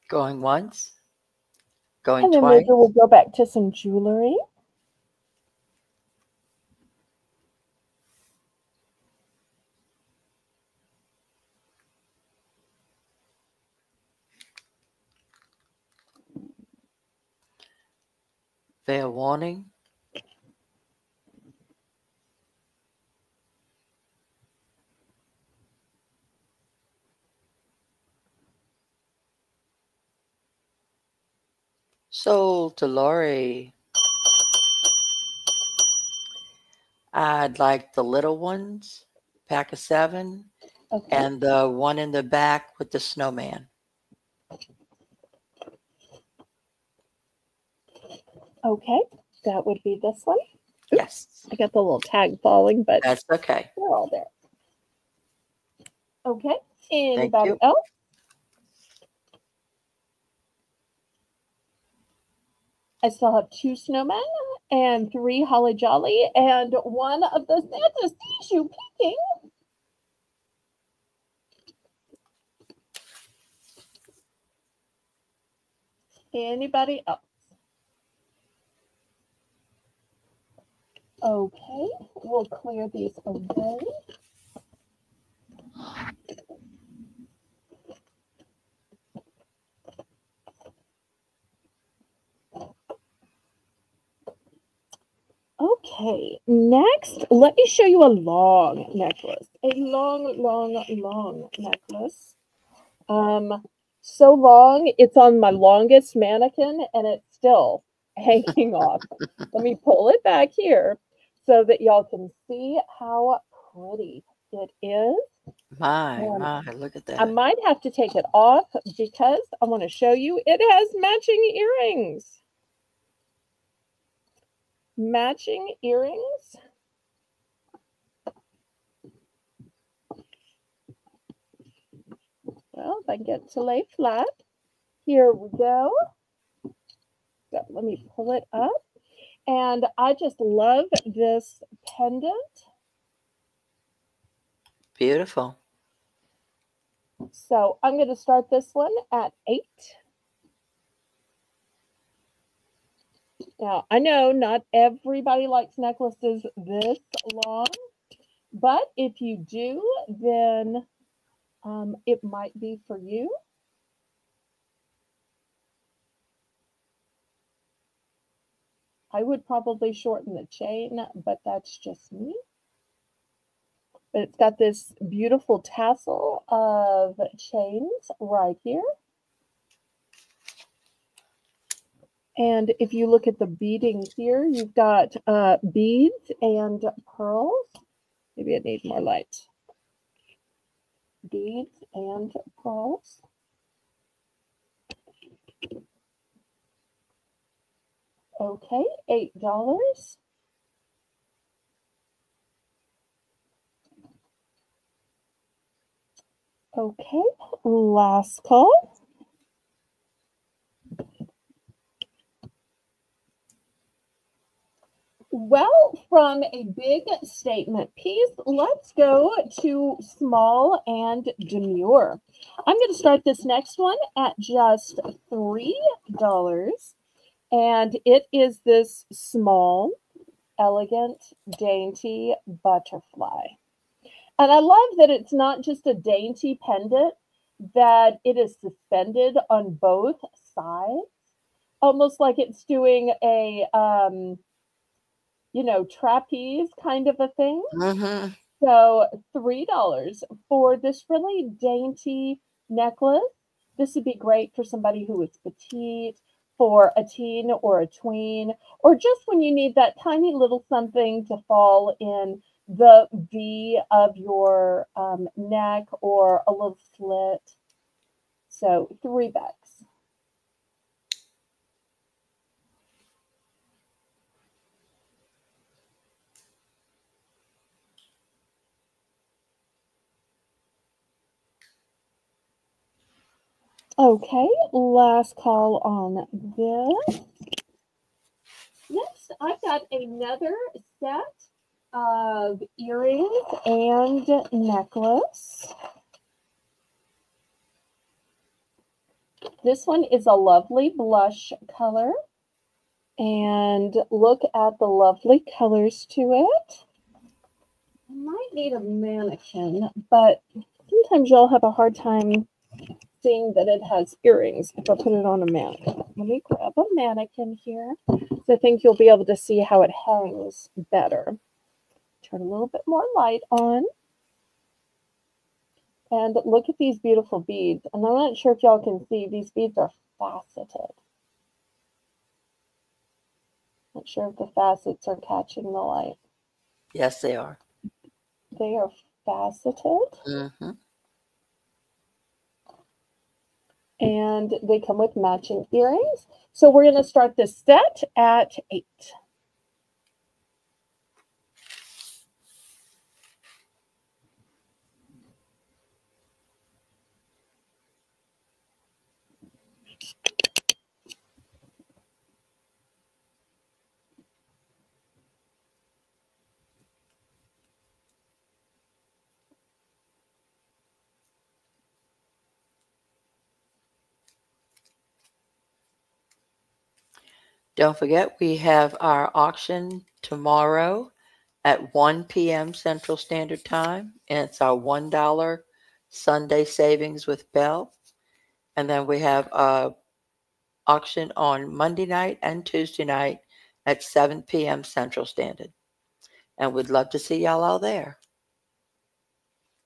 Going once, going And then maybe twice. we'll go back to some jewelry. Fair warning. Sold to Lori. I'd like the little ones, pack of 7, Okay. and the one in the back with the snowman. Okay, that would be this one. Yes, I got the little tag falling, but that's okay. they're all there. Okay, Thank anybody you. else? I still have 2 snowmen and 3 holly jolly and one of the Santa sees you peeking. Anybody else? Okay, we'll clear these away. Okay, next, let me show you a long necklace. A long necklace. So long, it's on my longest mannequin and it's still hanging off. Let me pull it back here so that y'all can see how pretty it is. My, look at I that. might have to take it off because I want to show you it has matching earrings. Matching earrings. Well, if I can get to lay flat. Here we go. So let me pull it up. And I just love this pendant. Beautiful. So I'm going to start this one at 8. Now, I know not everybody likes necklaces this long, but if you do, then it might be for you. I would probably shorten the chain, but that's just me. But it's got this beautiful tassel of chains right here. And if you look at the beading here, you've got beads and pearls. Maybe it needs more light. Beads and pearls. Okay, $8. Okay, last call. Well, from a big statement piece, let's go to small and demure. I'm going to start this next one at just $3. And it is this small, elegant, dainty butterfly. And I love that it's not just a dainty pendant, that it is suspended on both sides, almost like it's doing a trapeze kind of a thing. Mm-hmm. So $3 for this really dainty necklace. This would be great for somebody who is petite, for a teen or a tween, or just when you need that tiny little something to fall in the V of your neck or a little slit. So $3. Okay, last call on this. Next, I've got another set of earrings and necklace. This one is a lovely blush color. And look at the lovely colors to it. I might need a mannequin, but sometimes you'll have a hard time seeing that it has earrings if I put it on a mannequin. Let me grab a mannequin here. So I think you'll be able to see how it hangs better. Turn a little bit more light on. And look at these beautiful beads. And I'm not sure if y'all can see, these beads are faceted. Not sure if the facets are catching the light. Yes, they are. They are faceted. Mm-hmm. And they come with matching earrings. So we're going to start this set at $8. Don't forget, we have our auction tomorrow at 1 p.m. Central Standard Time, and it's our $1 Sunday savings with Belle. And then we have a auction on Monday night and Tuesday night at 7 p.m. Central Standard. And we'd love to see y'all all there.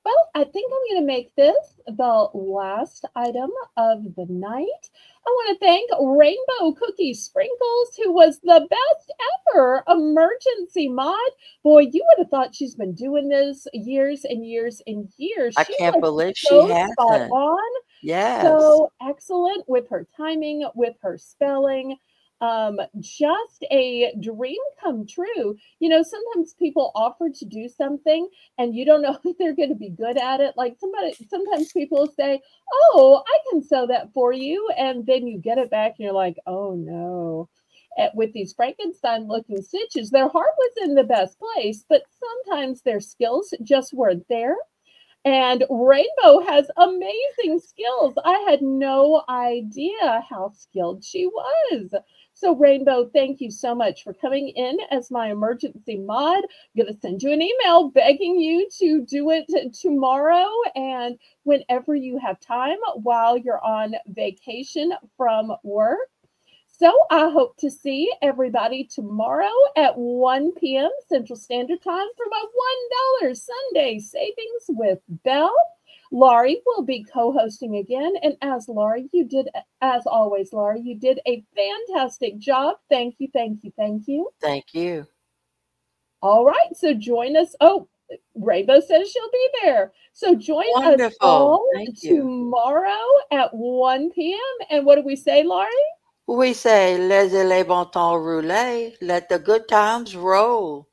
Well, I think I'm going to make this the last item of the night. I want to thank Rainbow Cookie Sprinkles, who was the best ever emergency mod. Boy, you would have thought she's been doing this years and years and years. I She can't was believe she so spot hasn't. on, Yes. so excellent with her timing, with her spelling. Just a dream come true. You know, sometimes people offer to do something and you don't know if they're going to be good at it. Like sometimes people say, "Oh, I can sew that for you," and then you get it back and you're like, "Oh no." With these Frankenstein looking stitches, their heart was in the best place, but sometimes their skills just weren't there. And Rainbow has amazing skills. I had no idea how skilled she was. So, Rainbow, thank you so much for coming in as my emergency mod. I'm going to send you an email begging you to do it tomorrow and whenever you have time while you're on vacation from work. So I hope to see everybody tomorrow at 1 p.m. Central Standard Time for my $1 Sunday Savings with Belle. Laurie will be co-hosting again. And as always, Laurie, you did a fantastic job. Thank you, thank you, thank you. Thank you. All right, so join us. Oh, Rainbow says she'll be there. So join us Wonderful. all Thank you. tomorrow at 1 p.m. And what do we say, Laurie? We say, laissez les bons temps rouler, let the good times roll.